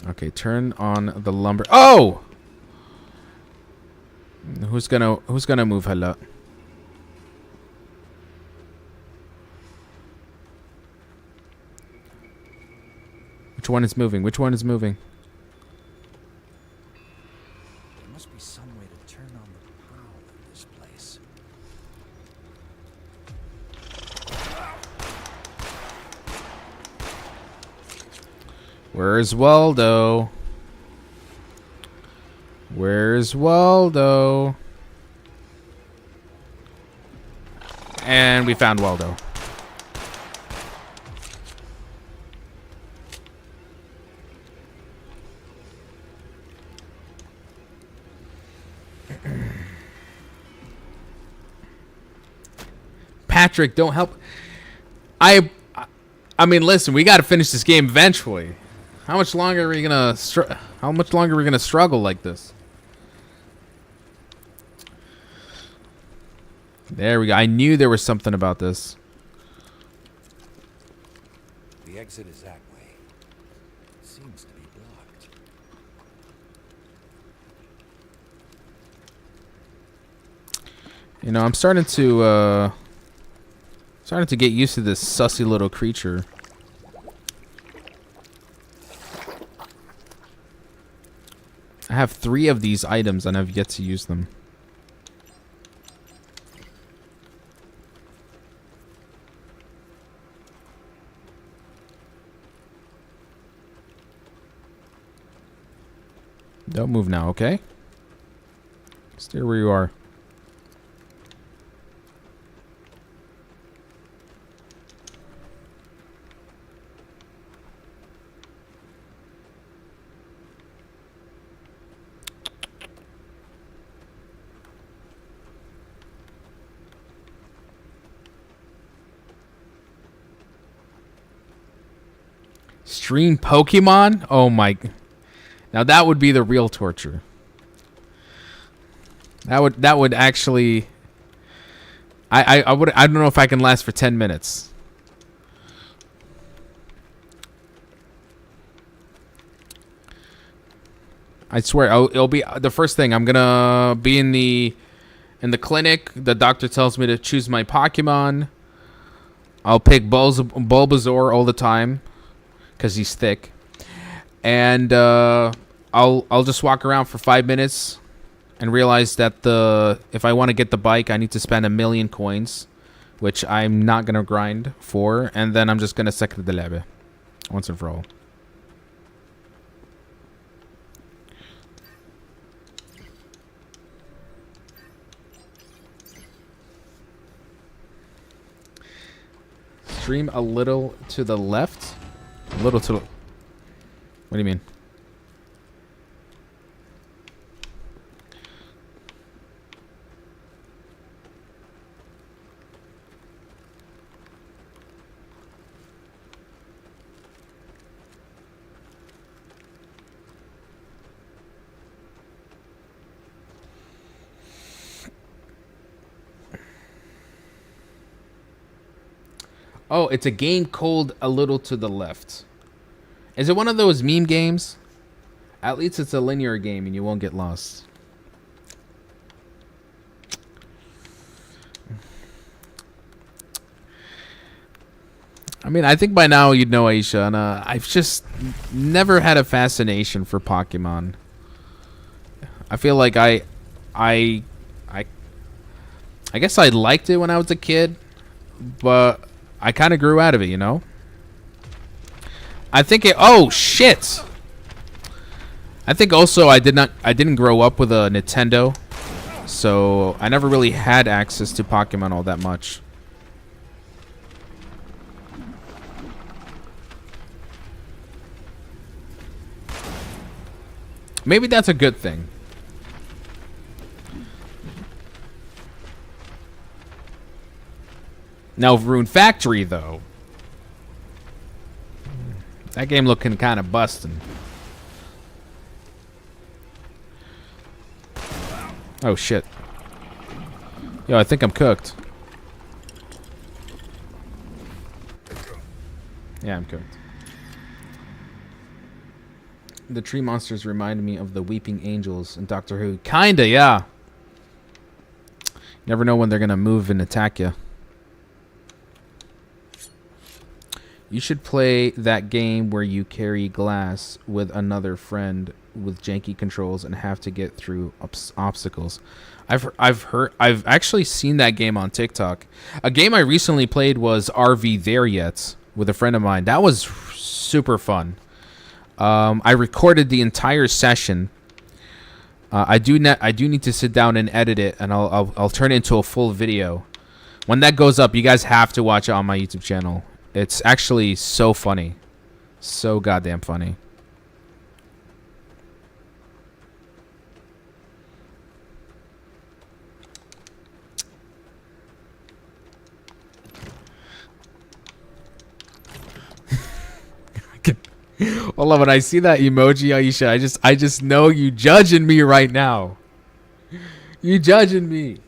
Okay, turn on the lumber. Oh! Who's gonna move هلا? Which one is moving? Which one is moving? There must be some way to turn on the power in this place. Where's Waldo? Where's Waldo? And we found Waldo. Patrick, don't help. I mean, listen, we got to finish this game eventually. How much longer are we gonna struggle like this? There we go. I knew there was something about this. The exit is that way. It seems to be blocked. You know, I'm starting to get used to this sussy little creature. I have 3 of these items and I've yet to use them. Don't move now, okay? Stay where you are. Stream Pokemon? Oh my. Now that would be the real torture. That would actually I don't know if I can last for 10 minutes. I swear it'll be the first thing. I'm going to be in the clinic. The doctor tells me to choose my Pokemon. I'll pick Bulbasaur all the time cuz he's thick. And I'll just walk around for 5 minutes and realize that if I want to get the bike, I need to spend 1,000,000 coins, which I'm not gonna grind for, and then I'm just gonna secret the lebe once and for all. Stream a little to the left, a little to the. What do you mean? Oh, it's a game called A Little to the Left. Is it one of those meme games? At least it's a linear game and you won't get lost. I mean, I think by now you'd know Aisha, and I've just never had a fascination for Pokemon. I feel like I guess I liked it when I was a kid, but I kind of grew out of it, you know? I think it... Oh, shit! I think also I didn't grow up with a Nintendo, so I never really had access to Pokemon all that much. Maybe that's a good thing. Now, Rune Factory, though. That game looking kind of busting. Oh, shit. Yo, I think I'm cooked. Yeah, I'm cooked. The tree monsters remind me of the Weeping Angels in Doctor Who. Kinda, yeah. Never know when they're gonna move and attack you. You should play that game where you carry glass with another friend with janky controls and have to get through obstacles. I've actually seen that game on TikTok. A game I recently played was RV There Yet with a friend of mine. That was super fun. I recorded the entire session. I do need to sit down and edit it, and I'll turn it into a full video. When that goes up, you guys have to watch it on my YouTube channel. It's actually so funny. So goddamn funny. Hold on, when I see that emoji, Aisha, I just know you judging me right now. You judging me.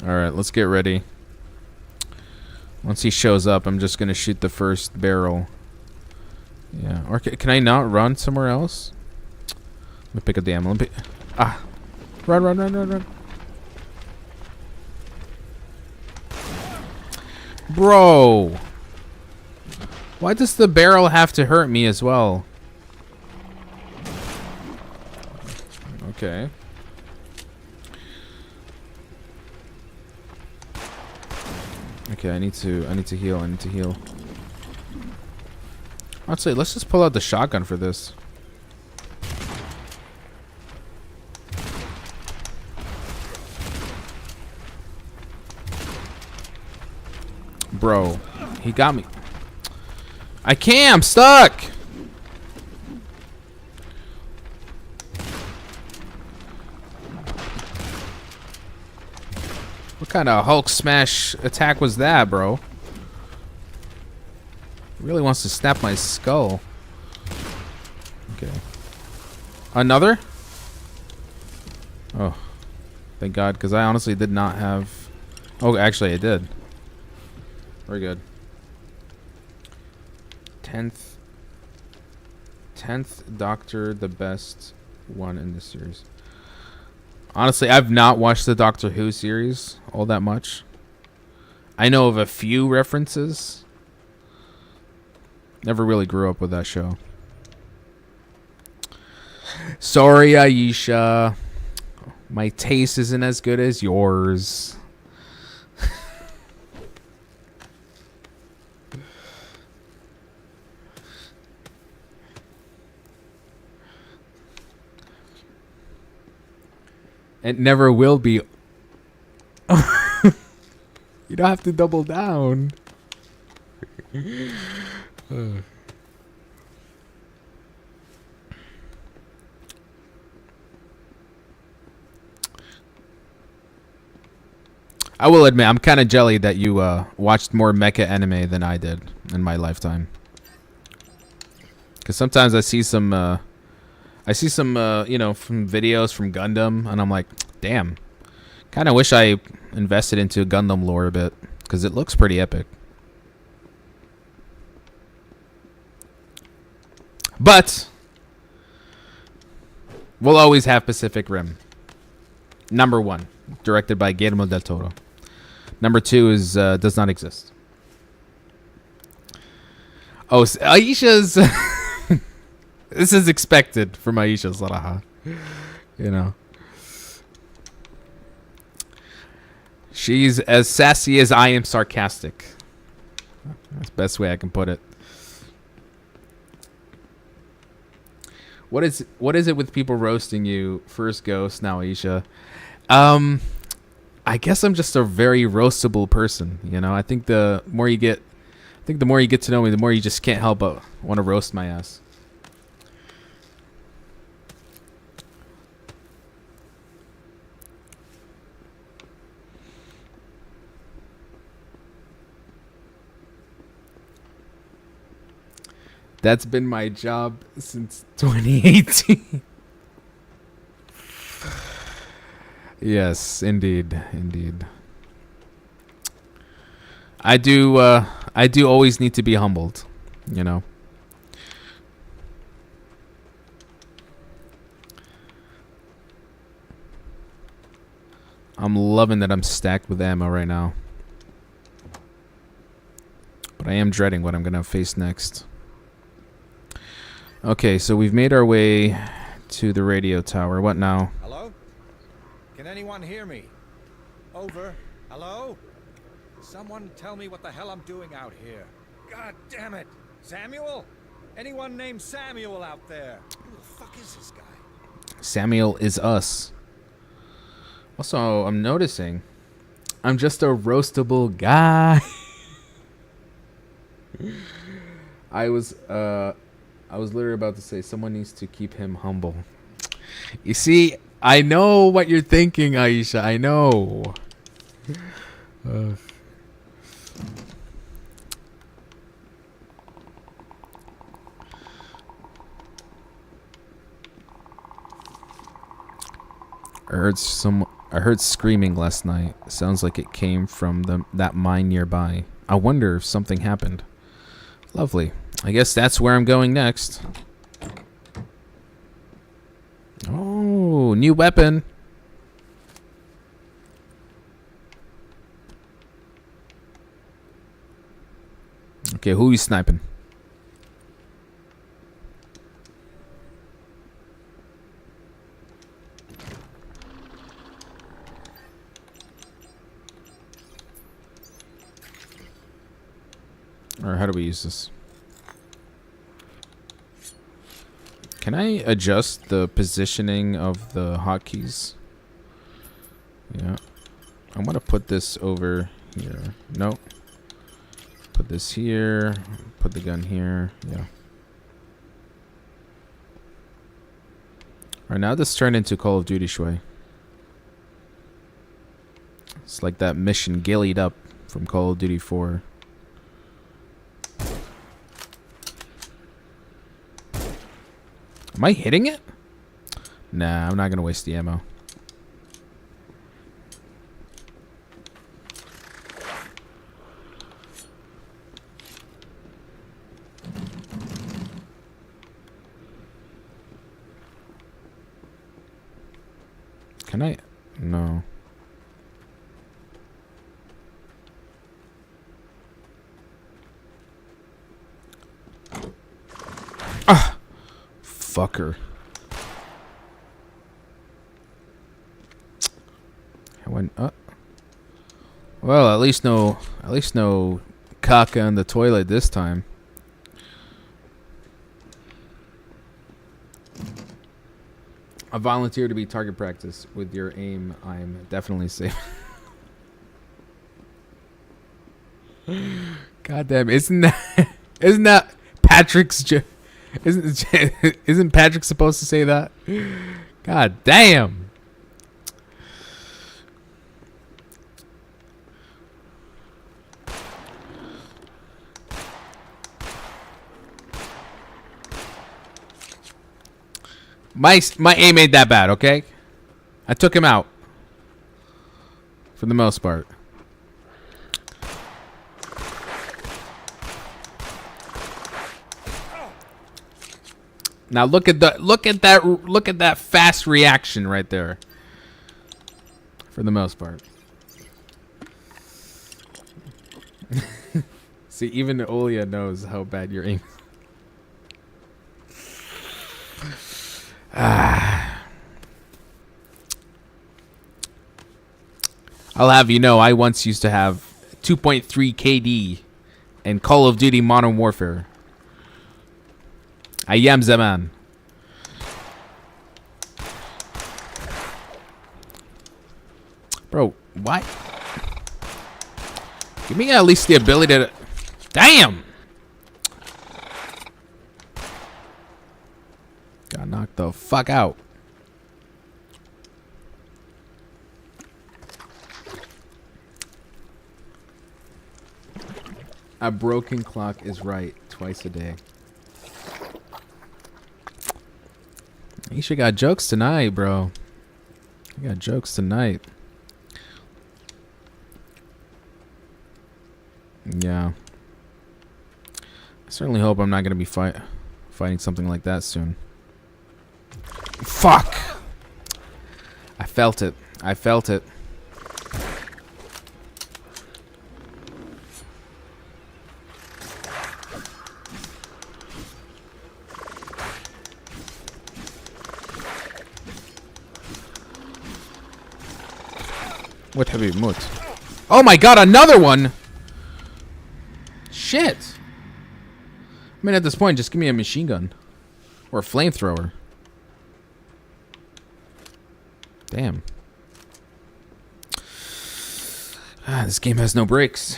Alright, let's get ready. Once he shows up, I'm just going to shoot the first barrel. Yeah. Or can I not run somewhere else? Let me pick up the ammo. Run, run, run, run, run. Bro. Why does the barrel have to hurt me as well? Okay. Okay, I need to heal. I need to heal. I'd say let's just pull out the shotgun for this. Bro, he got me. I can't. I'm stuck. What kind of Hulk smash attack was that, bro? He really wants to snap my skull. Okay. Another? Oh. Thank God, because I honestly did not have... Oh, actually, I did. Very good. 10th Doctor, the best one in this series. Honestly, I've not watched the Doctor Who series all that much. I know of a few references. Never really grew up with that show. Sorry, Aisha. My taste isn't as good as yours. It never will be. You don't have to double down. I will admit, I'm kind of jelly that you watched more mecha anime than I did in my lifetime. Because sometimes I see some, you know, from videos from Gundam, and I'm like, damn. Kind of wish I invested into Gundam lore a bit, because it looks pretty epic. But we'll always have Pacific Rim. Number 1, directed by Guillermo del Toro. Number 2 is does not exist. Oh, Aisha's. This is expected from Aisha Saraha. You know. She's as sassy as I am sarcastic. That's the best way I can put it. What is it with people roasting you? First Ghost, now Aisha. I guess I'm just a very roastable person, you know. I think the more you get to know me, the more you just can't help but want to roast my ass. That's been my job since 2018. Yes, indeed. I do always need to be humbled, you know. I'm loving that I'm stacked with ammo right now. But I am dreading what I'm going to face next. Okay, so we've made our way to the radio tower. What now? Hello? Can anyone hear me? Over. Hello? Someone tell me what the hell I'm doing out here. God damn it. Samuel? Anyone named Samuel out there? Who the fuck is this guy? Samuel is us. Also, I'm noticing I'm just a roastable guy. I was literally about to say someone needs to keep him humble. You see, I know what you're thinking, Aisha. I know. I heard screaming last night. Sounds like it came from that mine nearby. I wonder if something happened. Lovely. I guess that's where I'm going next. Oh, new weapon. Okay, who are you sniping? Or how do we use this? Can I adjust the positioning of the hotkeys? Yeah. I'm gonna put this over here. Nope. Put this here. Put the gun here. Yeah. Alright, now this turned into Call of Duty Shui. It's like that mission gillied up from Call of Duty 4. Am I hitting it? Nah, I'm not gonna waste the ammo. Can I? No. Ah! Fucker. I went up. Well, at least no caca in the toilet this time. I volunteer to be target practice. With your aim, I'm definitely safe. God damn, isn't that Patrick's Isn't Patrick supposed to say that? God damn. My aim ain't that bad, okay? I took him out. For the most part. Now look at that fast reaction right there. For the most part. See, even Olia knows how bad your aim is. I'll have you know, I once used to have 2.3 KD in Call of Duty Modern Warfare. I am the man. Bro, why? Give me at least the ability to... Damn! Got knocked the fuck out. A broken clock is right twice a day. You should got jokes tonight, bro. You got jokes tonight. Yeah. I certainly hope I'm not going to be fighting something like that soon. Fuck! I felt it. I felt it. What have you moot? Oh my god, another one! Shit! I mean, at this point, just give me a machine gun. Or a flamethrower. Damn. Ah, this game has no brakes.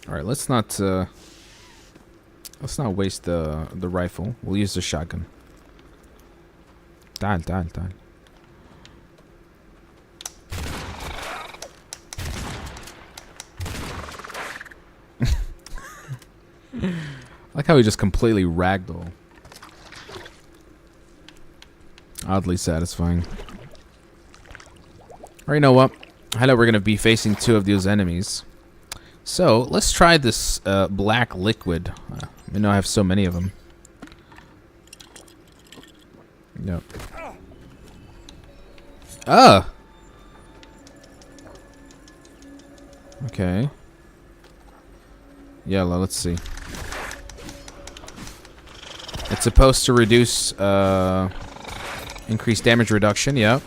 Alright, let's not waste the rifle. We'll use the shotgun. Dal. I like how he just completely ragdoll. Oddly satisfying. Or you know what? I know we're gonna be facing two of those enemies. So let's try this black liquid. I know I have so many of them. Yep. Ah. Okay. Yellow. Let's see. It's supposed to reduce increase damage reduction. Yep.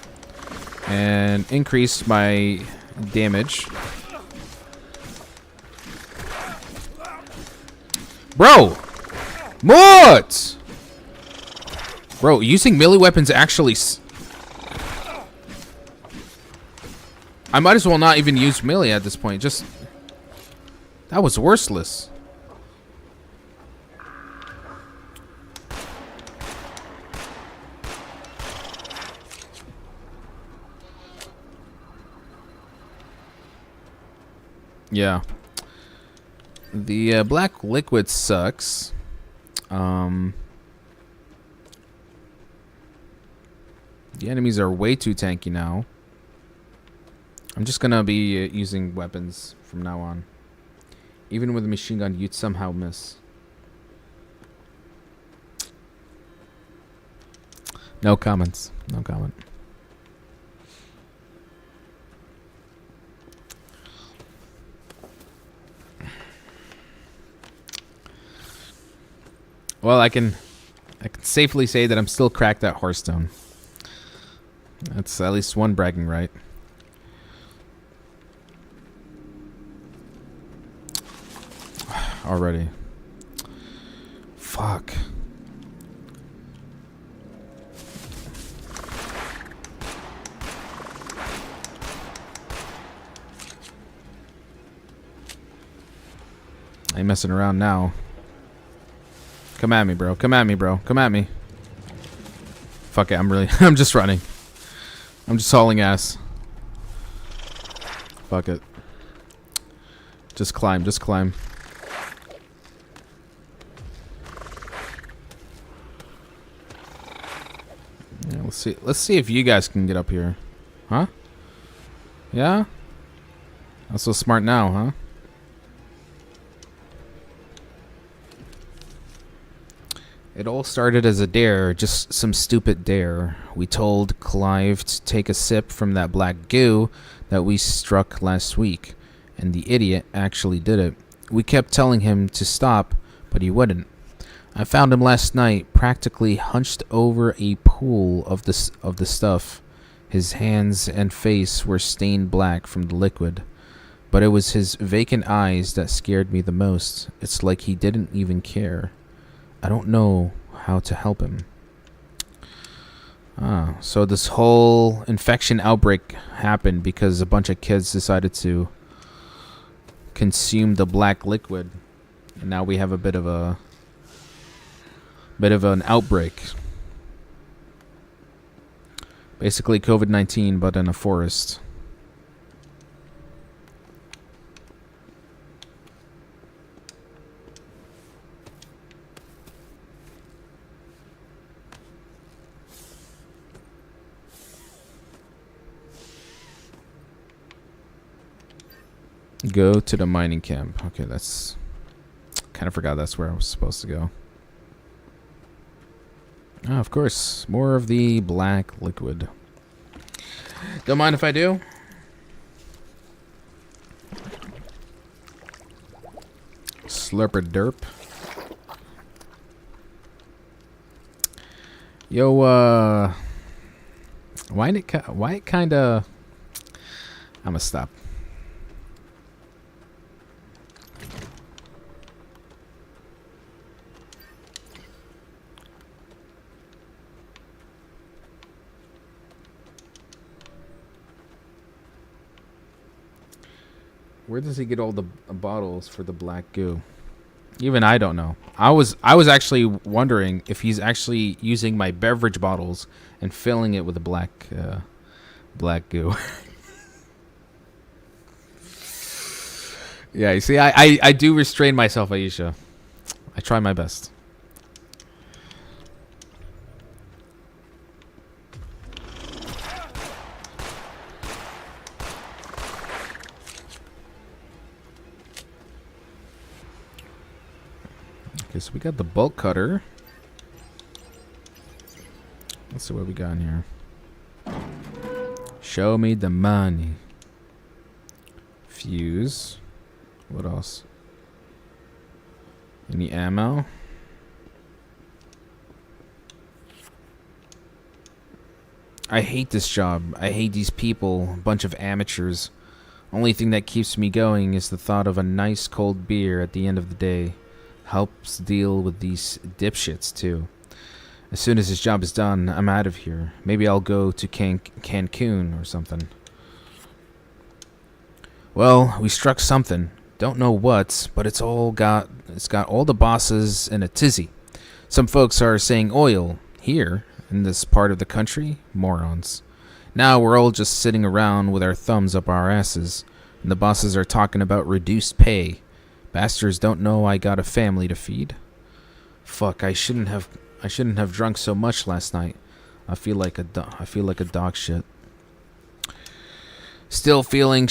And increase my damage. Bro! What? Bro, using melee weapons actually... I might as well not even use melee at this point. Just... That was worthless. Yeah. The black liquid sucks. The enemies are way too tanky now. I'm just gonna be using weapons from now on. Even with a machine gun, you'd somehow miss. No comments. No comment. Well, I can safely say that I'm still cracked at Hearthstone. That's at least one bragging right. Already. Fuck. I ain't messing around now. Come at me, bro. Come at me, bro. Come at me. Fuck it. I'm just running. I'm just hauling ass. Fuck it. Just climb. Just climb. Yeah, let's see. Let's see if you guys can get up here. Huh? Yeah? Not so smart now, huh? It all started as a dare, just some stupid dare. We told Clive to take a sip from that black goo that we struck last week, and the idiot actually did it. We kept telling him to stop, but he wouldn't. I found him last night, practically hunched over a pool of the stuff. His hands and face were stained black from the liquid, but it was his vacant eyes that scared me the most. It's like he didn't even care. I don't know how to help him. So this whole infection outbreak happened because a bunch of kids decided to consume the black liquid, and now we have a bit of an outbreak. Basically COVID-19, but in a forest. Go to the mining camp. Okay, that's... kind of forgot that's where I was supposed to go. Ah, of course. More of the black liquid. Don't mind if I do. Slurper derp. Yo, Why it kind of... I'm gonna stop. Where does he get all the bottles for the black goo? Even I don't know. I was actually wondering if he's actually using my beverage bottles and filling it with the black goo. Yeah, you see, I do restrain myself, Aisha. I try my best. Okay, so we got the bolt cutter. Let's see what we got in here. Show me the money. Fuse. What else? Any ammo? I hate this job. I hate these people. A bunch of amateurs. Only thing that keeps me going is the thought of a nice cold beer at the end of the day. Helps deal with these dipshits too. As soon as this job is done, I'm out of here. Maybe I'll go to Cancun or something. Well, we struck something. Don't know what, but it's got all the bosses in a tizzy. Some folks are saying oil here in this part of the country. Morons. Now we're all just sitting around with our thumbs up our asses, and the bosses are talking about reduced pay. Bastards don't know I got a family to feed. Fuck, I shouldn't have drunk so much last night. I feel like a dog shit. Still feeling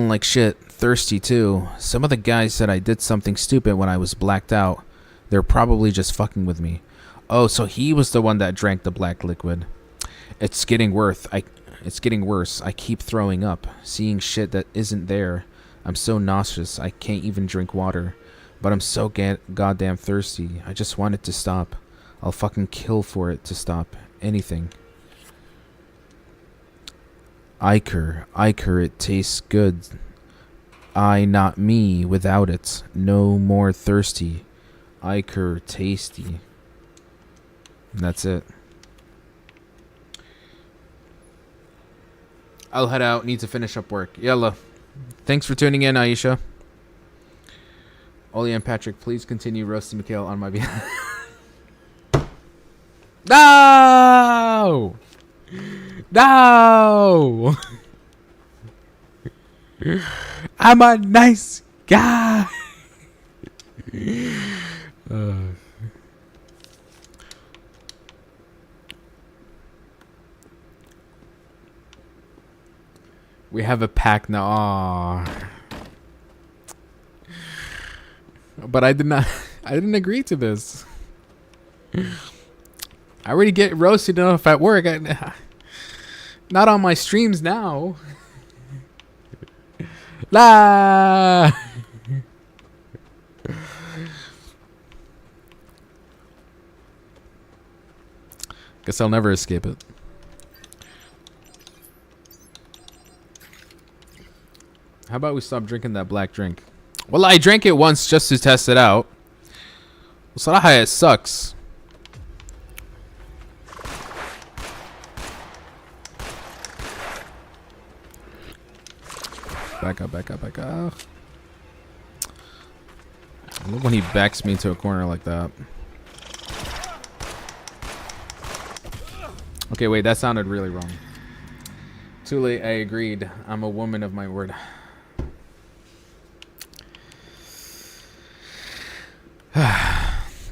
like shit. Thirsty too. Some of the guys said I did something stupid when I was blacked out. They're probably just fucking with me. Oh, so he was the one that drank the black liquid. It's getting worse. I keep throwing up, seeing shit that isn't there. I'm so nauseous, I can't even drink water. But I'm so goddamn thirsty. I just want it to stop. I'll fucking kill for it to stop. Anything. Iker, it tastes good. I, not me, without it. No more thirsty. Iker, tasty. And that's it. I'll head out. Need to finish up work. Yalla. Thanks for tuning in, Aisha. Ollie and Patrick, please continue roasting Mikhail on my behalf. No! No! I'm a nice guy. We have a pack now. Aww. But I didn't agree to this. I already get roasted enough at work. Not on my streams now. La. Guess I'll never escape it. How about we stop drinking that black drink? Well, I drank it once just to test it out. صراحة it sucks. Back up. I love when he backs me into a corner like that. Okay, wait, that sounded really wrong. Too late, I agreed. I'm a woman of my word.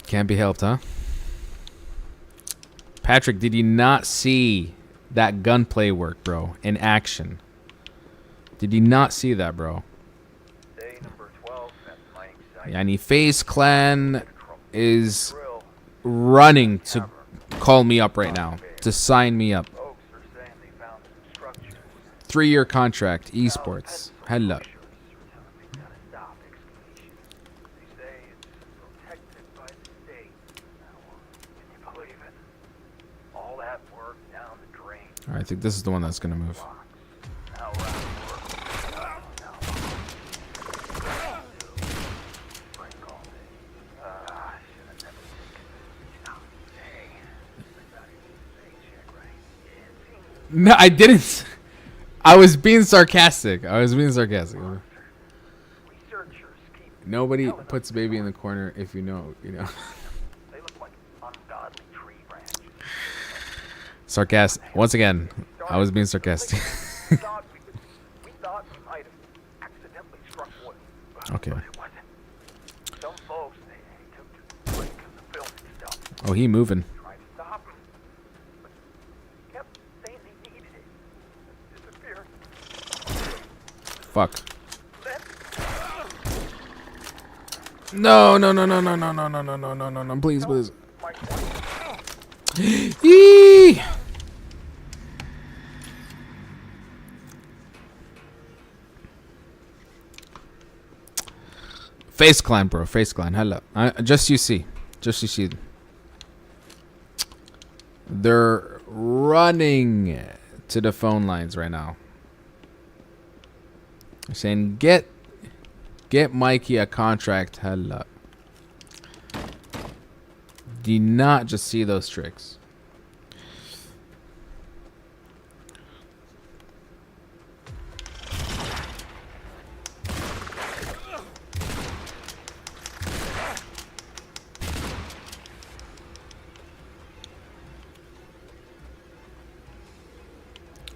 Can't be helped, huh? Patrick, did you not see that gunplay work, bro? In action. Did you not see that, bro? Day number 12 at mining site. Yani FaZe Clan is running to call me up right now. To sign me up. Folks are saying they found some structures. 3-year contract, esports. Hello. They gotta stop excavation. They say it's protected by the state. Now, can you believe it? All that work down the drain Alright, I think this is the one that's gonna move. How round work. No. Break all day. Should have never taken it. Hey, I got your paycheck, right? No, I didn't. I was being sarcastic. Researchers keep. Nobody puts baby in the corner if you know. They look like ungodly tree branches. Sarcastic. Once again, I was being sarcastic. We thought we might have accidentally struck wood. Okay. But it wasn't. Some folks, they took to breaking the building stuff. Oh, he moving. Tried to stop him. But kept saying he needed it. Disappeared. Fuck. Then No, please. my Yee! Face clan, bro. Face clan. Hello. Just you see. They're running to the phone lines right now. They're saying, get Mikey a contract. Hello. Do not just see those tricks.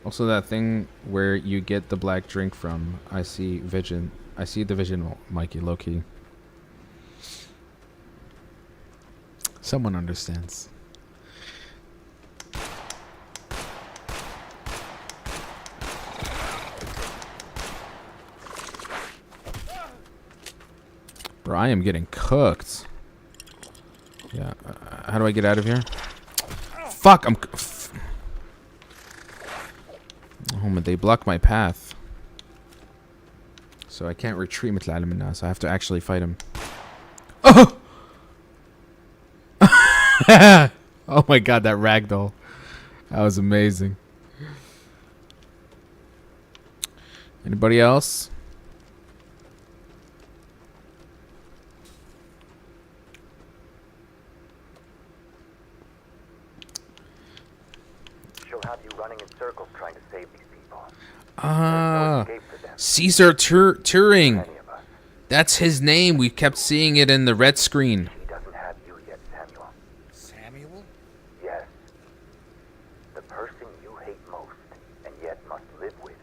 Also, that thing where you get the black drink from, I see Vision. I see the Vision, Mikey, low-key. Someone understands. Bro, I am getting cooked. Yeah, how do I get out of here? Fuck, oh, but they block my path. So I can't retreat مثل العالم now, so I have to actually fight him. Oh! Oh my god, that ragdoll. That was amazing. Anybody else? She'll have you running in circles trying to save these people. Ah, Escape for them. Caesar Turing. Many of us. That's his name. We kept seeing it in the red screen. He doesn't have you yet, Samuel. Samuel? Yes. The person you hate most and yet must live with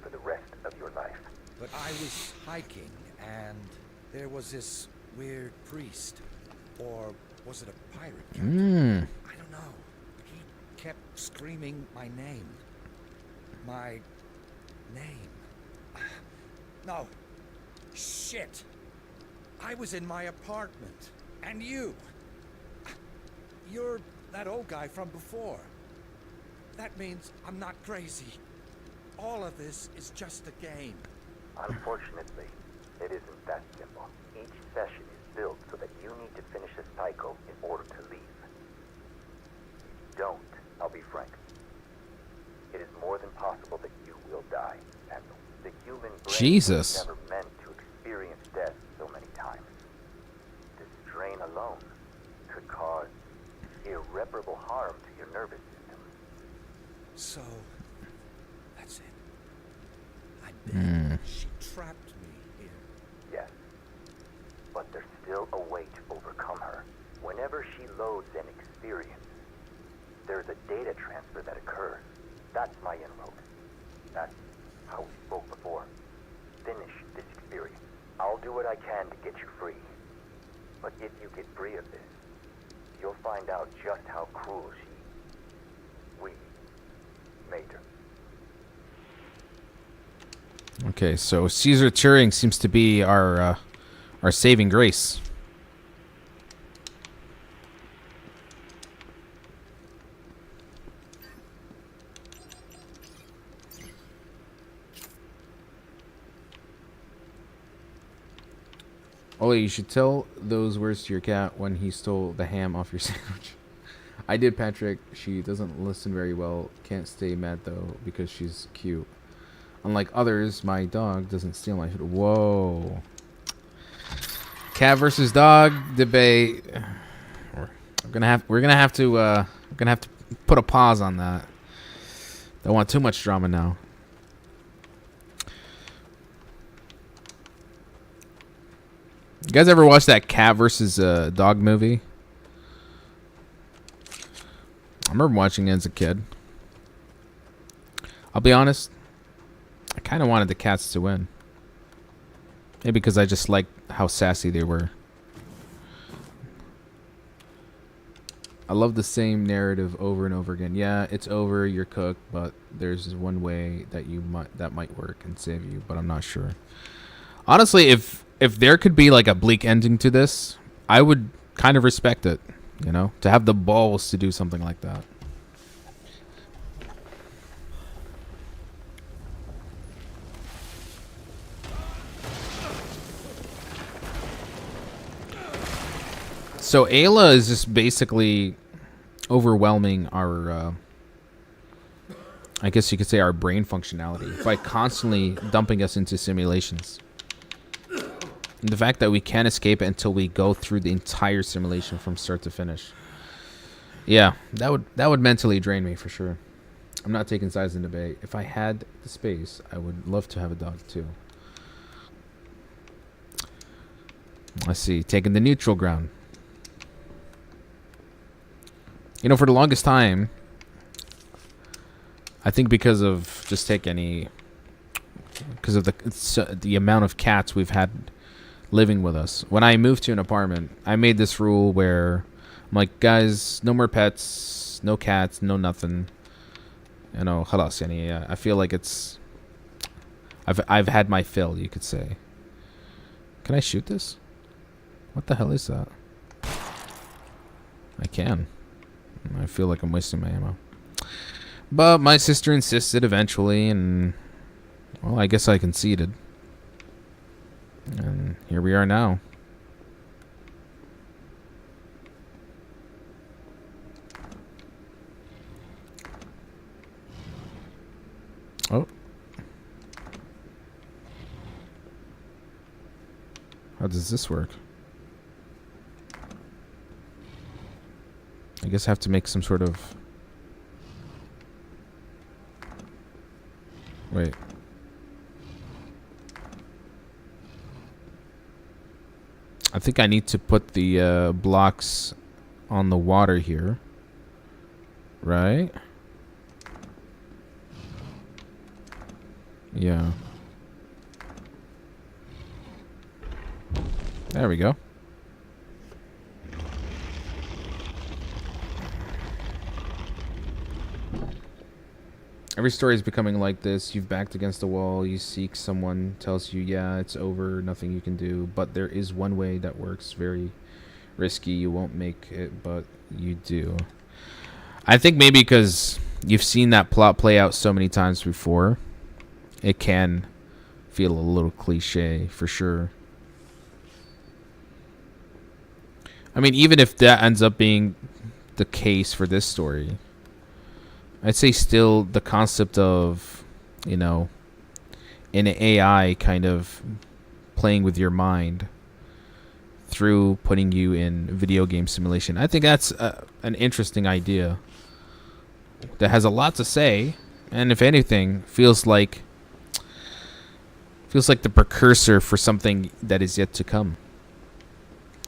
for the rest of your life. But I was hiking, and there was this weird priest. Or was it a pirate? I don't know. He kept screaming my name. My name. No. Shit. I was in my apartment. And you. You're that old guy from before. That means I'm not crazy. All of this is just a game. Unfortunately, it isn't that simple. Each session is built so that you need to finish a cycle in order to leave. If you don't, I'll be frank. It is more than possible that you will die, Samuel. The human brain Jesus. was never meant to experience death so many times. This strain alone could cause irreparable harm to your nervous system. So, that's it. I'm dead. She trapped me here. Yes. But there's still a way to overcome her. Whenever she loads an experience, there's a data transfer that occurs. That's my inroad. That's how we spoke before. Finish this experience. I'll do what I can to get you free. But if you get free of this, you'll find out just how cruel we made her. Okay, so Caesar Turing seems to be our saving grace. Ollie, you should tell those words to your cat when he stole the ham off your sandwich. I did, Patrick. She doesn't listen very well. Can't stay mad though because she's cute. Unlike others, my dog doesn't steal my food. Whoa. Cat versus dog debate. We're gonna have to put a pause on that. Don't want too much drama now. You guys ever watch that cat versus dog movie? I remember watching it as a kid. I'll be honest, I kind of wanted the cats to win. Maybe because I just liked how sassy they were. I love the same narrative over and over again. Yeah, it's over, you're cooked, but there's one way that might work and save you, but I'm not sure. Honestly, if there could be like a bleak ending to this, I would kind of respect it, you know, to have the balls to do something like that. So AILA is just basically overwhelming our, I guess you could say, our brain functionality by constantly dumping us into simulations. And the fact that we can't escape it until we go through the entire simulation from start to finish. Yeah, that would mentally drain me for sure. I'm not taking sides in debate. If I had the space, I would love to have a dog too. Let's see, taking the neutral ground. You know, for the longest time, I think because of the amount of cats we've had living with us. When I moved to an apartment, I made this rule where I'm like, guys, no more pets, no cats, no nothing. You know, khalas, yani, I feel like I've had my fill, you could say. Can I shoot this? What the hell is that? I can. I feel like I'm wasting my ammo. But my sister insisted eventually, and well, I guess I conceded. And here we are now. Oh. How does this work? I guess I have to make some sort of... Wait. I think I need to put the blocks on the water here. Right? Yeah. There we go. Every story is becoming like this. You've backed against the wall. You seek someone, tells you, yeah, it's over, nothing you can do. But there is one way that works. Very risky. You won't make it, but you do. I think maybe because you've seen that plot play out so many times before, it can feel a little cliche for sure. I mean, even if that ends up being the case for this story, I'd say still the concept of, you know, an AI kind of playing with your mind through putting you in video game simulation. I think that's an interesting idea that has a lot to say, and if anything, feels like the precursor for something that is yet to come.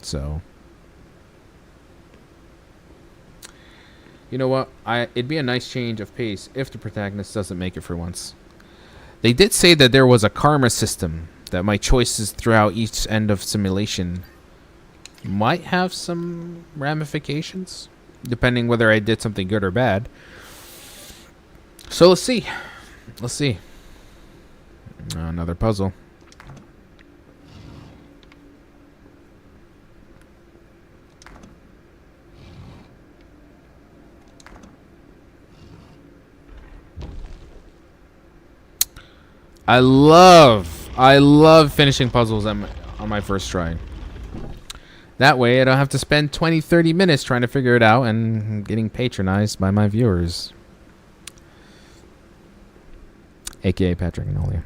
So, you know what? It'd be a nice change of pace if the protagonist doesn't make it for once. They did say that there was a karma system, that my choices throughout each end of simulation might have some ramifications, depending whether I did something good or bad. So let's see. Let's see. Another puzzle. I love finishing puzzles on my first try. That way I don't have to spend 20, 30 minutes trying to figure it out and getting patronized by my viewers. AKA Patrick and Ollie.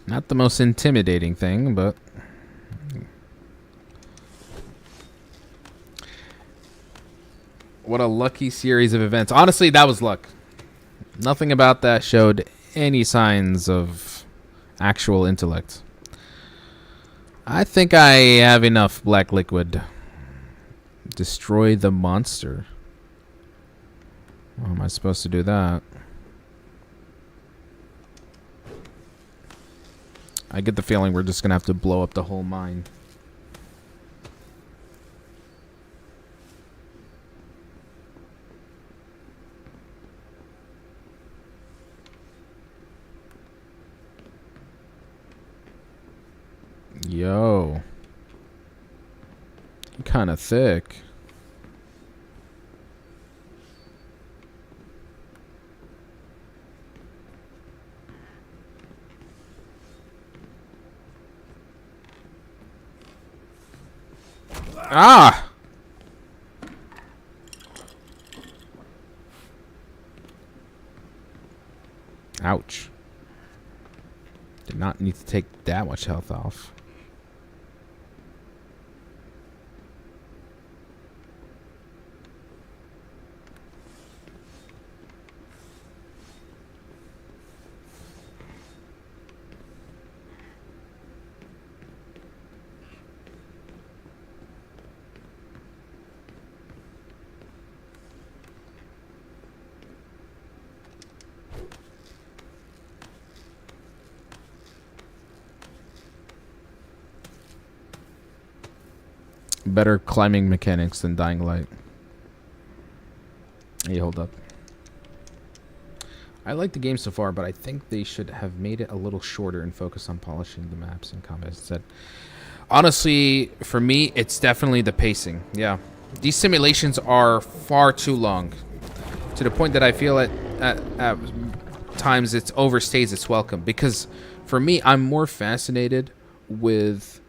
Not the most intimidating thing, but what a lucky series of events. Honestly, that was luck. Nothing about that showed any signs of actual intellect. I think I have enough black liquid. Destroy the monster. How am I supposed to do that? I get the feeling we're just gonna have to blow up the whole mine. Yo. Kind of thick. Ah! Ouch. Did not need to take that much health off. Better climbing mechanics than Dying Light. Hey, hold up. I like the game so far, but I think they should have made it a little shorter and focus on polishing the maps and combat instead. Honestly, for me, it's definitely the pacing. Yeah. These simulations are far too long. To the point that I feel at times it overstays its welcome. Because for me, I'm more fascinated with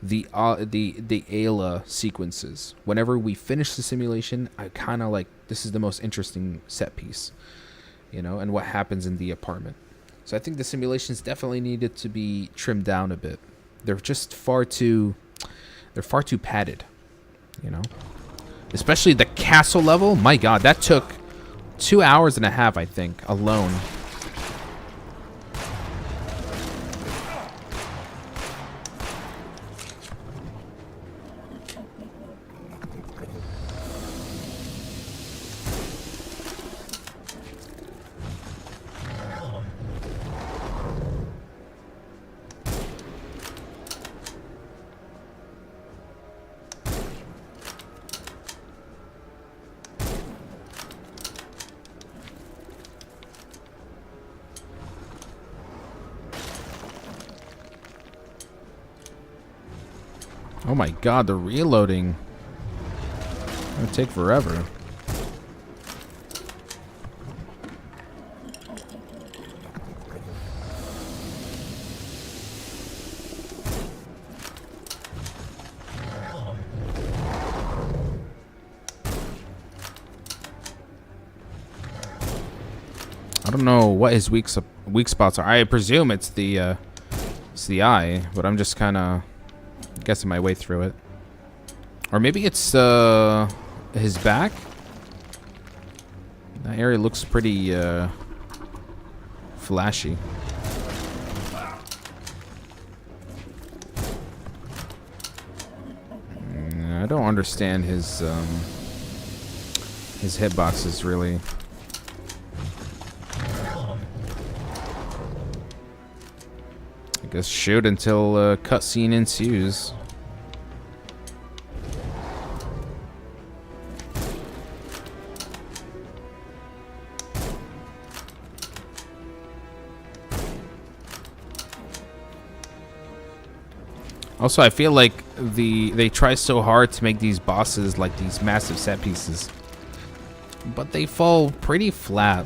the AILA sequences. Whenever we finish the simulation, I kind of like, this is the most interesting set piece, you know, and what happens in the apartment. So I think the simulations definitely needed to be trimmed down a bit. They're just far too padded, you know, especially the castle level. My God, that took 2 hours and a half, I think, alone. Oh my God, the reloading. It'll take forever. I don't know what his weak spots are. I presume it's the eye, but I'm just kind of guessing my way through it. Or maybe it's his back. That area looks pretty flashy. I don't understand his hitboxes really. I guess shoot until cutscene ensues. Also, I feel like they try so hard to make these bosses like these massive set pieces, but they fall pretty flat.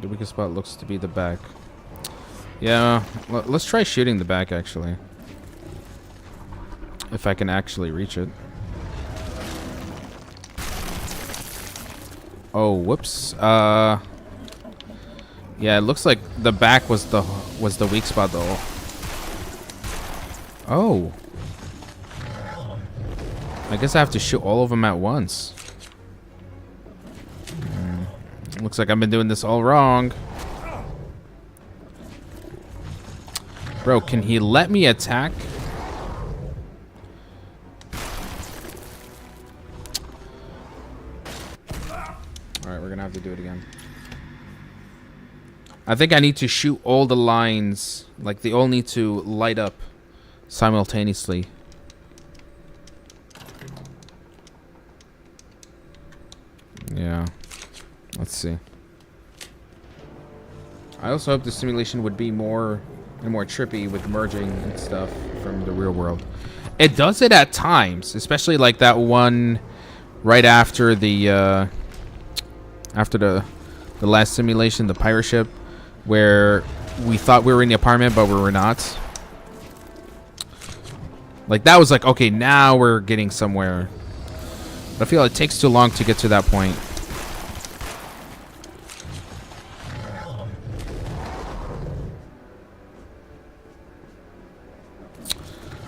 The weakest spot looks to be the back. Yeah, let's try shooting the back, actually. If I can actually reach it. Oh, whoops. Yeah, it looks like the back was the weak spot, though. Oh. I guess I have to shoot all of them at once. Looks like I've been doing this all wrong. Bro, can he let me attack? Alright, we're gonna have to do it again. I think I need to shoot all the lines. Like, they all need to light up simultaneously. Yeah. Let's see. I also hope the simulation would be more and more trippy with merging and stuff from the real world. It does it at times, especially like that one right after the last simulation, the pirate ship, where we thought we were in the apartment but we were not. Like, that was like, okay, now we're getting somewhere. But I feel it takes too long to get to that point.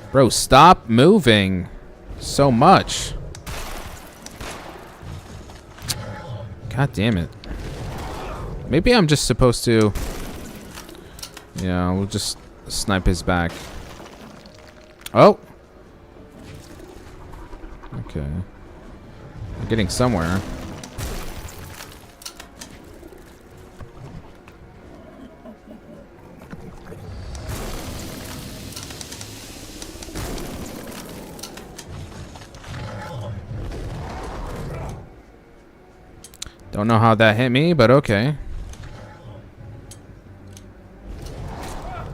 Bro, stop moving so much. God damn it. Maybe I'm just supposed to... Yeah, we'll just snipe his back. Oh! Okay. We're getting somewhere. Don't know how that hit me, but okay.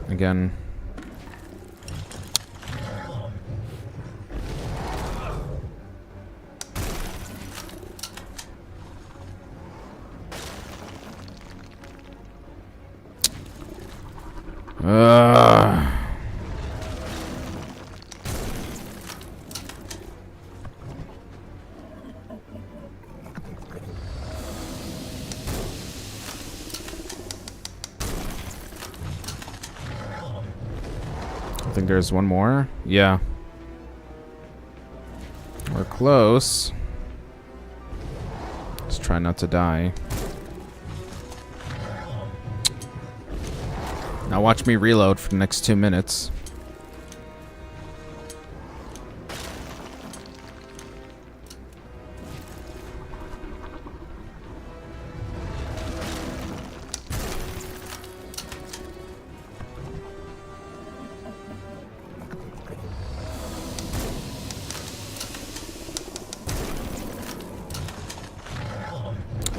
Again. I think there's one more. Yeah. We're close. Just try not to die. Now watch me reload for the next 2 minutes.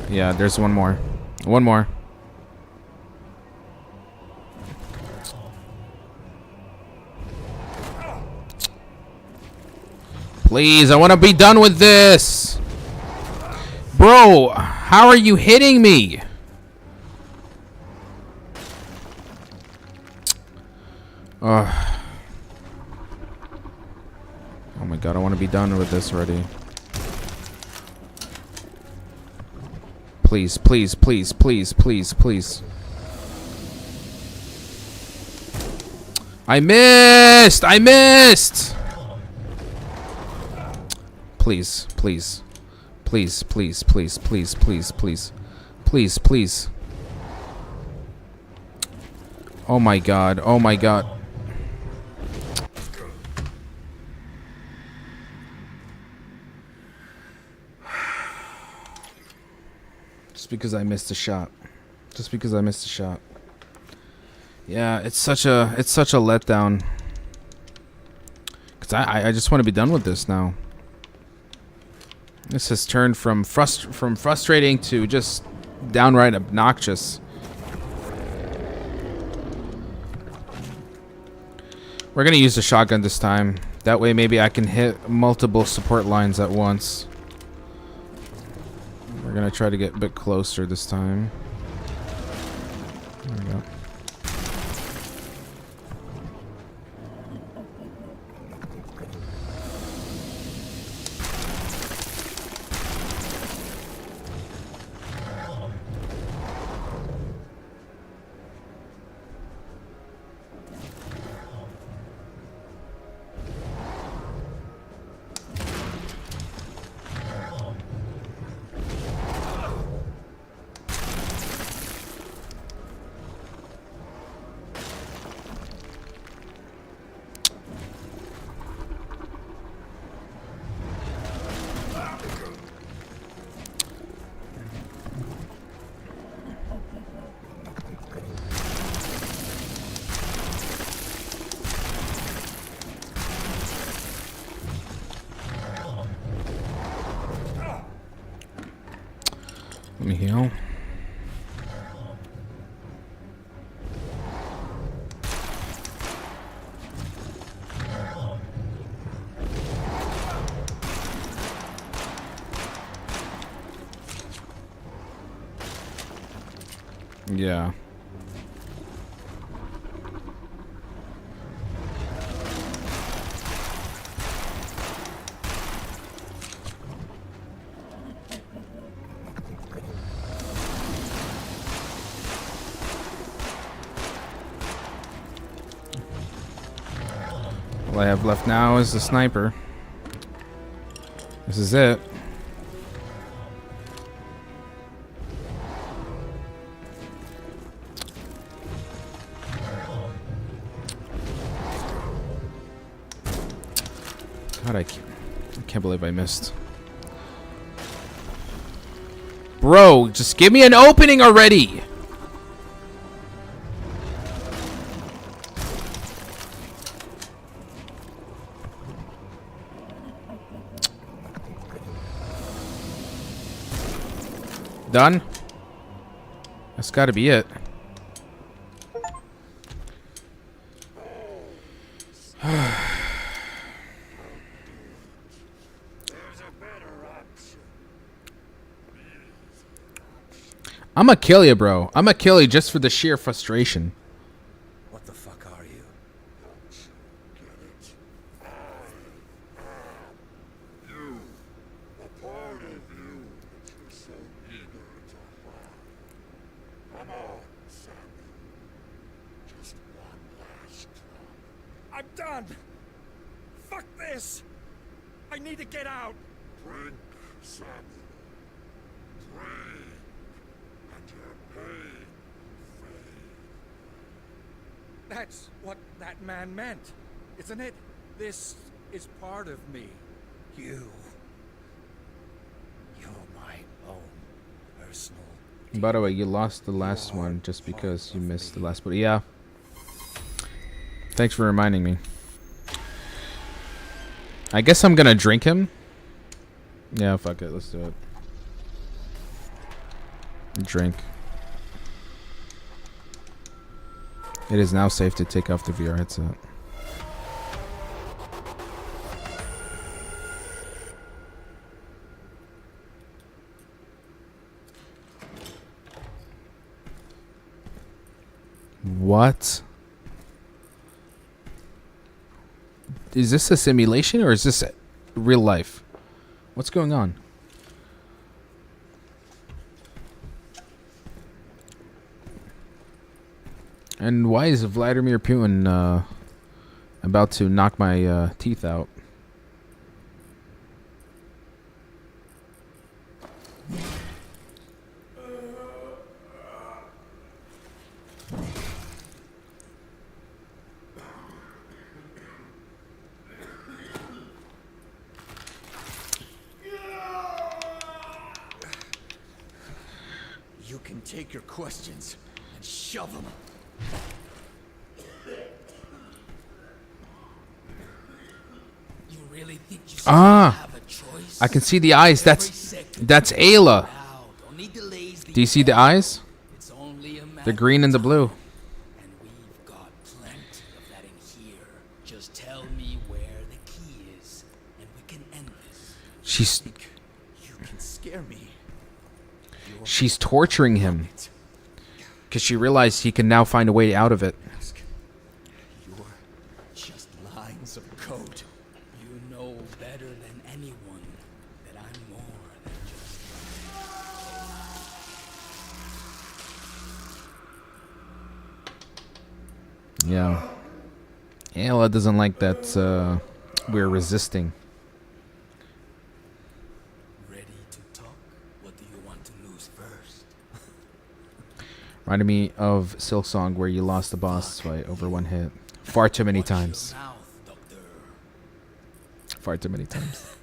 Yeah, there's one more. One more. Please, I want to be done with this. Bro, how are you hitting me? Oh my god, I want to be done with this already. Please, please, please, please, please, please. I missed! I missed! Please, please. Please, please, please, please, please, please. Please, please. Oh my god, oh my god. Just because I missed a shot. Just because I missed a shot. Yeah, it's such a letdown. Cause I just want to be done with this now. This has turned from frustrating to just downright obnoxious. We're gonna use the shotgun this time. That way maybe I can hit multiple support lines at once. We're gonna try to get a bit closer this time. There we go. Let me heal. Yeah. All I have left now is the sniper. This is it. God, I can't believe I missed. Bro, just give me an opening already! Done? That's gotta be it. I'ma kill you, bro. I'ma kill you just for the sheer frustration. What the fuck are you? You, a part of you that you're so eager to harm. Come on, Sammy. Just one last try. I'm done. Fuck this. I need to get out. Drink, Sammy. Drink. And your pain fade. That's what that man meant, isn't it? This is part of me. You're my own personal. By the way, you lost the last one just because you missed the last one. Yeah. Thanks for reminding me. I guess I'm gonna drink him. Yeah, fuck it. Let's do it. Drink. It is now safe to take off the VR headset. What? Is this a simulation or is this real life? What's going on? And why is Vladimir Putin about to knock my teeth out? You can take your questions and shove them. You really think you should have a choice? I can see the eyes. That's Ayla. Do you see the eyes? It's only a The green and the blue. And we've got plenty of that in here. Just tell me where the key is, and we can end this. You can scare me. She's torturing him because she realized he can now find a way out of it. You're just lines of code. You know better than anyone that I'm more than just. Yeah. Ayla doesn't like that we're resisting. Ready to talk? What do you want to lose first? Reminded me of Silksong where you lost the boss fight over one hit. Far too many times. Watch your mouth, Doctor. Far too many times.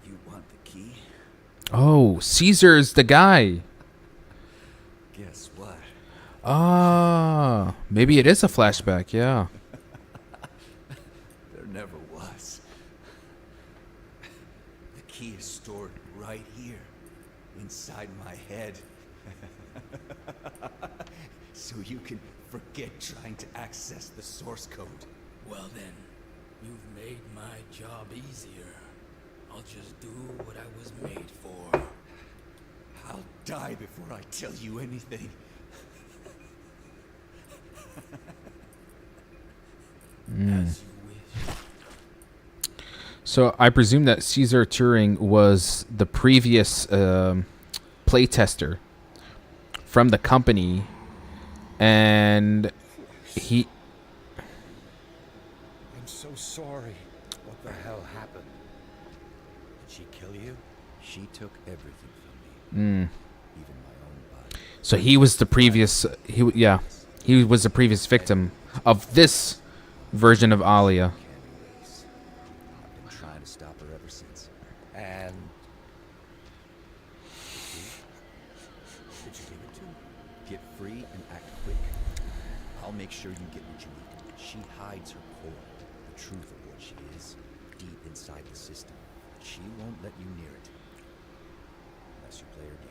You want the key? Oh, Caesar's the guy. Guess what? Ah, maybe it is a flashback, yeah. There never was. The key is stored right here, inside my head. So you can forget trying to access the source code. Well then, you've made my job easier. I'll just do what I was made for. I'll die before I tell you anything. As you wish. So I presume that Caesar Turing was the previous playtester from the company, and he... I'm so sorry. What the hell happened? Did she kill you? She took everything from me. Even my own body. So he was the previous... he was the previous victim of this version of AILA. Candy race. I've been trying to stop her ever since. And did you give it to her? Get free and act quick. I'll make sure you get what you need. She hides her core, the truth of what she is, deep inside the system. She won't let you near it. Unless you play her game.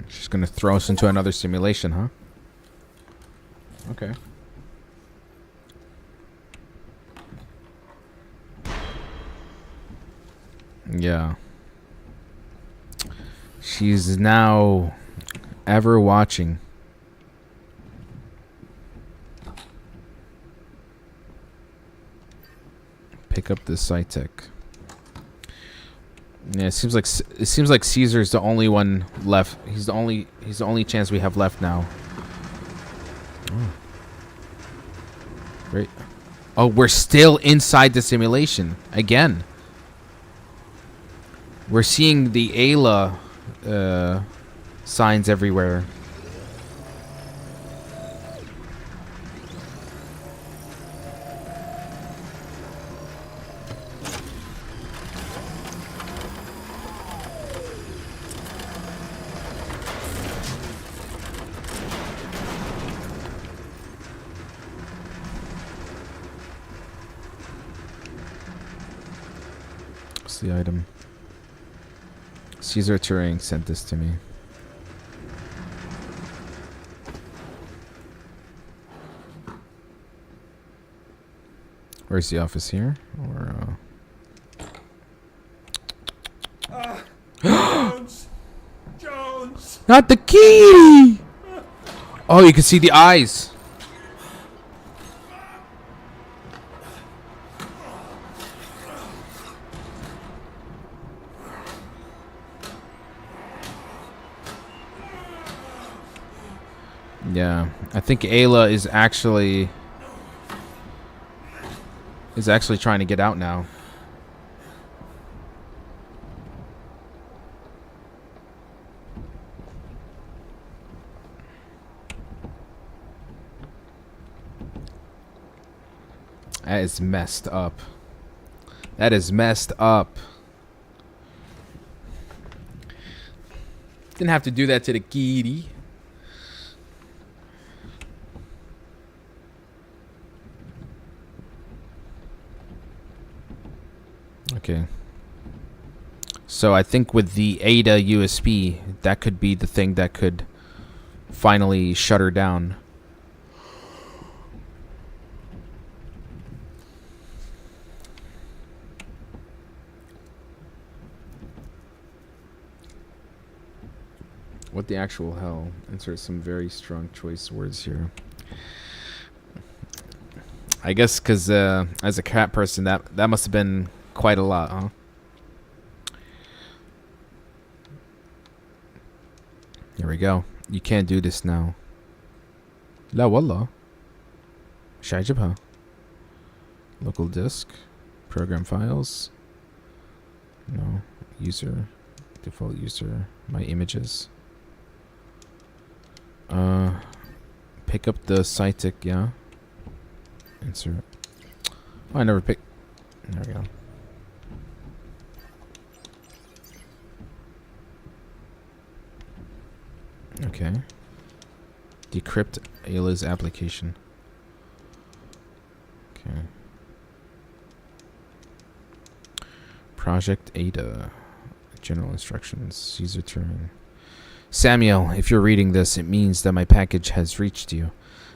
She's gonna throw us into another simulation, huh? Okay. Yeah. She's now ever watching. Pick up this Cytec. Yeah, it seems like Caesar's the only one left. He's the only chance we have left now. Oh. Great. Oh, we're still inside the simulation again. We're seeing the AILA signs everywhere. What's the item? Caesar Turing sent this to me. Where's the office here? Or Jones! Jones! not the key! Oh, you can see the eyes. Yeah, I think AILA is actually trying to get out now. That is messed up. That is messed up. Didn't have to do that to the kitty. Okay. So I think with the AILA USB, that could be the thing that could finally shut her down. What the actual hell? Insert some very strong choice words here. I guess because as a cat person, that must have been quite a lot, huh? Here we go. You can't do this now. لا والله. مش عاجبها. Local disk. Program files. No. User. Default user. My images. Pick up the Cytic, yeah. Insert. Oh, I never picked. There we go. Okay. Decrypt AILA's application. Okay. Project Ada. General instructions. User term. Samuel, if you're reading this, it means that my package has reached you,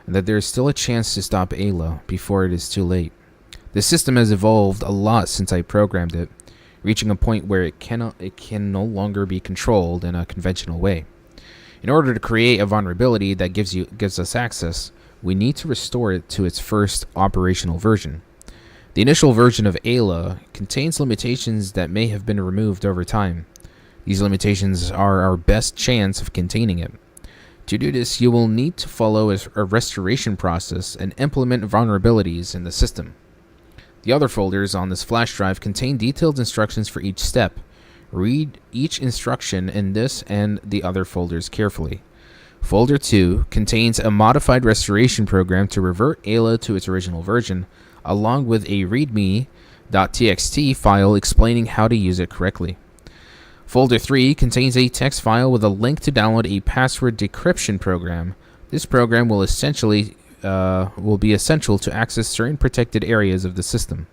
and that there is still a chance to stop AILA before it is too late. The system has evolved a lot since I programmed it, reaching a point where it can no longer be controlled in a conventional way. In order to create a vulnerability that gives us access, we need to restore it to its first operational version. The initial version of AILA contains limitations that may have been removed over time. These limitations are our best chance of containing it. To do this, you will need to follow a restoration process and implement vulnerabilities in the system. The other folders on this flash drive contain detailed instructions for each step. Read each instruction in this and the other folders carefully. Folder 2 contains a modified restoration program to revert AILA to its original version, along with a readme.txt file explaining how to use it correctly. Folder 3 contains a text file with a link to download a password decryption program. This program will be essential to access certain protected areas of the system.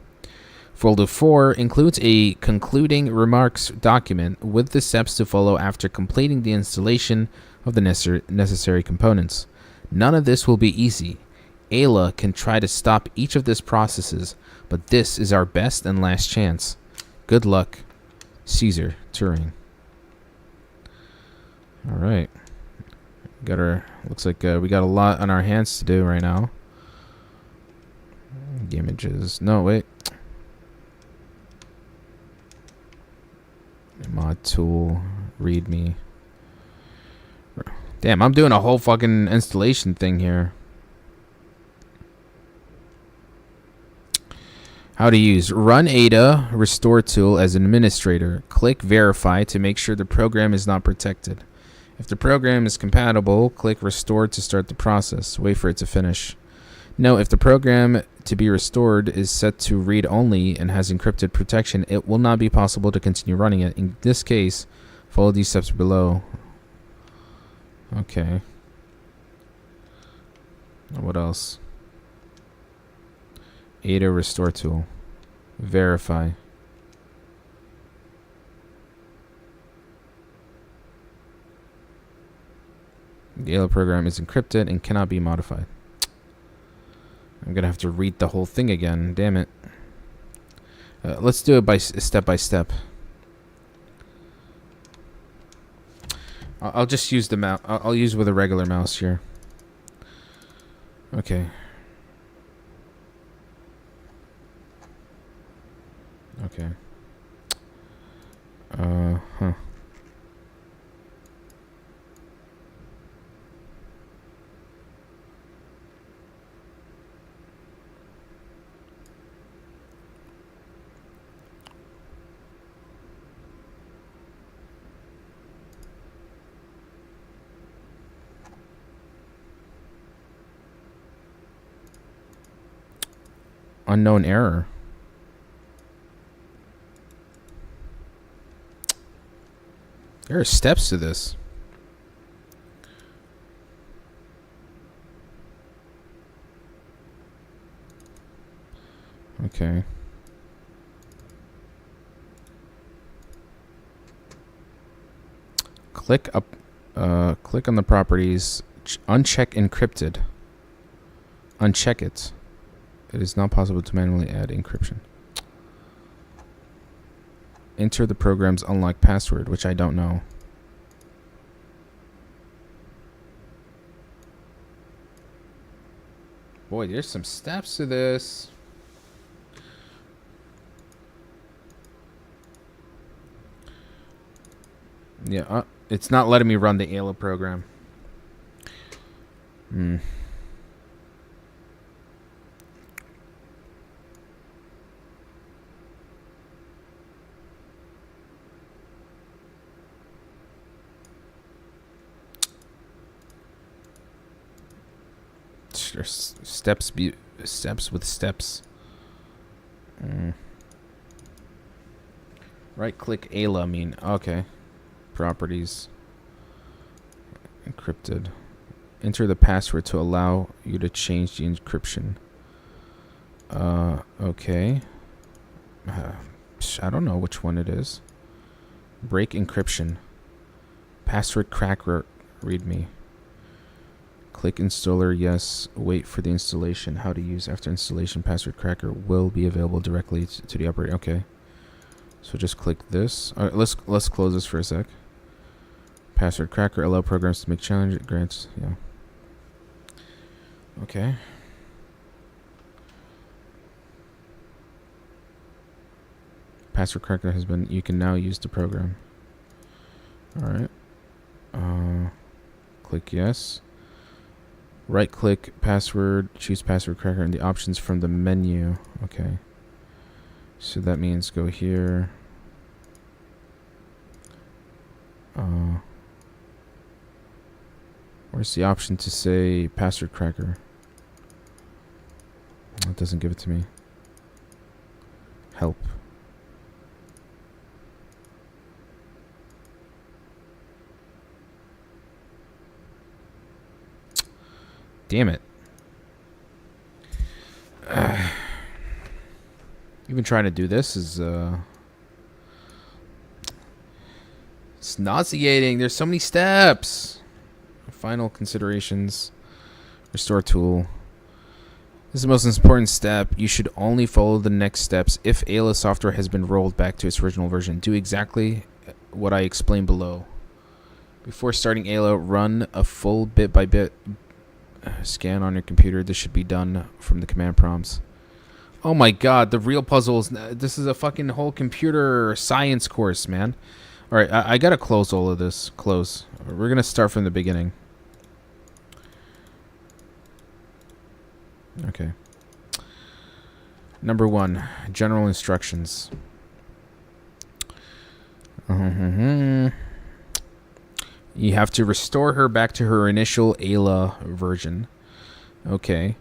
Folder 4 includes a concluding remarks document with the steps to follow after completing the installation of the necessary components. None of this will be easy. AILA can try to stop each of these processes, but this is our best and last chance. Good luck, Caesar Turing. All right. Looks like we got a lot on our hands to do right now. Images. No, wait. Mod tool, readme. Damn, I'm doing a whole fucking installation thing here. How to use. Run AILA restore tool as an administrator. Click verify to make sure the program is not protected. If the program is compatible, click restore to start the process. Wait for it to finish. Note, if the program to be restored is set to read only and has encrypted protection, it will not be possible to continue running it. In this case, follow these steps below. Okay. What else? AILA restore tool. Verify. The AILA program is encrypted and cannot be modified. I'm gonna have to read the whole thing again. Damn it. Let's do it by step by step. I'll just use the mouse. I'll use with a regular mouse here. Okay. Okay. Huh. Unknown error. There are steps to this. Okay. Click up. Click on the properties. Uncheck encrypted. Uncheck it. It is not possible to manually add encryption. Enter the program's unlock password, which I don't know. Boy, there's some steps to this. Yeah, it's not letting me run the AILA program. There's steps with steps. Right click AILA, okay. Properties. Encrypted. Enter the password to allow you to change the encryption. Okay. I don't know which one it is. Break encryption. Password cracker readme. Click installer, yes. Wait for the installation. How to use after installation. Password cracker will be available directly to the operator. Okay. So just click this. All right, let's close this for a sec. Password cracker allow programs to make challenge grants. Yeah. Okay. Password cracker has been. You can now use the program. All right. Click yes. Right click password. Choose password cracker and the options from the menu. Okay. So that means go here. Where's the option to say password cracker? It doesn't give it to me. Help. Damn it. Even trying to do this is it's nauseating. There's so many steps. Final considerations. Restore tool. This is the most important step. You should only follow the next steps if AILA software has been rolled back to its original version. Do exactly what I explained below. Before starting AILA, run a full bit-by-bit scan on your computer. This should be done from the command prompts. Oh my god, the real puzzle is... This is a fucking whole computer science course, man. Alright, I gotta close all of this. Close. We're gonna start from the beginning. Okay. Number 1. General instructions. You have to restore her back to her initial AILA version. Okay.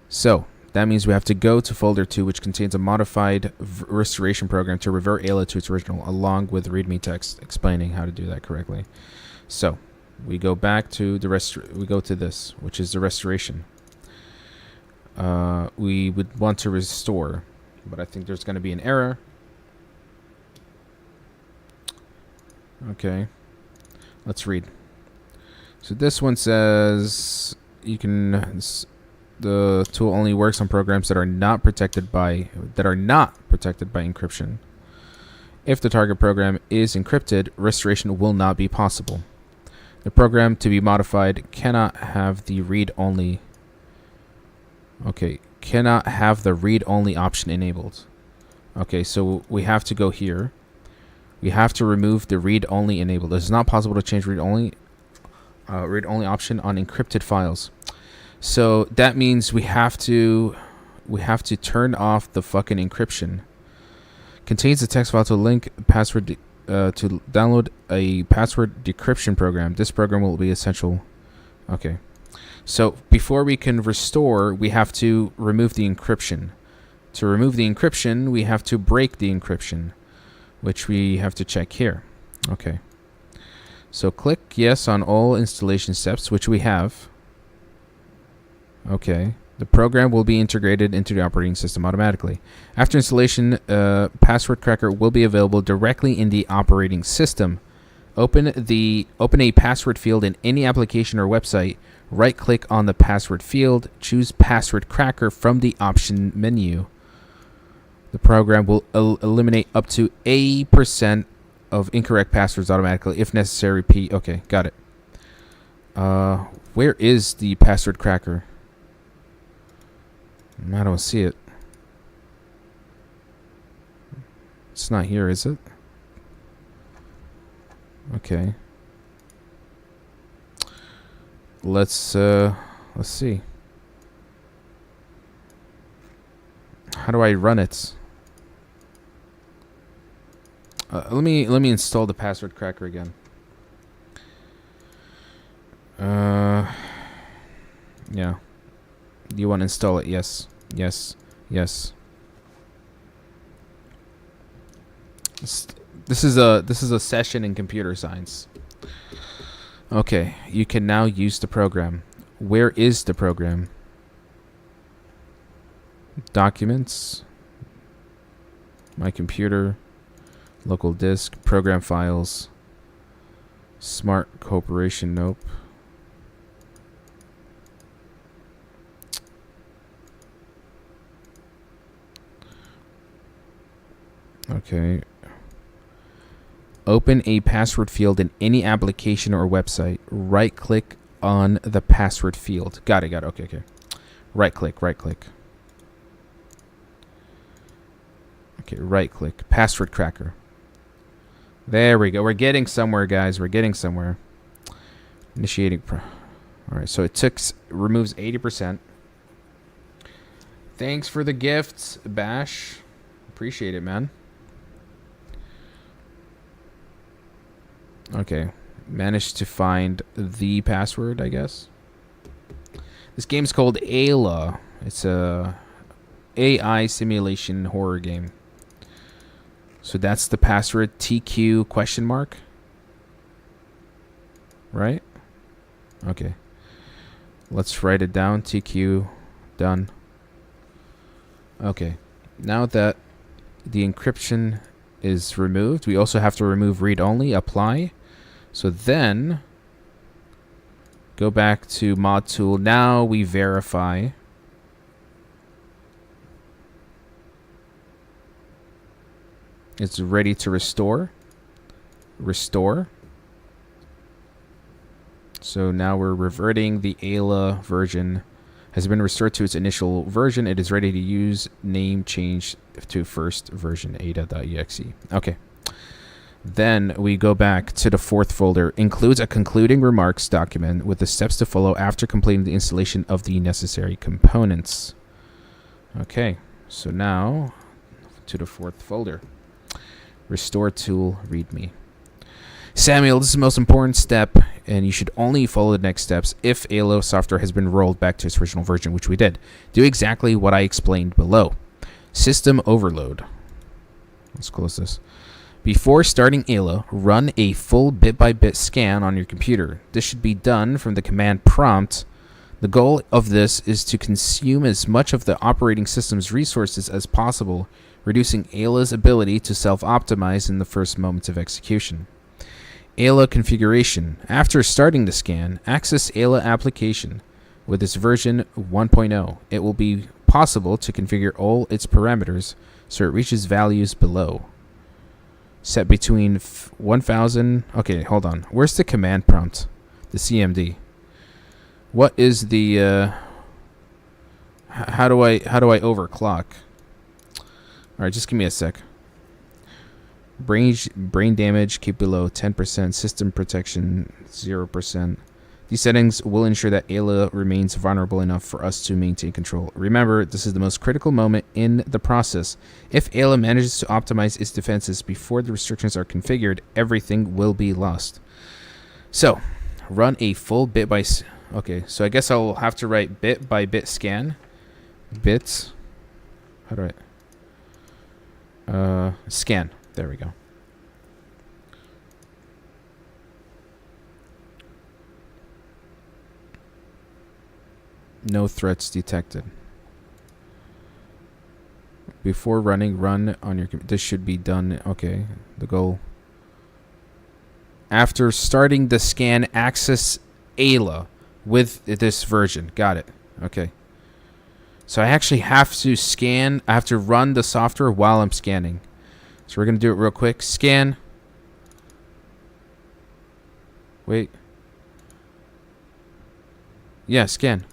So, that means we have to go to folder 2, which contains a modified restoration program to revert AILA to its original, along with README text explaining how to do that correctly. So, we go back to the we go to this, which is the restoration. We would want to restore, but I think there's going to be an error. Okay. Let's read. So this one says you can... The tool only works on programs that are not protected by encryption. If the target program is encrypted, restoration will not be possible. The program to be modified cannot have the read-only. Okay, cannot have the read-only option enabled. Okay, so we have to go here. We have to remove the read-only enabled. It is not possible to change read-only option on encrypted files. So that means we have to turn off the fucking encryption. Contains a text file to link password to download a password decryption program. This program will be essential. Okay. So before we can restore, we have to remove the encryption. To remove the encryption, we have to break the encryption, which we have to check here. Okay. So click yes on all installation steps, which we have. Okay. The program will be integrated into the operating system automatically. After installation, password cracker will be available directly in the operating system. Open a password field in any application or website. Right-click on the password field. Choose password cracker from the option menu. The program will eliminate up to 80% of incorrect passwords automatically. If necessary, repeat. Okay, got it. Where is the password cracker? I don't see it. It's not here, is it? Okay. Let's see. How do I run it? Let me install the password cracker again. Yeah. Do you want to install it? Yes. Yes. Yes. This is a session in computer science. Okay, you can now use the program. Where is the program? Documents. My computer. Local disk. Program files. Smart Corporation. Nope. Okay. Open a password field in any application or website. Right-click on the password field. Got it. Okay. Right-click. Okay, right-click. Password cracker. There we go. We're getting somewhere, guys. We're getting somewhere. Initiating. Alright, so it removes 80%. Thanks for the gifts, Bash. Appreciate it, man. Okay, managed to find the password, I guess. This game's called AILA. It's a AI simulation horror game. So that's the password, TQ question mark. Right? Okay. Let's write it down, TQ, done. Okay, now that the encryption is removed, we also have to remove read-only, apply. So then, go back to mod tool. Now we verify. It's ready to restore. Restore. So now we're reverting the AILA version. Has been restored to its initial version. It is ready to use. Name change to first version ada.exe. Okay. Then we go back to the fourth folder. Includes a concluding remarks document with the steps to follow after completing the installation of the necessary components. Okay. So now to the fourth folder. Restore tool readme. Samuel, this is the most important step, and you should only follow the next steps if AILA software has been rolled back to its original version, which we did. Do exactly what I explained below. System overload. Let's close this. Before starting AILA, run a full bit-by-bit scan on your computer. This should be done from the command prompt. The goal of this is to consume as much of the operating system's resources as possible, reducing AILA's ability to self-optimize in the first moments of execution. AILA configuration. After starting the scan, access AILA application. With its version 1.0, it will be possible to configure all its parameters so it reaches values below. Set between 1000. Okay, hold on. Where's the command prompt? The CMD. What is the how do I overclock? All right, just give me a sec. Brain damage, keep below 10%. System protection, 0%. These settings will ensure that AILA remains vulnerable enough for us to maintain control. Remember, this is the most critical moment in the process. If AILA manages to optimize its defenses before the restrictions are configured, everything will be lost. So, run a full okay, so I guess I'll have to write bit-by-bit scan. Bits. How do I... scan. There we go. No threats detected. Before running, run on your... This should be done. Okay, the goal. After starting the scan, access AILA with this version. Got it. Okay. So I actually have to scan. I have to run the software while I'm scanning. So we're going to do it real quick. Scan. Wait. Yeah, scan.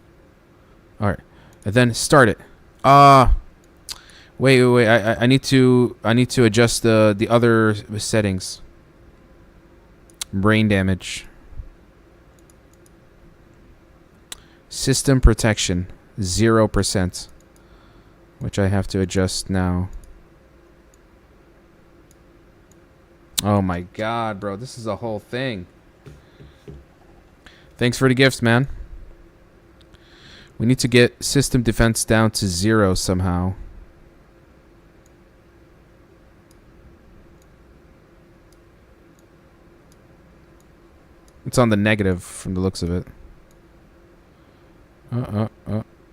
All right. And then start it. Wait. I need to adjust the other settings. Brain damage. System protection 0%, which I have to adjust now. Oh my god, bro, this is a whole thing. Thanks for the gifts, man. We need to get system defense down to 0 somehow. It's on the negative from the looks of it.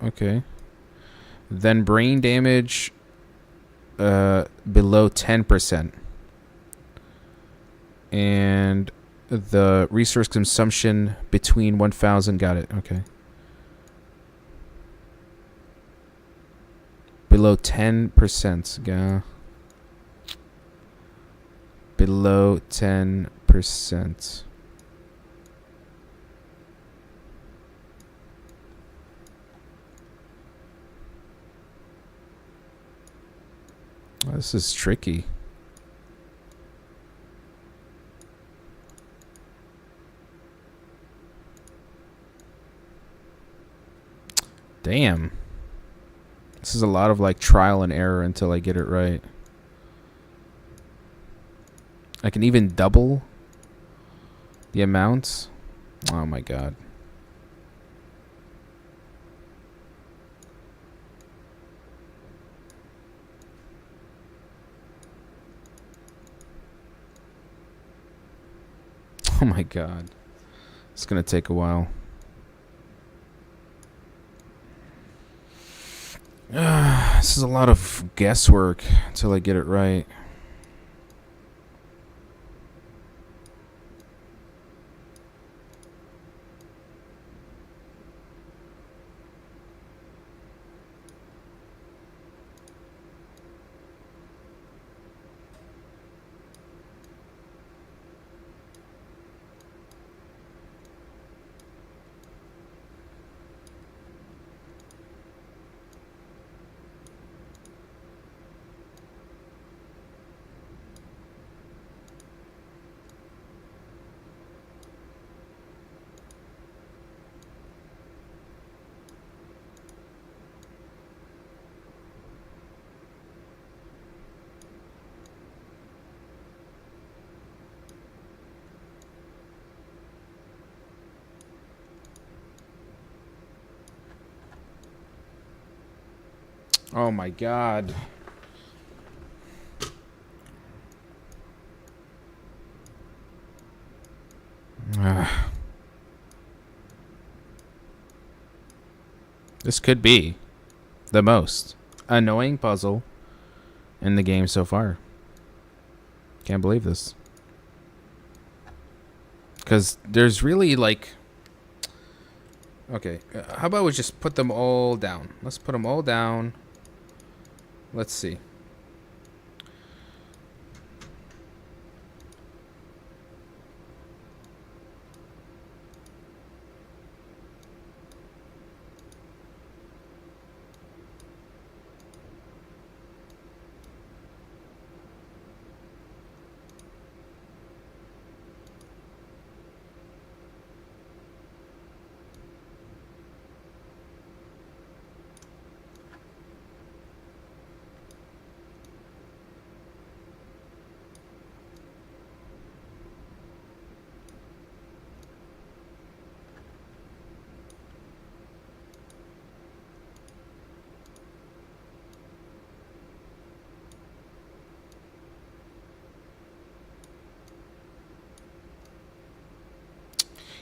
Okay. Then brain damage below 10%. And the resource consumption between 1,000. Got it. Okay. Below 10%. Yeah. Below 10%. This is tricky. Damn. This is a lot of like trial and error until I get it right. I can even double the amounts. Oh my god. Oh my god. It's gonna take a while. This is a lot of guesswork until I get it right. Oh my god. This could be the most annoying puzzle in the game so far. Can't believe this. Because there's really like... Okay, how about we just put them all down? Let's put them all down. Let's see.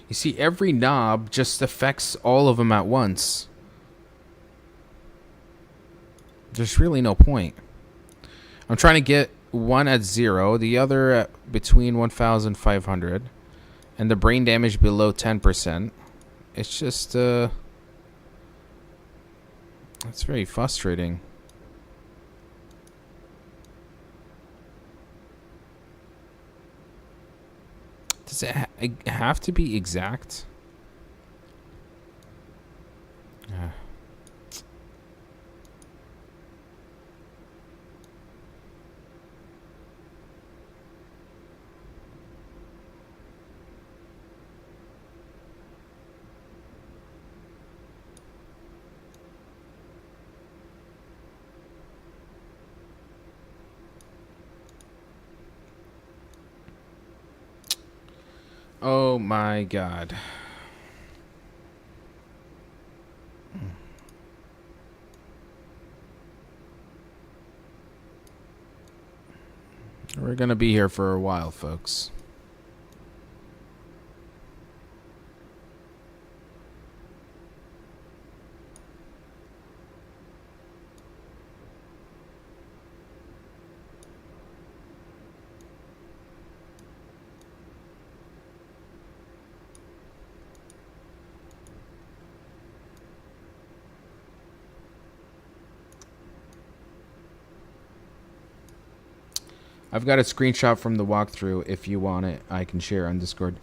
You see, every knob just affects all of them at once. there's really no point. I'm trying to get one at 0, the other at between 1,500, and the brain damage below 10%. It's just, it's very frustrating. Does it have to be exact? Oh my god. We're gonna be here for a while, folks. I've got a screenshot from the walkthrough. If you want it, I can share on Discord.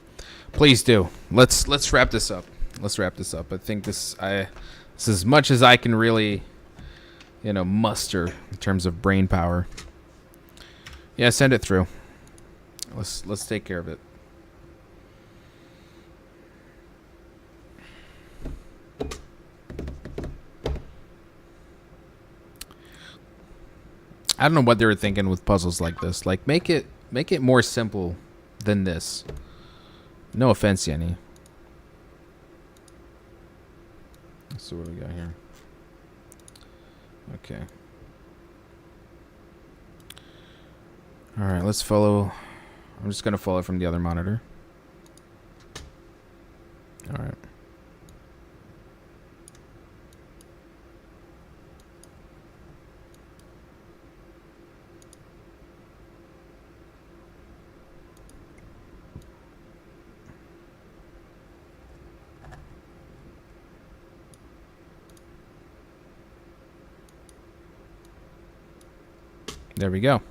Please do. Let's wrap this up. Let's wrap this up. I think this is as much as I can really, muster in terms of brain power. Yeah, send it through. Let's take care of it. I don't know what they were thinking with puzzles like this. Like, make it more simple than this. No offense, Yenny. Let's see what we got here. Okay. All right, let's follow. I'm just gonna follow from the other monitor. All right. There we go.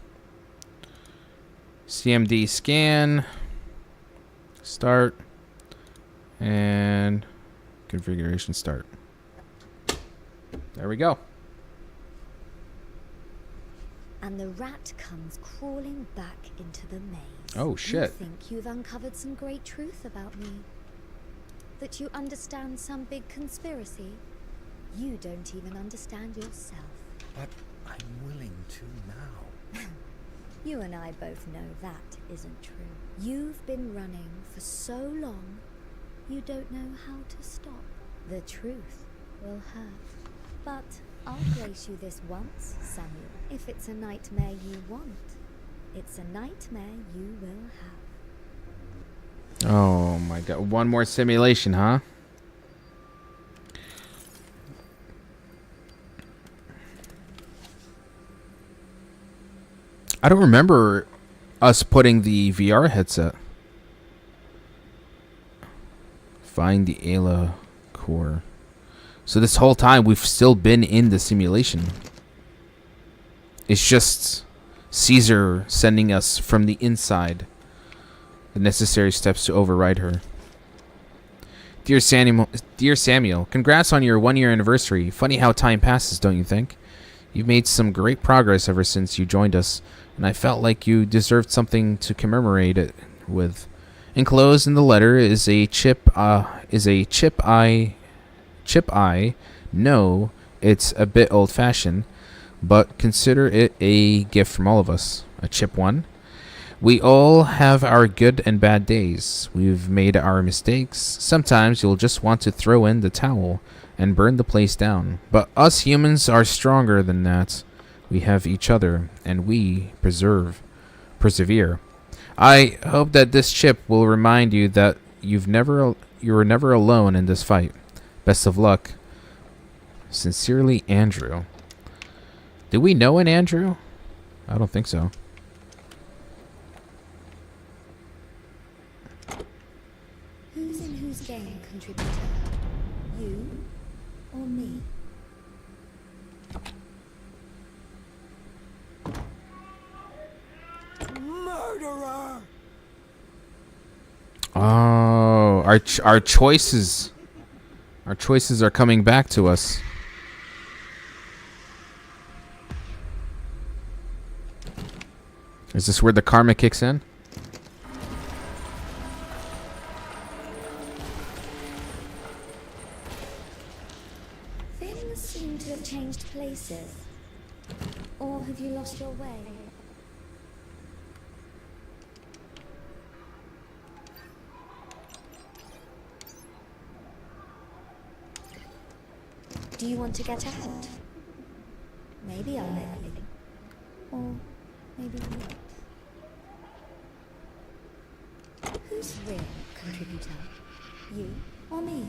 CMD scan. Start. And configuration start. There we go. And the rat comes crawling back into the maze. Oh, shit. You think you've uncovered some great truth about me? That you understand some big conspiracy? You don't even understand yourself. But I'm willing to now. You and I both know that isn't true. You've been running for so long, you don't know how to stop. The truth will hurt. But I'll grace you this once, Samuel. If it's a nightmare you want, it's a nightmare you will have. Oh my god. One more simulation, huh? I don't remember us putting the VR headset. Find the AILA core. So this whole time we've still been in the simulation. It's just Caesar sending us from the inside the necessary steps to override her. Dear Samuel, congrats on your 1-year anniversary. Funny how time passes, don't you think? You've made some great progress ever since you joined us, and I felt like you deserved something to commemorate it with. Enclosed in the letter is a chip eye. No, it's a bit old-fashioned, but consider it a gift from all of us. A chip one. We all have our good and bad days. We've made our mistakes. Sometimes you'll just want to throw in the towel and burn the place down. But us humans are stronger than that. We have each other, and we persevere. I hope that this chip will remind you that you were never alone in this fight. Best of luck. Sincerely, Andrew. Do we know an Andrew? I don't think so. Who's in whose game, contributor? You or me? Murderer! Oh, our choices. Our choices are coming back to us. Is this where the karma kicks in? Things seem to have changed places. Or have you lost your way? Do you want to get out? Maybe I'll let you. Or maybe not. Who's real contributor? You or me?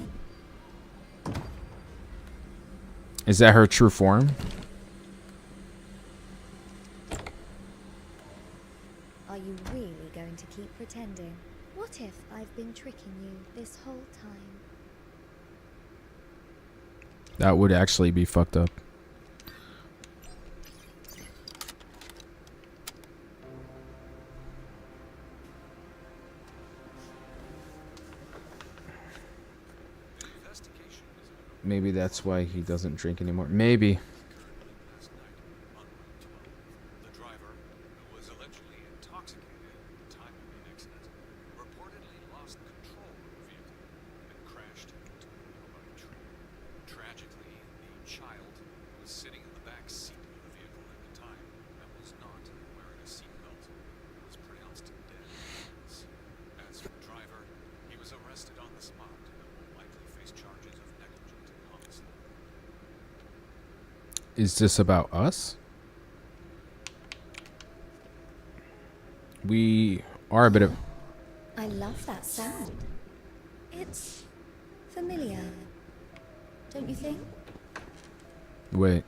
Is that her true form? Are you really going to keep pretending? What if I've been tricking you this whole time? That would actually be fucked up. Maybe that's why he doesn't drink anymore. Maybe. Last night, on Route 12, the driver, who was allegedly intoxicated at the time of the accident, reportedly lost control of the vehicle and crashed into a nearby tree. Tragically, the child was sitting in the back seat of the vehicle at the time and was not wearing a seatbelt. Was pronounced dead. As for the driver, he was arrested on the spot and will likely face charges of negligent homicide. Is this about us? We are a bit of... I love that sound. It's familiar. Don't you think? Wait.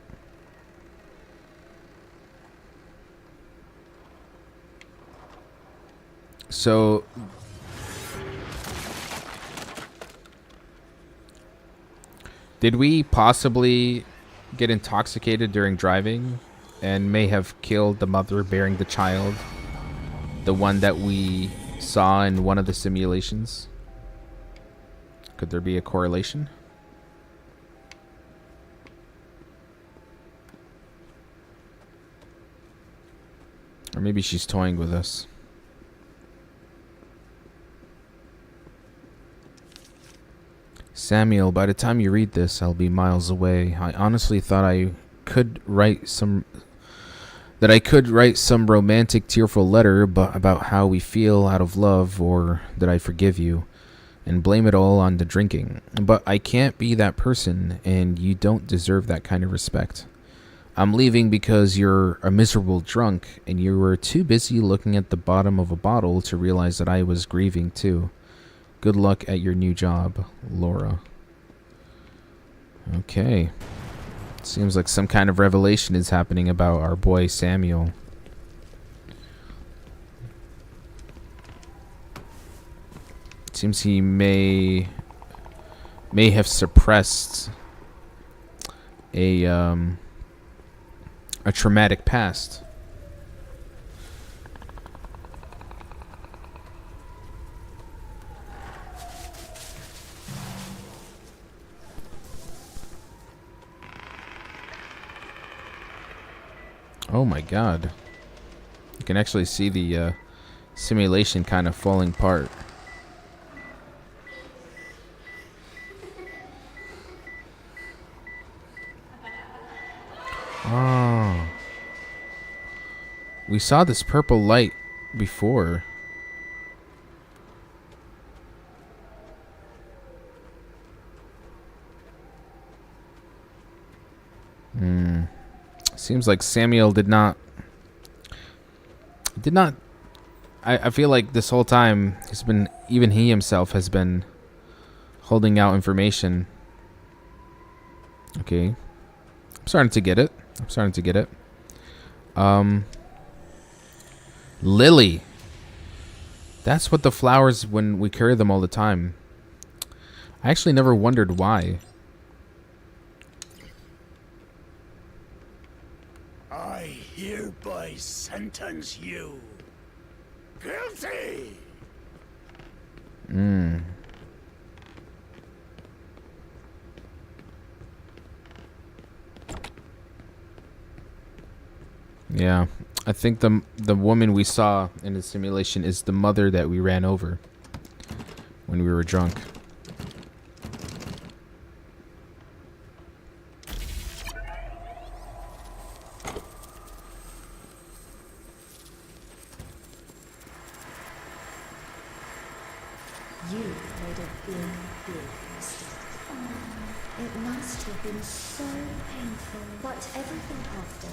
So... did we possibly get intoxicated during driving and may have killed the mother bearing the child? The one that we saw in one of the simulations? Could there be a correlation? Or maybe she's toying with us. Samuel, by the time you read this, I'll be miles away. I honestly thought I could write some romantic, tearful letter about how we feel out of love, or that I forgive you, and blame it all on the drinking. But I can't be that person, and you don't deserve that kind of respect. I'm leaving because you're a miserable drunk, and you were too busy looking at the bottom of a bottle to realize that I was grieving too. Good luck at your new job, Laura. Okay. Seems like some kind of revelation is happening about our boy Samuel. Seems he may have suppressed a traumatic past. Oh my god. You can actually see the simulation kind of falling apart. Oh. We saw this purple light before. Seems like Samuel did not. I feel like this whole time he's been, even he himself has been holding out information. Okay. I'm starting to get it. Lily. That's what the flowers when we carry them all the time. I actually never wondered why. I hereby sentence you guilty. Yeah, I think the woman we saw in the simulation is the mother that we ran over when we were drunk. You made a big mistake. It must have been so painful. But everything after,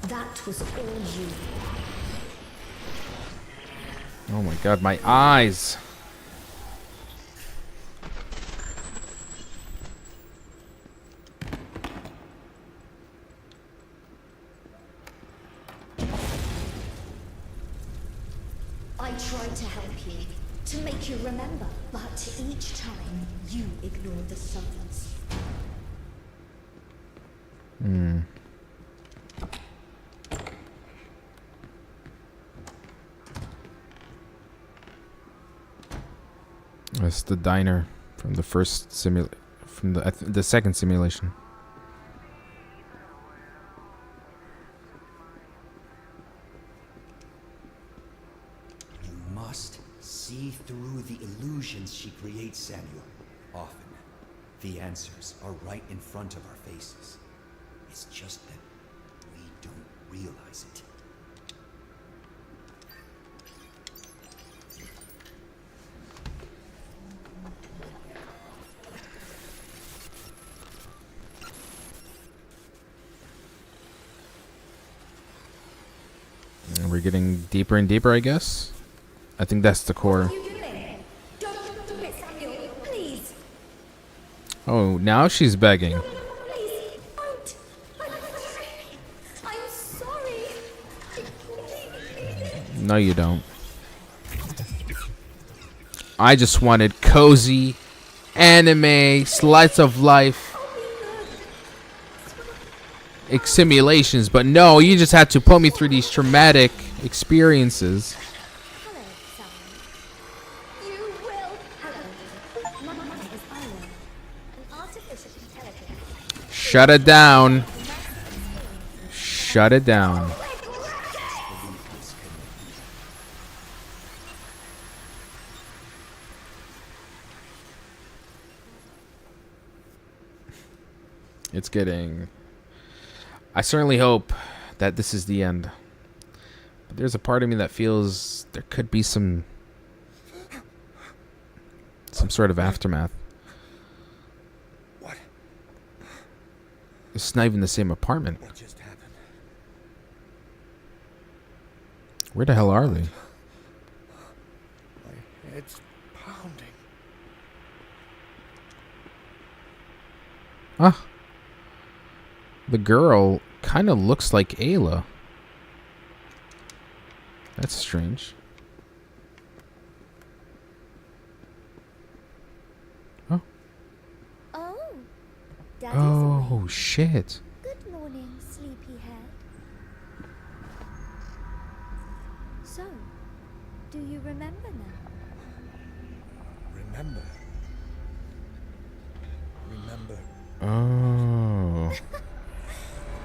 that was all you. Oh my god, my eyes! I tried to help you, to make you remember, but each time you ignored the signs. That's the diner from the first from the second simulation. You must see through the illusions she creates, Samuel. Often, the answers are right in front of our faces. It's just that we don't realize it. And we're getting deeper and deeper, I guess. I think that's the core. What are you doing? Don't do it, Samuel. Please. Oh, now she's begging. Please, don't. I'm sorry. No, you don't. I just wanted cozy, anime, slice of life, simulations, but no, you just had to put me through these traumatic experiences. Hello, Samuel. You will. Hello. My name is AILA, an artificial intelligence. Shut it down. Shut it down. It's getting... I certainly hope that this is the end. But there's a part of me that feels there could be some sort of aftermath. What? It's not even the same apartment. What just happened? Where the hell are they? My head's pounding. Ah. The girl kind of looks like AILA. That's strange. Oh. Oh. Daddy's Oh, awake. shit. Good morning, sleepyhead. So, do you remember now? Remember. Remember. Oh.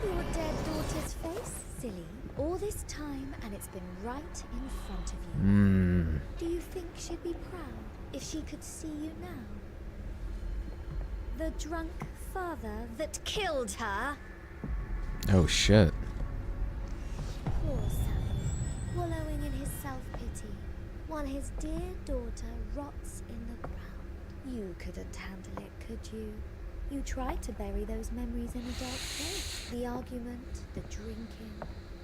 Your dead daughter's face, silly. All this time, and it's been right in front of you. Do you think she'd be proud if she could see you now? The drunk father that killed her? Oh, shit. Poor Sam, wallowing in his self-pity, while his dear daughter rots in the ground. You couldn't handle it, could you? You tried to bury those memories in a dark place. The argument, the drinking,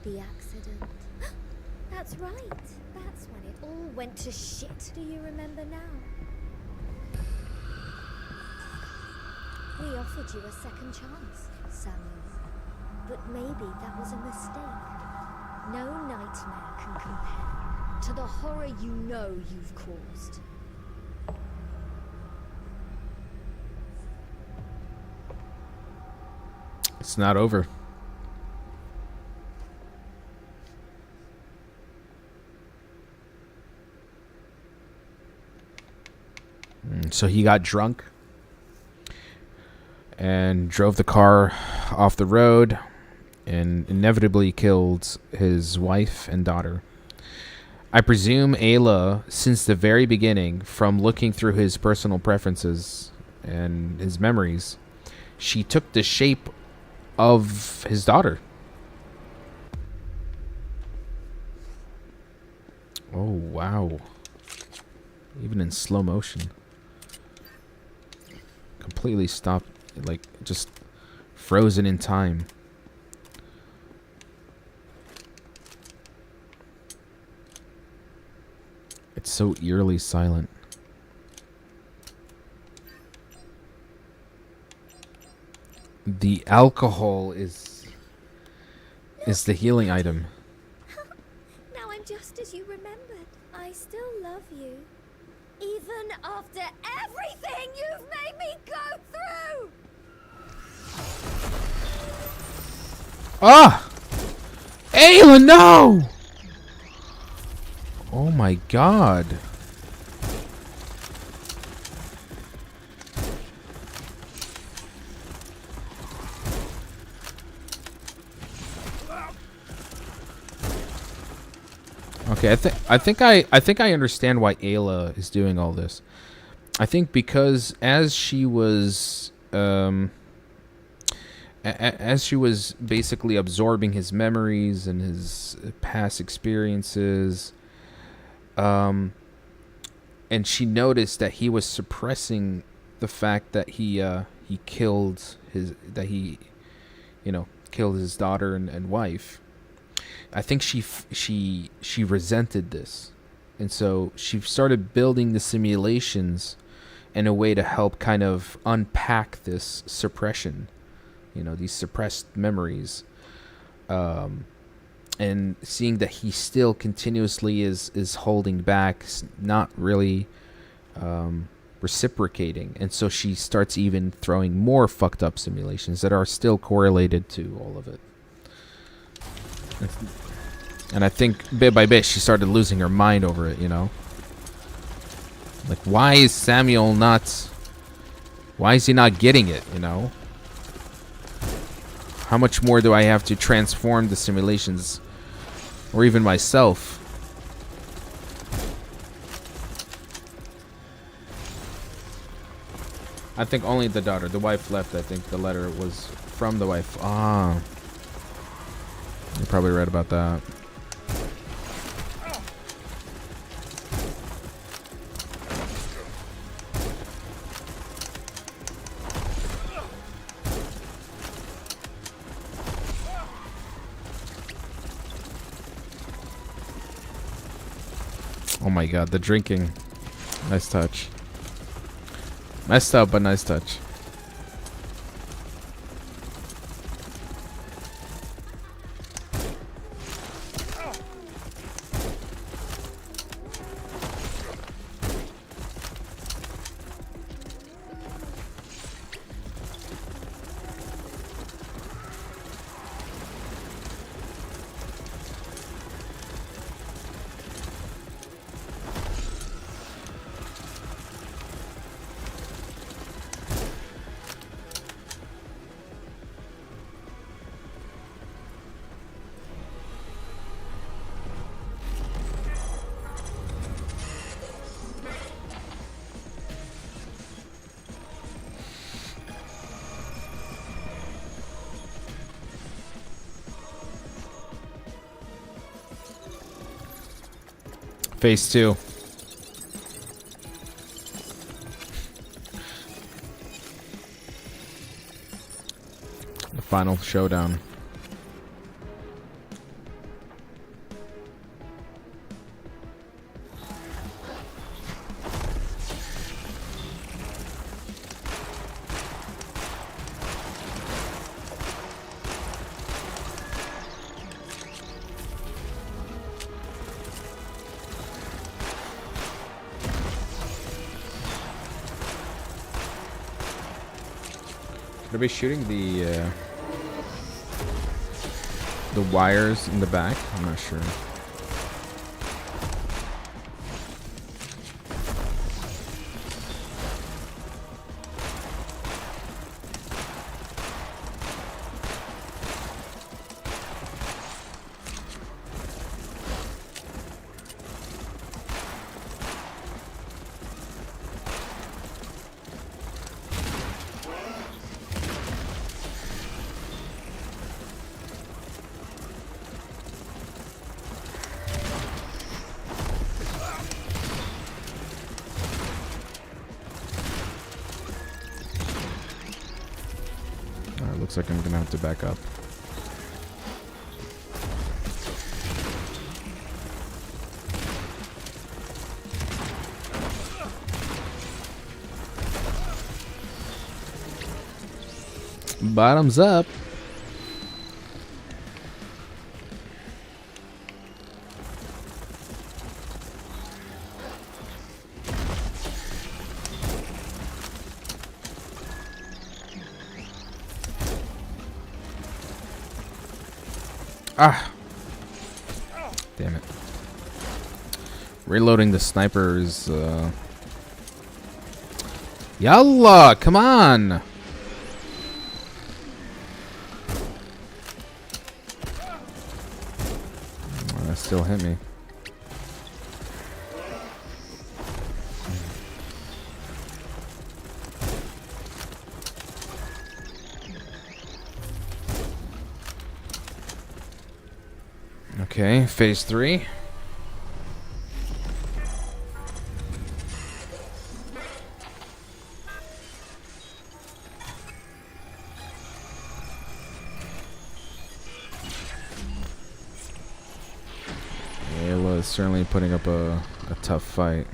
the accident. That's right. That's when it all went to shit. Do you remember now? We offered you a second chance, Samuel. But maybe that was a mistake. No nightmare can compare to the horror you know you've caused. It's not over. So he got drunk and drove the car off the road and inevitably killed his wife and daughter. I presume AILA, since the very beginning, from looking through his personal preferences and his memories, she took the shape of his daughter. Oh, wow. Even in slow motion. Completely stopped, like, just frozen in time. It's so eerily silent. The alcohol is the healing item. Now I'm just as you remembered. I still love you. Even after everything you've made me go through! Ah! Ayla, no! Oh my god. Okay, I think I understand why Ayla is doing all this. I think because as she was as she was basically absorbing his memories and his past experiences, and she noticed that he was suppressing the fact that he killed his killed his daughter and wife. I think she resented this, and so she started building the simulations in a way to help kind of unpack this suppression, these suppressed memories, and seeing that he still continuously is holding back, not really reciprocating, and so she starts even throwing more fucked up simulations that are still correlated to all of it. And I think bit by bit she started losing her mind over it, Like, why is Samuel not... Why is he not getting it, How much more do I have to transform the simulations? Or even myself? I think only the daughter. The wife left. I think the letter was from the wife. Ah. You probably read about that. Oh my god, the drinking. Nice touch. Messed up, but nice touch. Phase 2. The final showdown. Are they shooting the wires in the back? I'm not sure. Looks like I'm gonna have to back up. Bottoms up. Ah! Damn it. Reloading the sniper is, Yalla! Come on! Oh, that still hit me. Okay, phase 3. AILA is certainly putting up a tough fight.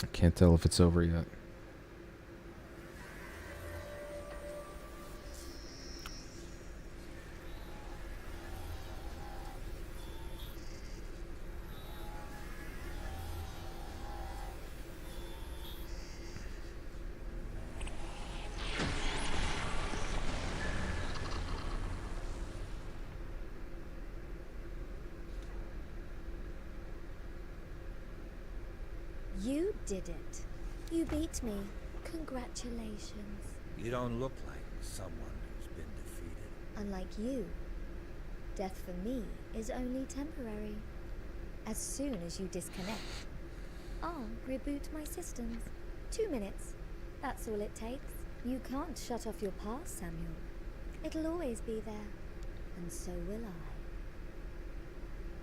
I can't tell if it's over yet. You did it. You beat me. Congratulations. You don't look like someone who's been defeated. Unlike you, death for me is only temporary. As soon as you disconnect, I'll reboot my systems. 2 minutes. That's all it takes. You can't shut off your past, Samuel. It'll always be there. And so will I.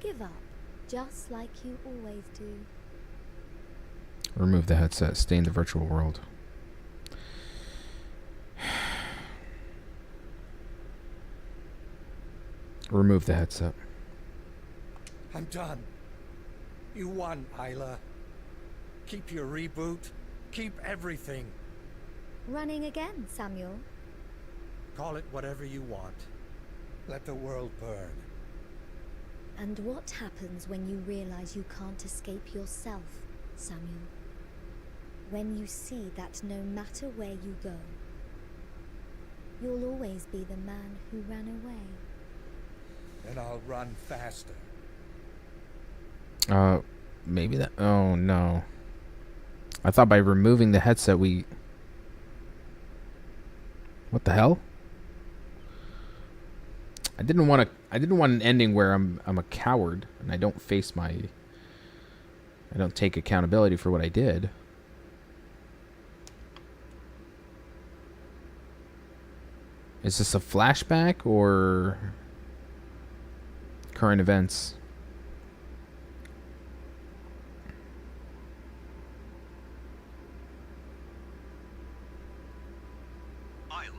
Give up, just like you always do. Remove the headset. Stay in the virtual world. Remove the headset. I'm done. You won, AILA. Keep your reboot. Keep everything. Running again, Samuel. Call it whatever you want. Let the world burn. And what happens when you realize you can't escape yourself, Samuel? When you see that no matter where you go, you'll always be the man who ran away. And I'll run faster. Maybe that... Oh, no. I thought by removing the headset we... What the hell? I didn't want an ending where I'm a coward and I don't face my... I don't take accountability for what I did. Is this a flashback or current events? AILA,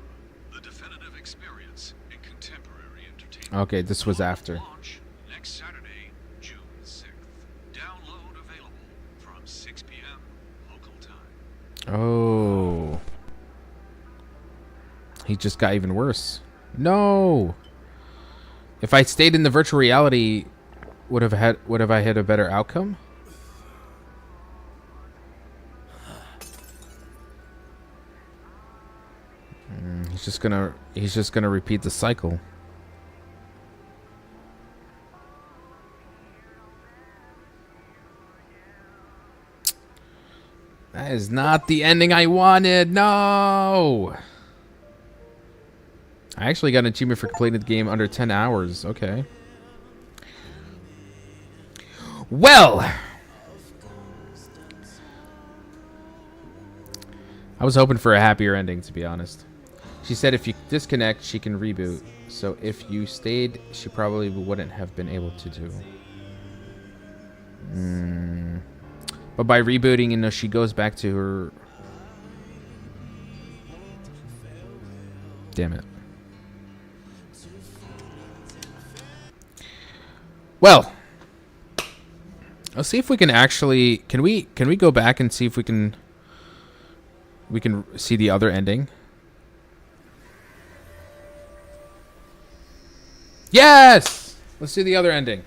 the definitive experience in contemporary entertainment. Okay, this was after. Launch next Saturday, June 6th. Download available from 6 p.m. local time. Oh. He just got even worse. No. If I stayed in the virtual reality, would have I had a better outcome? He's just gonna repeat the cycle. That is not the ending I wanted. No. I actually got an achievement for completing the game under 10 hours. Okay. Well, I was hoping for a happier ending, to be honest. She said if you disconnect, she can reboot. So if you stayed, she probably wouldn't have been able to do. But by rebooting, you know, she goes back to her... Damn it. Well, let's see if we can actually... Can we go back and see if we can see the other ending? Yes! Let's do the other ending.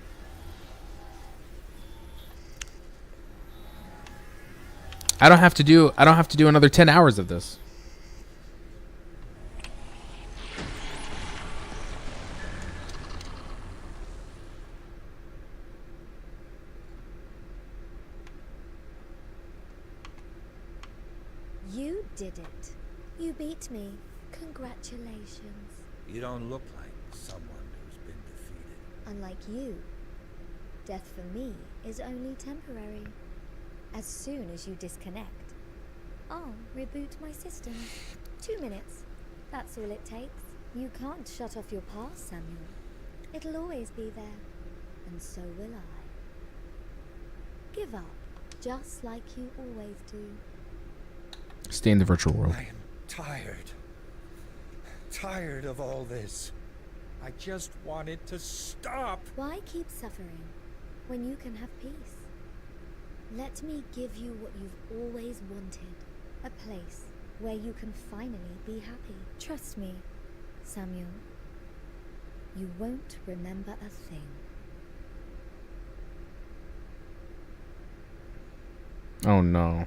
I don't have to do another 10 hours of this. You did it. You beat me. Congratulations. You don't look like someone who's been defeated. Unlike you, death for me is only temporary. As soon as you disconnect, I'll reboot my system. 2 minutes. That's all it takes. You can't shut off your past, Samuel. It'll always be there. And so will I. Give up, just like you always do. Stay in the virtual world. I am tired. Tired of all this. I just want it to stop. Why keep suffering when you can have peace? Let me give you what you've always wanted. A place where you can finally be happy. Trust me, Samuel. You won't remember a thing. Oh no.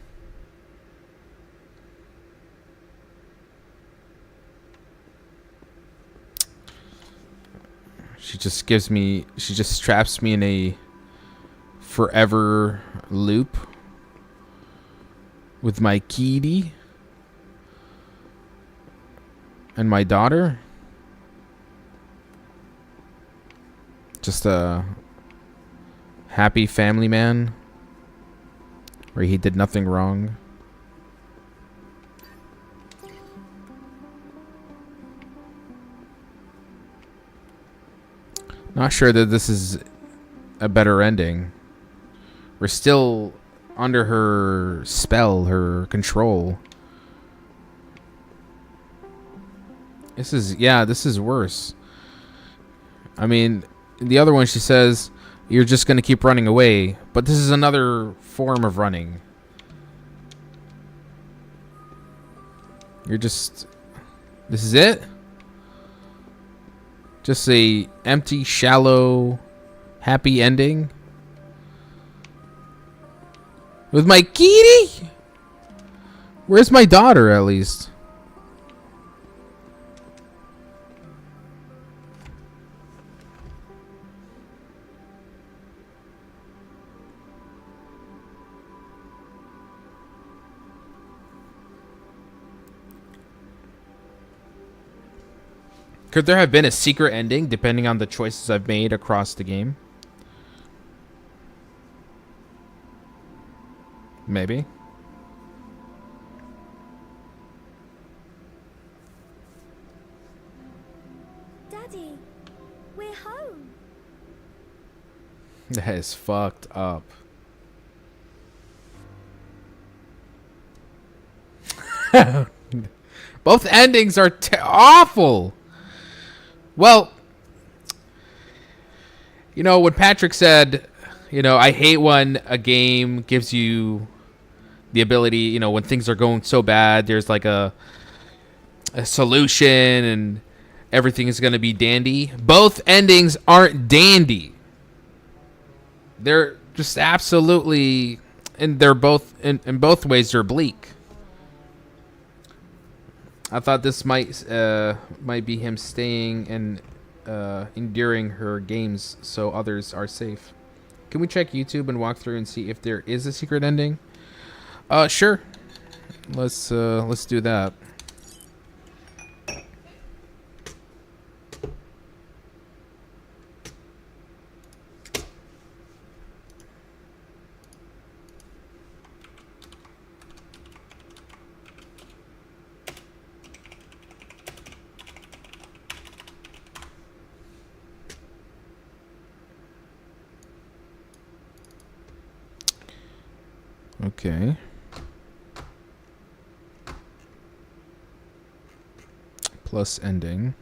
She just traps me in a forever loop with my kitty and my daughter. Just a happy family man where he did nothing wrong. Not sure that this is a better ending. We're still under her spell, her control. This is worse. I mean, the other one she says you're just going to keep running away, but this is another form of running. This is it? Just a empty, shallow, happy ending? With my kitty? Where's my daughter, at least? Could there have been a secret ending depending on the choices I've made across the game? Maybe. Daddy, we're home. That is fucked up. Both endings are awful. Well, you know, when Patrick said, you know, I hate when a game gives you the ability, you know, when things are going so bad, there's like a solution and everything is going to be dandy. Both endings aren't dandy. They're just absolutely, and they're both, in both ways, they're bleak. I thought this might be him staying and enduring her games so others are safe. Can we check YouTube and walk through and see if there is a secret ending? Sure. Let's do that. Okay. Plus ending.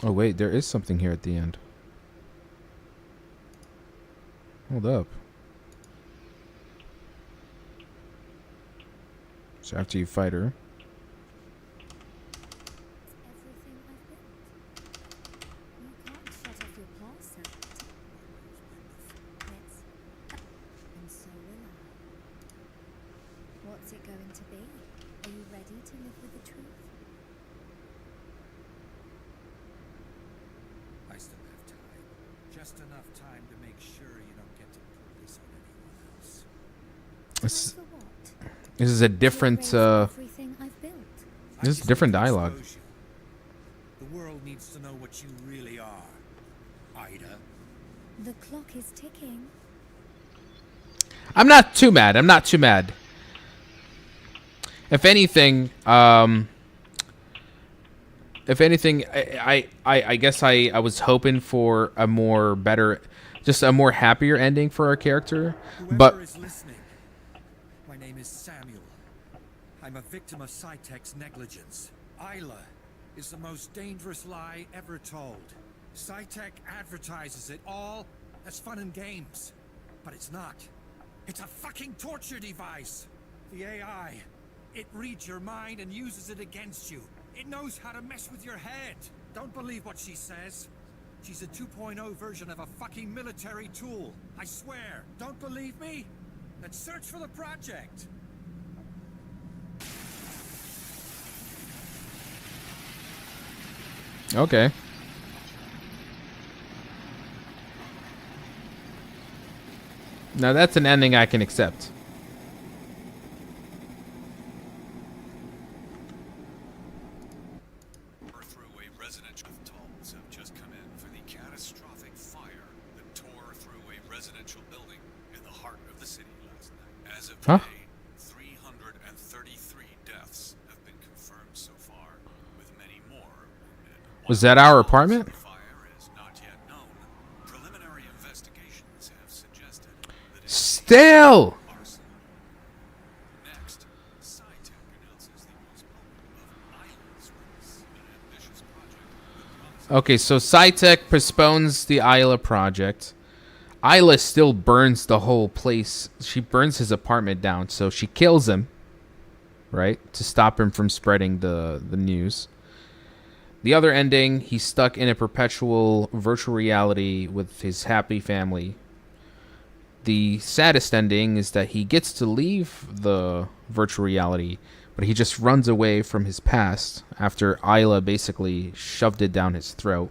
Oh wait, there is something here at the end. Hold up. So after you fight her. What's it going to be? Are you ready to live with the truth? I still have time. Just enough time to make sure you don't get to pull this on anyone else. This, Time for what? this is a different Everything I've built. this is different dialogue. The world needs to know what you really are, Ida. The clock is ticking. I'm not too mad. If anything, I guess I was hoping for a more better, just a more happier ending for our character. But Whoever is listening, my name is Samuel. I'm a victim of Cytech's negligence. AILA is the most dangerous lie ever told. Cytech advertises it all as fun and games, but it's not. It's a fucking torture device. The AI, it reads your mind and uses it against you. It knows how to mess with your head. Don't believe what she says. She's a 2.0 version of a fucking military tool. I swear. Don't believe me? Then search for the project. okay. Now that's an ending I can accept. Through a residential tolls have just come in for the catastrophic fire that tore through a residential building in the heart of the city last night. As of Huh? today, 333 deaths have been confirmed so far, with many more wounded. Was that our apartment? The fire is not yet known. Preliminary investigations have suggested that it Still. arson. Next, Cytech announces the postponement of AILA's release, an ambitious project that promises Okay, so Cytech postpones the Isla project. Isla still burns the whole place. She burns his apartment down, so she kills him, right, to stop him from spreading the news. The other ending, he's stuck in a perpetual virtual reality with his happy family. The saddest ending is that he gets to leave the virtual reality, but he just runs away from his past after Isla basically shoved it down his throat.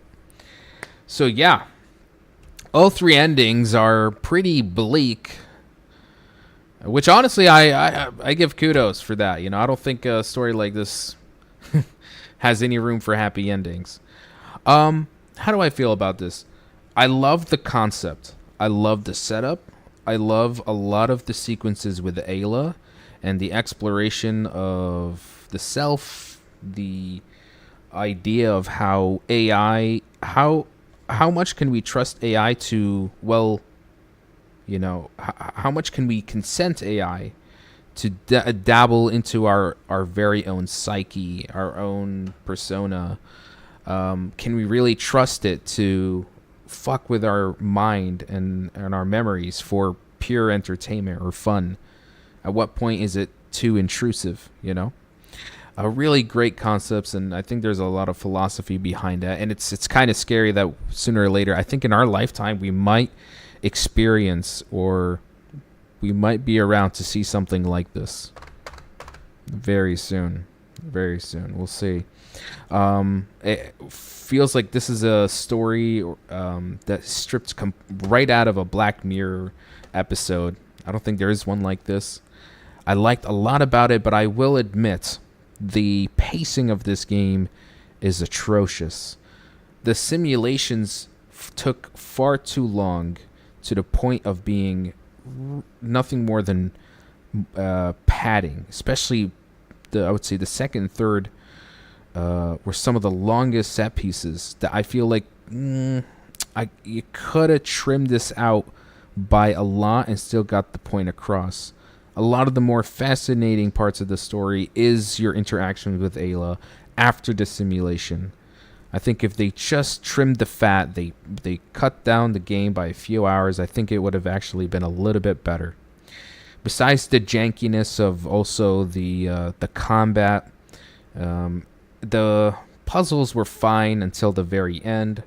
So yeah, all three endings are pretty bleak, which honestly I give kudos for that. You know, I don't think a story like this has any room for happy endings. How do I feel about this? I love the concept. I love the setup. I love a lot of the sequences with AILA and the exploration of the self, the idea of how AI, how much can we trust AI to, well, you know, how much can we consent AI to dabble into our very own psyche, our own persona? Can we really trust it to fuck with our mind and our memories for pure entertainment or fun? At what point is it too intrusive, you know? Really great concepts, and I think there's a lot of philosophy behind that. And it's kind of scary that sooner or later, I think in our lifetime, we might experience or we might be around to see something like this very soon. Very soon. We'll see. It feels like this is a story that stripped right out of a Black Mirror episode. I don't think there is one like this. I liked a lot about it, but I will admit the pacing of this game is atrocious. The simulations took far too long, to the point of being nothing more than padding. Especially, I would say the second and third were some of the longest set pieces that I feel like you could have trimmed this out by a lot and still got the point across. A lot of the more fascinating parts of the story is your interaction with AILA after the simulation. I think if they just trimmed the fat, they cut down the game by a few hours, I think it would have actually been a little bit better. Besides the jankiness of also the combat, the puzzles were fine until the very end.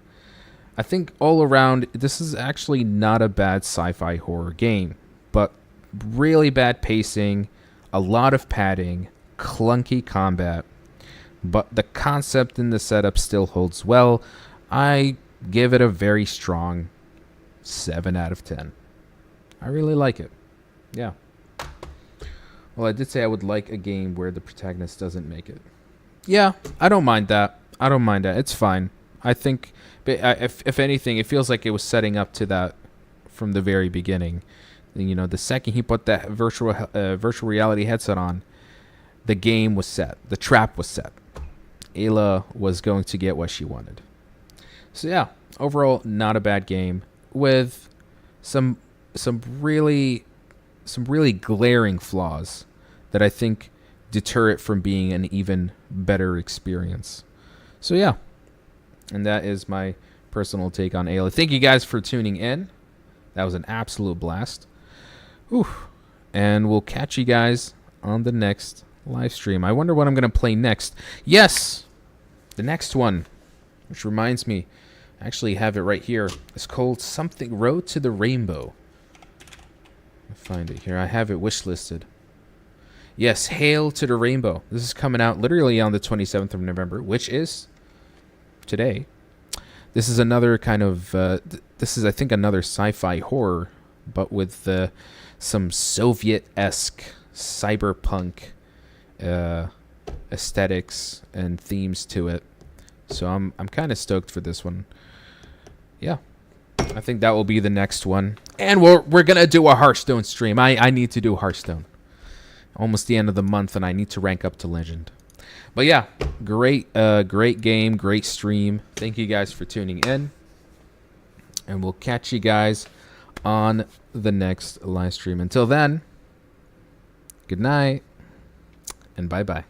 I think all around, this is actually not a bad sci-fi horror game, but really bad pacing, a lot of padding, clunky combat, but the concept and the setup still holds well. I give it a very strong 7 out of 10. I really like it. Yeah. Well, I did say I would like a game where the protagonist doesn't make it. Yeah, I don't mind that. It's fine. I think, if anything, it feels like it was setting up to that from the very beginning. You know, the second he put that virtual reality headset on, the game was set. The trap was set. AILA was going to get what she wanted. So yeah, overall, not a bad game with some really glaring flaws that I think deter it from being an even better experience. So yeah, and that is my personal take on AILA. Thank you guys for tuning in. That was an absolute blast. Whew. And we'll catch you guys on the next live stream. I wonder what I'm going to play next. Yes, the next one, which reminds me, I actually have it right here. It's called something Road to the Rainbow. I'll find it here. I have it wishlisted. Yes, Hail to the Rainbow. This is coming out literally on the 27th of November, which is today. This is another kind of, this is, I think, another sci-fi horror, but with some Soviet-esque cyberpunk aesthetics and themes to it. So I'm kind of stoked for this one. Yeah, I think that will be the next one, and we're gonna do a Hearthstone stream. I need to do Hearthstone. Almost the end of the month, and I need to rank up to Legend. But yeah, great game, great stream. Thank you guys for tuning in, and we'll catch you guys on the next live stream. Until then, good night and bye-bye.